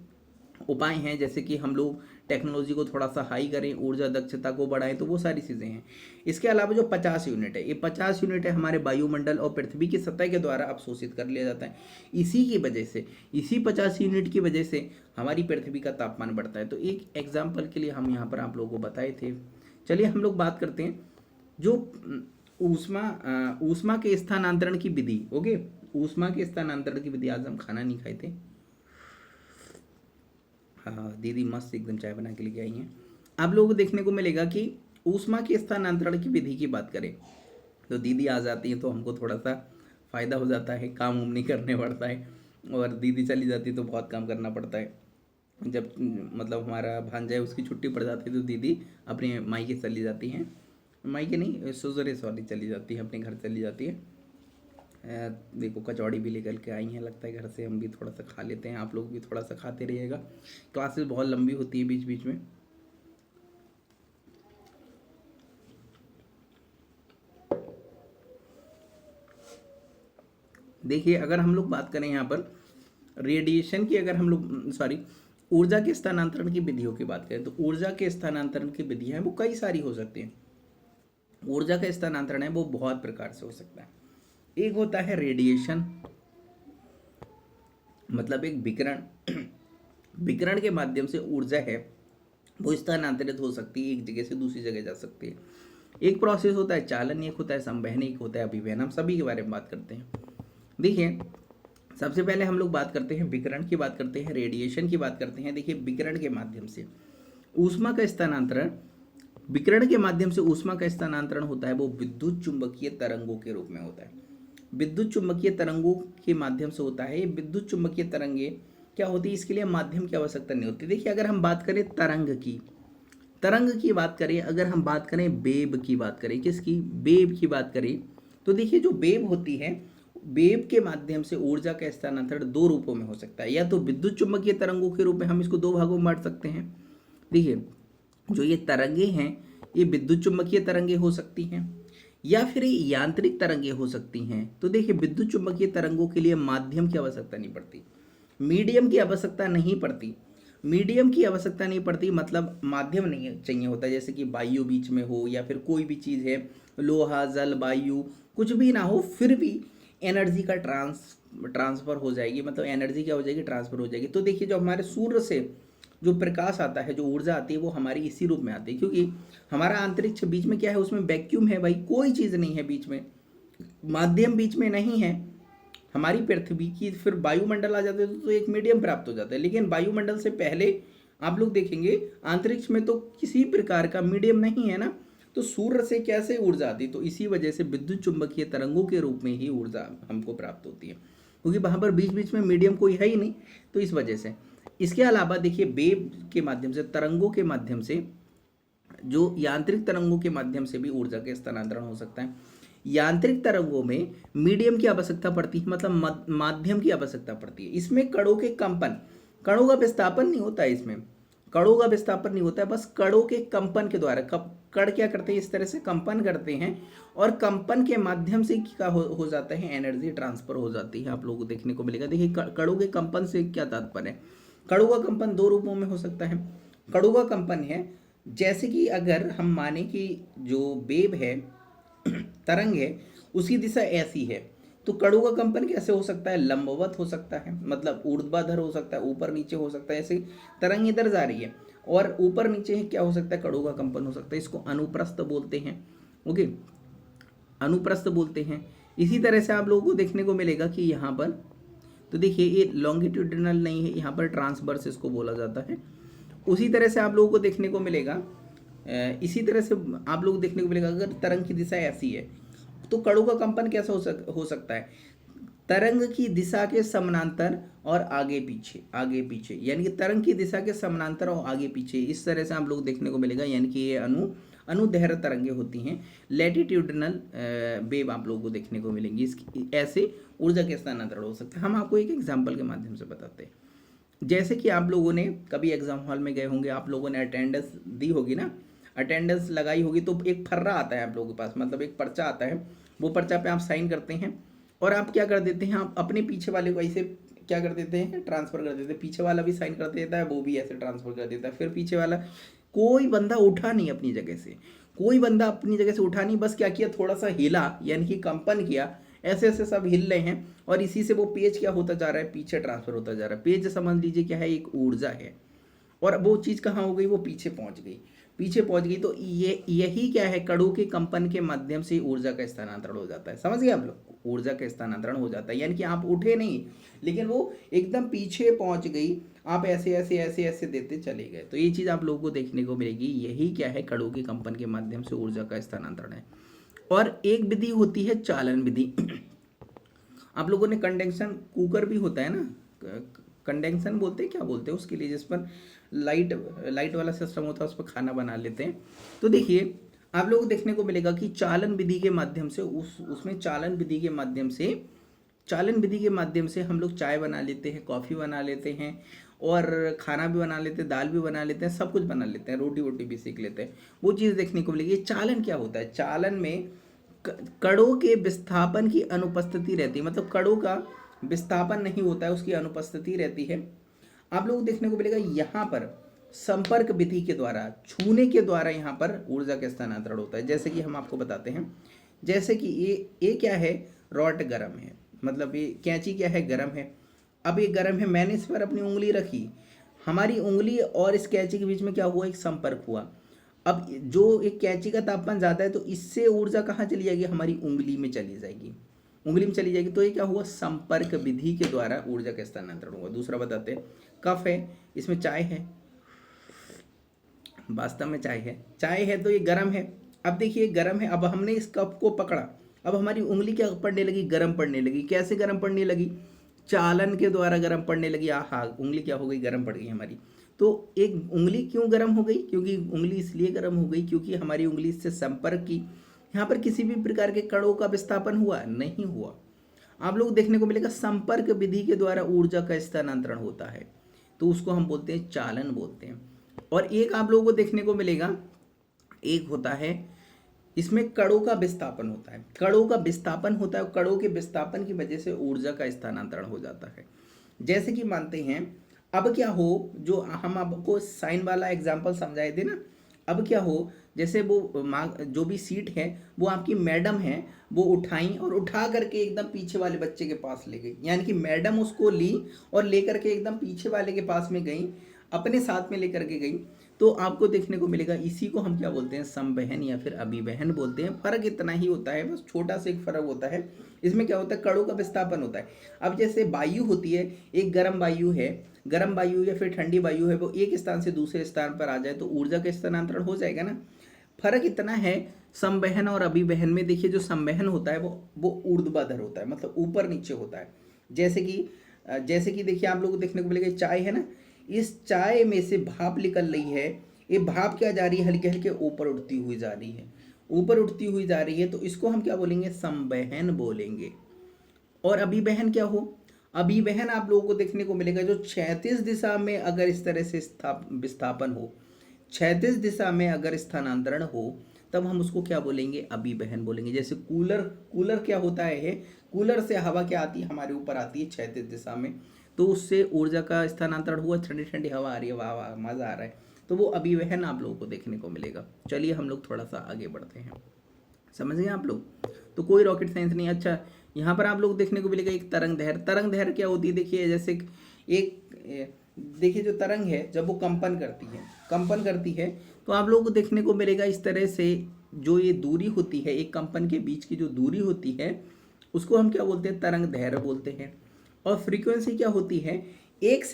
उपाय हैं, जैसे कि हम लोग टेक्नोलॉजी को थोड़ा सा हाई करें, ऊर्जा दक्षता को बढ़ाएं, तो वो सारी चीज़ें हैं। इसके अलावा जो 50 यूनिट है, ये 50 यूनिट है हमारे वायुमंडल और पृथ्वी की सतह के द्वारा अवशोषित कर लिया जाता है। इसी 50 यूनिट की वजह से हमारी पृथ्वी का तापमान बढ़ता है। तो एक एग्जाम्पल के लिए हम यहाँ पर आप लोगों को बताए थे। चलिए हम लोग बात करते हैं जो ऊष्मा के स्थानांतरण की विधि। ओके, ऊष्मा के स्थानांतरण की विधि। आज हम खाना नहीं खाए थे। हाँ, दीदी मस्त एकदम चाय बना के लेके आई हैं। आप लोगों को देखने को मिलेगा कि ऊष्मा के स्थानांतरण की विधि की बात करें तो दीदी आ जाती है तो हमको थोड़ा सा फ़ायदा हो जाता है, काम उम नहीं करने पड़ता है। और दीदी चली जाती है तो बहुत काम करना पड़ता है। जब मतलब हमारा भांजा है उसकी छुट्टी पड़ जाती है तो दीदी अपने मायके चली जाती हैं, मायके नहीं ससुरे सॉरी चली जाती है, अपने घर चली जाती है। देखो कचौड़ी भी लेकर के आई हैं, लगता है घर से हम भी थोड़ा सा खा लेते हैं, आप लोग भी थोड़ा सा खाते रहिएगा। क्लासेस बहुत लंबी होती है बीच बीच में। देखिए अगर हम लोग बात करें यहाँ पर रेडिएशन की, अगर हम लोग ऊर्जा के स्थानांतरण की विधियों की बात करें तो ऊर्जा के स्थानांतरण की विधियाँ हैं वो कई सारी हो सकती हैं। ऊर्जा का स्थानांतरण है वो बहुत प्रकार से हो सकता है। एक होता है रेडिएशन, मतलब एक विकिरण के माध्यम से ऊर्जा है वो स्थानांतरित हो सकती है, एक जगह से दूसरी जगह जा सकती है। एक प्रोसेस होता है चालन, एक होता है संवहन, एक होता है अभिवहन। हम सभी के बारे में बात करते हैं। देखिए सबसे पहले हम लोग बात करते हैं विकिरण की, बात करते हैं रेडिएशन की, बात करते हैं। देखिए विकिरण के माध्यम से ऊष्मा का स्थानांतरण, विकिरण के माध्यम से ऊष्मा का स्थानांतरण होता है वो विद्युत चुंबकीय तरंगों के रूप में होता है। विद्युत चुंबकीय तरंगों के माध्यम से होता है। ये विद्युत चुंबकीय तरंगे क्या होती है, इसके लिए माध्यम की आवश्यकता नहीं होती। देखिए अगर हम बात करें तरंग की बात करें, अगर हम बात करें वेव की बात करें, किसकी, वेव की बात करें, तो देखिए जो वेव होती है, वेव के माध्यम से ऊर्जा का स्थानांतरण दो रूपों में हो सकता है। या तो विद्युत चुंबकीय तरंगों के रूप में, हम इसको दो भागों में बांट सकते हैं। देखिए जो ये तरंगे हैं ये विद्युत चुंबकीय तरंगे हो सकती हैं या फिर ये यांत्रिक तरंगे हो सकती हैं। तो देखिए विद्युत चुंबकीय तरंगों के लिए माध्यम की आवश्यकता नहीं पड़ती, मीडियम की आवश्यकता नहीं पड़ती। मतलब माध्यम नहीं चाहिए होता, जैसे कि वायु बीच में हो या फिर कोई भी चीज़ है, लोहा जल वायु कुछ भी ना हो, फिर भी एनर्जी का ट्रांसफर हो जाएगी, मतलब एनर्जी क्या हो जाएगी, ट्रांसफर हो जाएगी। तो देखिए जो हमारे सूर्य से जो प्रकाश आता है, जो ऊर्जा आती है, वो हमारी इसी रूप में आती है, क्योंकि हमारा अंतरिक्ष बीच में क्या है, उसमें वैक्यूम है भाई, कोई चीज़ नहीं है बीच में, माध्यम बीच में नहीं है। हमारी पृथ्वी की फिर वायुमंडल आ जाते तो एक मीडियम प्राप्त हो जाता है, लेकिन वायुमंडल से पहले आप लोग देखेंगे अंतरिक्ष में तो किसी प्रकार का मीडियम नहीं है ना, तो सूर्य से कैसे ऊर्जा आती, तो इसी वजह से विद्युत चुंबकीय तरंगों के रूप में ही ऊर्जा हमको प्राप्त होती है, क्योंकि वहाँ पर बीच बीच में मीडियम कोई है ही नहीं, तो इस वजह से। इसके अलावा देखिए वेव के माध्यम से, तरंगों के माध्यम से, जो यांत्रिक तरंगों के माध्यम से भी ऊर्जा के स्थानांतरण हो सकता है। यांत्रिक तरंगों में मीडियम की आवश्यकता पड़ती है, मतलब माध्यम की आवश्यकता पड़ती है। इसमें कणों के कंपन, कणों का विस्थापन नहीं होता है, इसमें कणों का विस्थापन नहीं होता है, बस कणों के कंपन के द्वारा कण क्या करते हैं, इस तरह से कंपन करते हैं, और कंपन के माध्यम से क्या हो जाता है, एनर्जी ट्रांसफर हो जाती है। आप लोगों को देखने को मिलेगा। देखिए कणों के कंपन से क्या तात्पर्य है, कणों का कंपन दो रूपों में हो सकता है। कणों का कंपन है, जैसे कि अगर हम माने कि जो वेव है, तरंग है, उसकी दिशा ऐसी है, तो कणों का कंपन कैसे हो सकता है, लंबवत हो सकता है, मतलब ऊर्ध्वाधर हो सकता है, ऊपर नीचे हो सकता है। ऐसे तरंग इधर जा रही है, और ऊपर नीचे है क्या हो सकता है, कड़ों का कंपन हो सकता है, इसको अनुप्रस्थ बोलते हैं। ओके, अनुप्रस्थ बोलते हैं। इसी तरह से आप लोगों को देखने को मिलेगा कि यहाँ पर तो देखिए ये लॉन्गिट्यूडिनल नहीं है, यहाँ पर ट्रांसवर्स इसको बोला जाता है। उसी तरह से आप लोगों को देखने को मिलेगा इसी तरह से आप लोगों को देखने को मिलेगा अगर तरंग की दिशा ऐसी है तो कणों का कंपन कैसा हो सकता है, तरंग की दिशा के समानांतर और आगे पीछे, यानी कि तरंग की दिशा के समानांतर और आगे पीछे, इस तरह से आप लोग देखने को मिलेगा। यानी कि ये अनुदैर्घ्य तरंगें होती हैं। लैटिट्यूडिनल वेव आप लोगों को देखने को मिलेंगी, इसकी ऐसे ऊर्जा के स्थानांतरण हो सकते हैं। हम आपको एक एग्जाम्पल के माध्यम से बताते हैं। जैसे कि आप लोगों ने कभी एग्जाम हॉल में गए होंगे, आप लोगों ने अटेंडेंस दी होगी ना, अटेंडेंस लगाई होगी, तो एक फर्रा आता है आप लोगों के पास, मतलब एक पर्चा आता है। वो पर्चा पे आप साइन करते हैं और आप क्या कर देते हैं, आप अपने पीछे वाले को ऐसे क्या कर देते हैं, ट्रांसफर कर देते हैं। पीछे वाला भी साइन कर देता है, वो भी ऐसे ट्रांसफर कर देता है। फिर पीछे वाला, कोई बंदा उठा नहीं अपनी जगह से, कोई बंदा अपनी जगह से उठा नहीं, बस क्या किया, थोड़ा सा हिला, यानी कि कंपन किया, ऐसे ऐसे सब हिल रहे हैं और इसी से वो पेज क्या होता जा रहा है, पीछे ट्रांसफर होता जा रहा है। पेज समझ लीजिए क्या है, एक ऊर्जा है। और वो चीज़ कहाँ हो गई, वो पीछे पहुंच गई, तो ये यही क्या है, कणों के कंपन के माध्यम से ऊर्जा का स्थानांतरण हो जाता है। समझ गए आप लोग, ऊर्जा का स्थानांतरण हो जाता है, यानी कि आप उठे नहीं लेकिन वो एकदम पीछे पहुंच गई, आप ऐसे ऐसे ऐसे ऐसे देते चले गए। तो ये चीज़ आप लोगों को देखने को मिलेगी, यही क्या है, कणों के कंपन के माध्यम से ऊर्जा का स्थानांतरण है। और एक विधि होती है चालन विधि। आप लोगों ने कंडेंसन कुकर भी होता है ना, कंडेंसन बोलते हैं, क्या बोलते हैं उसके लिए, जिस पर लाइट वाला सिस्टम होता है, उस पर खाना बना लेते हैं। तो देखिए आप लोगों को देखने को मिलेगा कि चालन विधि के माध्यम से उसमें चालन विधि के माध्यम से हम लोग चाय बना लेते हैं, कॉफ़ी बना लेते हैं और खाना भी बना लेते हैं, दाल भी बना लेते हैं, सब कुछ बना लेते हैं, रोटी वोटी भी सीख लेते हैं। वो चीज़ देखने को मिलेगी। चालन क्या होता है, चालन में कणों के विस्थापन की अनुपस्थिति रहती है, मतलब कणों का विस्थापन नहीं होता है, उसकी अनुपस्थिति रहती है। आप लोग देखने को मिलेगा यहाँ पर संपर्क विधि के द्वारा, छूने के द्वारा यहाँ पर ऊर्जा का स्थानांतरण होता है। जैसे कि हम आपको बताते हैं, जैसे कि ये क्या है, रॉड गर्म है, मतलब ये कैंची क्या है, गर्म है। अब ये गर्म है, मैंने इस पर अपनी उंगली रखी, हमारी उंगली और इस कैंची के बीच में क्या हुआ, एक संपर्क हुआ। अब जो एक कैंची का तापमान ज़्यादा है तो इससे ऊर्जा कहाँ चली जाएगी, हमारी उंगली में चली जाएगी, तो ये क्या हुआ, संपर्क विधि के द्वारा ऊर्जा का स्थानांतरण हुआ। दूसरा बताते हैं, कफ है, इसमें चाय है, वास्तव में चाय है तो ये गर्म है। अब देखिए गर्म है, अब हमने इस कप को पकड़ा, अब हमारी उंगली क्या पड़ने लगी, गर्म पड़ने लगी। कैसे गर्म पड़ने लगी, चालन के द्वारा गर्म पड़ने लगी। आहा, उंगली क्या हो गई, गर्म पड़ गई हमारी। तो एक उंगली क्यों गर्म हो गई, क्योंकि उंगली इसलिए गर्म हो गई क्योंकि हमारी उंगली से संपर्क की। यहाँ पर किसी भी प्रकार के कणों का विस्थापन हुआ नहीं हुआ। आप लोग देखने को मिलेगा संपर्क विधि के द्वारा ऊर्जा का स्थानांतरण होता है, तो उसको हम बोलते हैं चालन बोलते हैं। और एक आप लोगों को देखने को मिलेगा, एक होता है इसमें कणों का विस्थापन होता है, और कणों के विस्थापन की वजह से ऊर्जा का स्थानांतरण हो जाता है। जैसे कि मानते हैं, अब क्या हो, जो हम आपको साइन वाला एग्जाम्पल समझाए थे ना, अब क्या हो, जैसे वो जो भी सीट है वो आपकी मैडम है, वो उठाई और उठा करके एकदम पीछे वाले बच्चे के पास ले गई, यानी कि मैडम उसको ली और लेकर के एकदम पीछे वाले के पास में गई, अपने साथ में लेकर के गई। तो आपको देखने को मिलेगा, इसी को हम क्या बोलते हैं, समवहन या फिर अभिवहन बोलते हैं। फर्क इतना ही होता है, बस छोटा सा एक फर्क होता है। इसमें क्या होता है, कणों का विस्थापन होता है। अब जैसे वायु होती है, एक गर्म वायु या फिर ठंडी वायु है, वो एक स्थान से दूसरे स्थान पर आ जाए तो ऊर्जा का स्थानांतरण हो जाएगा ना। फर्क इतना है संवहन और अभिवहन में। देखिए जो संवहन होता है वो ऊर्ध्वाधर होता है, मतलब ऊपर नीचे होता है। जैसे कि देखिए आप लोगों को देखने को मिलेगा, चाय है ना, इस चाय में से भाप निकल रही है, ये भाप क्या जा रही है, हल्के हल्के ऊपर उठती हुई जा रही है, तो इसको हम क्या बोलेंगे, संवहन बोलेंगे। और अभिवहन क्या हो, अभिवहन आप लोगों को देखने को मिलेगा, जो क्षैतिज दिशा में अगर इस तरह से विस्थापन हो, क्षैतिज दिशा में अगर स्थानांतरण हो, तब हम उसको क्या बोलेंगे, अभिवहन बोलेंगे। जैसे कूलर क्या होता है, कूलर से हवा क्या आती है, हमारे ऊपर आती है क्षैतिज दिशा में, तो उससे ऊर्जा का स्थानांतरण हुआ, ठंडी ठंडी हवा आ रही है, वाह वाह मज़ा आ रहा है, तो वो अभिवहन आप लोगों को देखने को मिलेगा। चलिए हम लोग थोड़ा सा आगे बढ़ते हैं, समझ गए आप लोग, तो कोई रॉकेट साइंस नहीं। अच्छा, यहाँ पर आप लोग देखने को मिलेगा एक तरंग दैर्घ्य क्या होती है, देखिए जैसे एक देखिए जो तरंग है जब वो कंपन करती है तो आप लोगों को देखने को मिलेगा इस तरह से, जो ये दूरी होती है एक कंपन के बीच की जो दूरी होती है उसको हम क्या बोलते हैं, तरंग दैर्घ्य बोलते हैं। और फ्रीक्वेंसी क्या होती है, एक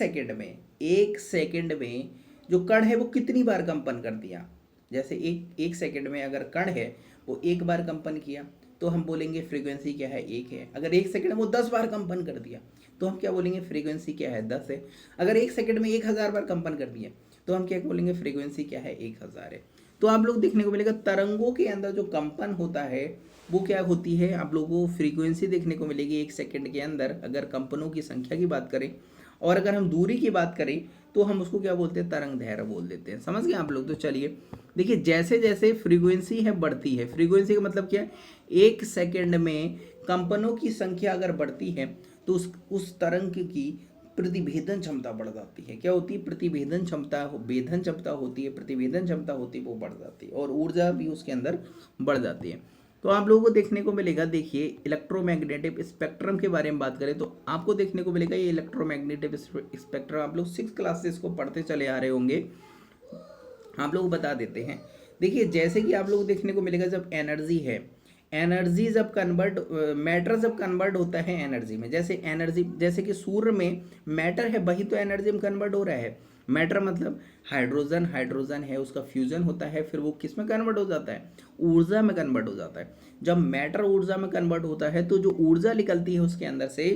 सेकंड में जो कण है वो कितनी बार कंपन कर दिया। जैसे एक सेकंड में अगर कण है वो एक बार कंपन किया तो हम बोलेंगे फ्रीक्वेंसी क्या है, एक है। अगर एक सेकंड में वो 10 बार कंपन कर दिया तो हम क्या बोलेंगे, फ्रीक्वेंसी क्या है, 10 है। अगर एक सेकंड में 1000 बार कंपन कर दिया तो हम क्या बोलेंगे, फ्रीक्वेंसी क्या है, 1000 है। तो आप लोग देखने को मिलेगा तरंगों के अंदर जो कंपन होता है वो क्या होती है, आप लोगों को फ्रीक्वेंसी देखने को मिलेगी एक सेकंड के अंदर अगर कंपनों की संख्या की बात करें। और अगर हम दूरी की बात करें तो हम उसको क्या बोलते हैं, तरंग दैर्घ्य बोल देते हैं। समझ गए आप लोग। तो चलिए देखिए, जैसे जैसे फ्रीक्वेंसी है बढ़ती है, फ्रीक्वेंसी का मतलब क्या है, एक सेकंड में कंपनों की संख्या अगर बढ़ती है तो उस तरंग की प्रतिभेदन क्षमता बढ़ जाती है। क्या होती है, प्रतिभेदन क्षमता, भेदन क्षमता होती है, प्रतिभेदन क्षमता होती है, वो बढ़ जाती है और ऊर्जा भी उसके अंदर बढ़ जाती है। तो आप लोगों को देखने को मिलेगा, देखिए इलेक्ट्रोमैग्नेटिक स्पेक्ट्रम के बारे में बात करें तो आपको देखने को मिलेगा ये इलेक्ट्रोमैग्नेटिक स्पेक्ट्रम आप लोग 6 क्लासेस को पढ़ते चले आ रहे होंगे। आप लोग बता देते हैं। देखिए जैसे कि आप लोग देखने को मिलेगा, जब एनर्जी है, एनर्जी जब कन्वर्ट, मैटर जब कन्वर्ट होता है एनर्जी में, जैसे एनर्जी, जैसे कि सूर्य में मैटर है वही तो एनर्जी में कन्वर्ट हो रहा है। मैटर मतलब हाइड्रोजन है, उसका फ्यूजन होता है, फिर वो किस में कन्वर्ट हो जाता है, ऊर्जा में कन्वर्ट हो जाता है। जब मैटर ऊर्जा में कन्वर्ट होता है तो जो ऊर्जा निकलती है उसके अंदर से,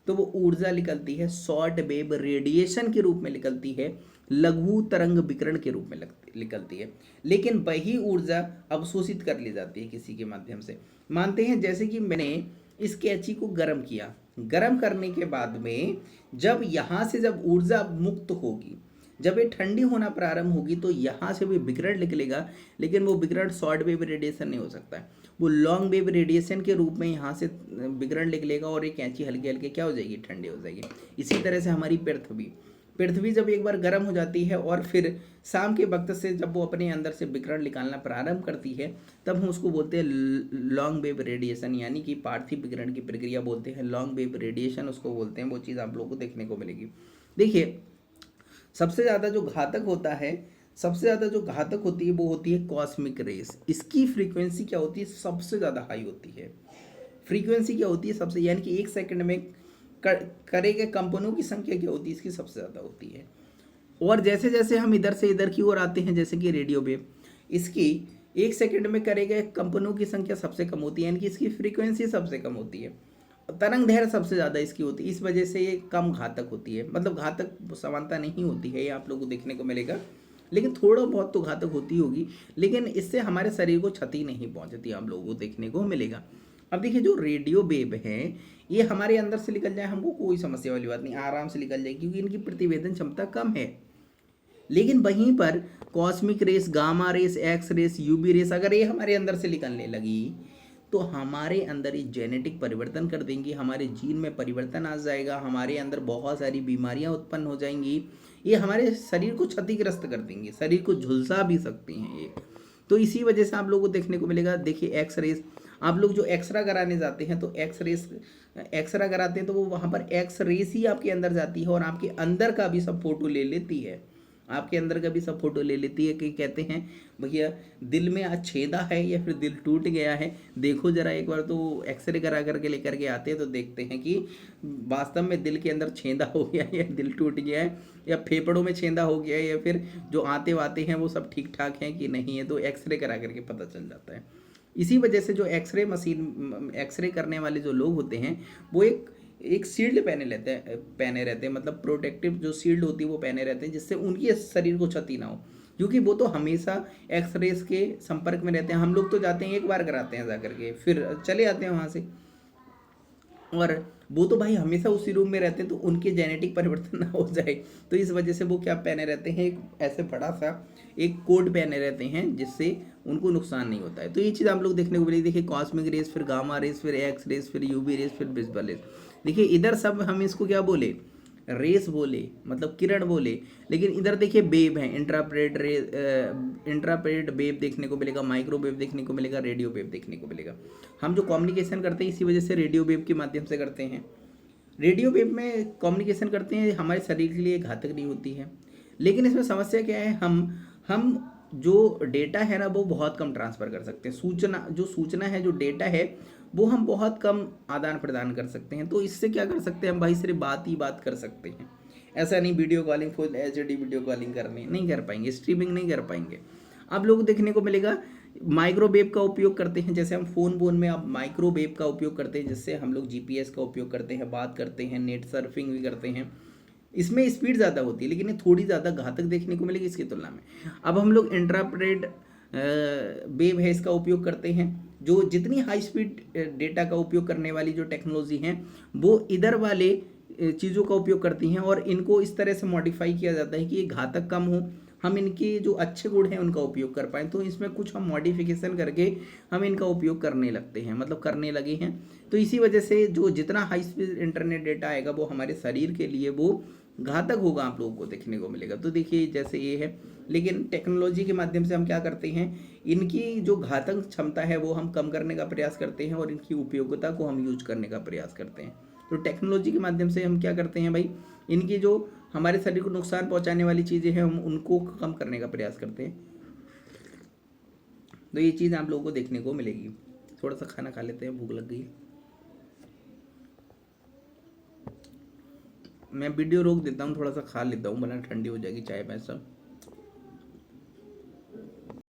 तो वो ऊर्जा निकलती है शॉर्ट वेव रेडिएशन के रूप में निकलती है, लघु तरंग विकिरण के रूप में निकलती है। लेकिन वही ऊर्जा अवशोषित कर ली जाती है किसी के माध्यम से। मानते हैं जैसे कि मैंने इस कैंची को गर्म किया, गर्म करने के बाद में जब यहाँ से जब ऊर्जा मुक्त होगी, जब ये ठंडी होना प्रारंभ होगी तो यहाँ से भी विकिरण निकलेगा, लेकिन वो विकिरण शॉर्ट वेव रेडिएशन नहीं हो सकता है, वो लॉन्ग वेव रेडिएशन के रूप में यहाँ से विकिरण निकलेगा और ये कैंची हल्के हल्के क्या हो जाएगी, ठंडी हो जाएगी। इसी तरह से हमारी पृथ्वी जब एक बार गर्म हो जाती है और फिर शाम के वक्त से जब वो अपने अंदर से विकिरण निकालना प्रारंभ करती है तब हम उसको बोलते हैं लॉन्ग वेव रेडिएशन, यानी कि पार्थिव विकिरण की प्रक्रिया बोलते हैं, लॉन्ग वेव रेडिएशन उसको बोलते हैं। वो चीज़ आप लोगों को देखने को मिलेगी। देखिए सबसे ज़्यादा जो घातक होता है, सबसे ज़्यादा जो घातक होती है वो होती है कॉस्मिक रेस। इसकी फ्रीक्वेंसी क्या होती है, सबसे ज़्यादा हाई होती है। फ्रीक्वेंसी क्या होती है सबसे, यानी कि एक सेकंड में करे गए कंपनों की संख्या क्या होती है, इसकी सबसे ज़्यादा होती है। और जैसे जैसे हम इधर से इधर की ओर आते हैं, जैसे कि रेडियो वेव, इसकी एक सेकंड में करे गए कंपनों की संख्या सबसे कम होती है, यानी कि इसकी फ्रीक्वेंसी सबसे कम होती है। तरंग दैर्घ्य सबसे ज़्यादा इसकी होती है, इस वजह से ये कम घातक होती है। मतलब घातक समानता नहीं होती है, ये आप लोगों को देखने को मिलेगा, लेकिन थोड़ा बहुत तो घातक होती होगी, लेकिन इससे हमारे शरीर को क्षति नहीं पहुंचती, आप लोगों को देखने को मिलेगा। अब देखिए जो रेडियो वेव है ये हमारे अंदर से निकल जाए हमको कोई समस्या वाली बात नहीं, आराम से निकल जाए, क्योंकि इनकी प्रतिवेदन क्षमता कम है। लेकिन वहीं पर cosmic rays, gamma rays, x rays, UV rays अगर ये हमारे अंदर से निकलने लगी तो हमारे अंदर ये जेनेटिक परिवर्तन कर देंगी, हमारे जीन में परिवर्तन आ जाएगा, हमारे अंदर बहुत सारी बीमारियां उत्पन्न हो जाएंगी, ये हमारे शरीर को क्षतिग्रस्त कर देंगी, शरीर को झुलसा भी सकती हैं ये। तो इसी वजह से आप लोगों को देखने को मिलेगा। देखिए एक्स रेस, आप लोग जो एक्सरा कराने जाते हैं तो एक्सरा कराते हैं तो वो वहाँ पर एक्स रेस ही आपके अंदर जाती है और आपके अंदर का भी सब फोटो ले लेती है, आपके अंदर का भी सब फोटो ले लेती है। कि कहते हैं भैया दिल में आज छेदा है या फिर दिल टूट गया है, देखो जरा एक बार। तो एक्सरे करा करके लेकर के आते हैं तो देखते हैं कि वास्तव में दिल के अंदर छेदा हो गया है या दिल टूट गया है या फेफड़ों में छेदा हो गया है या फिर जो आते वाते हैं वो सब ठीक ठाक हैं कि नहीं है, तो एक्सरे करा करके पता चल जाता है। इसी वजह से जो एक्सरे करने वाले जो लोग होते हैं वो एक शील्ड पहने रहते हैं, मतलब प्रोटेक्टिव जो शील्ड होती है वो पहने रहते हैं, जिससे उनके शरीर को क्षति ना हो, क्योंकि वो तो हमेशा एक्सरेस के संपर्क में रहते हैं। हम लोग तो जाते हैं एक बार कराते हैं जा करके फिर चले आते हैं वहाँ से, और वो तो भाई हमेशा उसी रूम में रहते हैं, तो उनके जेनेटिक परिवर्तन ना हो जाए, तो इस वजह से वो क्या पहने रहते हैं, एक ऐसे बड़ा सा एक कोट पहने रहते हैं जिससे उनको नुकसान नहीं होता है। तो ये चीज़ आप लोग देखने को मिलेगी। देखिए कॉस्मिक रेस, फिर गामा रेस, फिर एक्स रेस, फिर यूवी रेस, फिर विजिबल रेस। देखिए इधर सब हम इसको क्या बोले, रेस बोले, मतलब किरण बोले, लेकिन इधर देखिए वेव है, इंट्राप्रेड वेव देखने को मिलेगा, माइक्रोवेव देखने को मिलेगा, रेडियो वेव देखने को मिलेगा। हम जो कम्युनिकेशन करते हैं इसी वजह से रेडियो वेव के माध्यम से करते हैं। रेडियो वेव में कम्युनिकेशन करते हैं, हमारे शरीर के लिए घातक नहीं होती है। लेकिन इसमें समस्या क्या है, हम जो डेटा है ना वो बहुत कम ट्रांसफ़र कर सकते हैं। सूचना है, जो डेटा है वो हम बहुत कम आदान प्रदान कर सकते हैं। तो इससे क्या कर सकते हैं हम भाई, सिर्फ बात ही बात कर सकते हैं। ऐसा नहीं video calling, full HD video calling करनी नहीं कर पाएंगे, स्ट्रीमिंग नहीं कर पाएंगे। आप लोगों को देखने को मिलेगा माइक्रोवेव का उपयोग करते हैं, जैसे हम फ़ोन में आप माइक्रोवेव का उपयोग करते हैं, जिससे हम लोग जीपीएस का उपयोग करते हैं, बात करते हैं, नेट सर्फिंग भी करते हैं। इसमें स्पीड ज़्यादा होती है, लेकिन ये थोड़ी ज़्यादा घातक देखने को मिलेगी इसकी तुलना में। अब हम लोग इंट्राप्रेड वेव है, इसका उपयोग करते हैं। जो जितनी हाई स्पीड डेटा का उपयोग करने वाली जो टेक्नोलॉजी हैं, वो इधर वाले चीज़ों का उपयोग करती हैं, और इनको इस तरह से मॉडिफाई किया जाता है कि ये घातक कम हो, हम इनके जो अच्छे गुण हैं उनका उपयोग कर पाएँ। तो इसमें कुछ हम मॉडिफिकेशन करके हम इनका उपयोग करने लगते हैं, मतलब करने लगे हैं। तो इसी वजह से जो जितना हाई स्पीड इंटरनेट डेटा आएगा वो हमारे शरीर के लिए वो घातक होगा, आप लोगों को देखने को मिलेगा। तो देखिए जैसे ये है, लेकिन टेक्नोलॉजी के माध्यम से हम क्या करते हैं, इनकी जो घातक क्षमता है वो हम कम करने का प्रयास करते हैं, और इनकी उपयोगिता को हम यूज करने का प्रयास करते हैं। तो टेक्नोलॉजी के माध्यम से हम क्या करते हैं भाई, इनकी जो हमारे शरीर को नुकसान पहुंचाने वाली चीज़ें हैं हम उनको कम करने का प्रयास करते हैं। तो ये चीज़ आप लोगों को देखने को मिलेगी। थोड़ा सा खाना खा लेते हैं, भूख लग गई। मैं वीडियो रोक देता हूँ, थोड़ा सा खा लेता हूँ, वरना ठंडी हो जाएगी चाय में सब।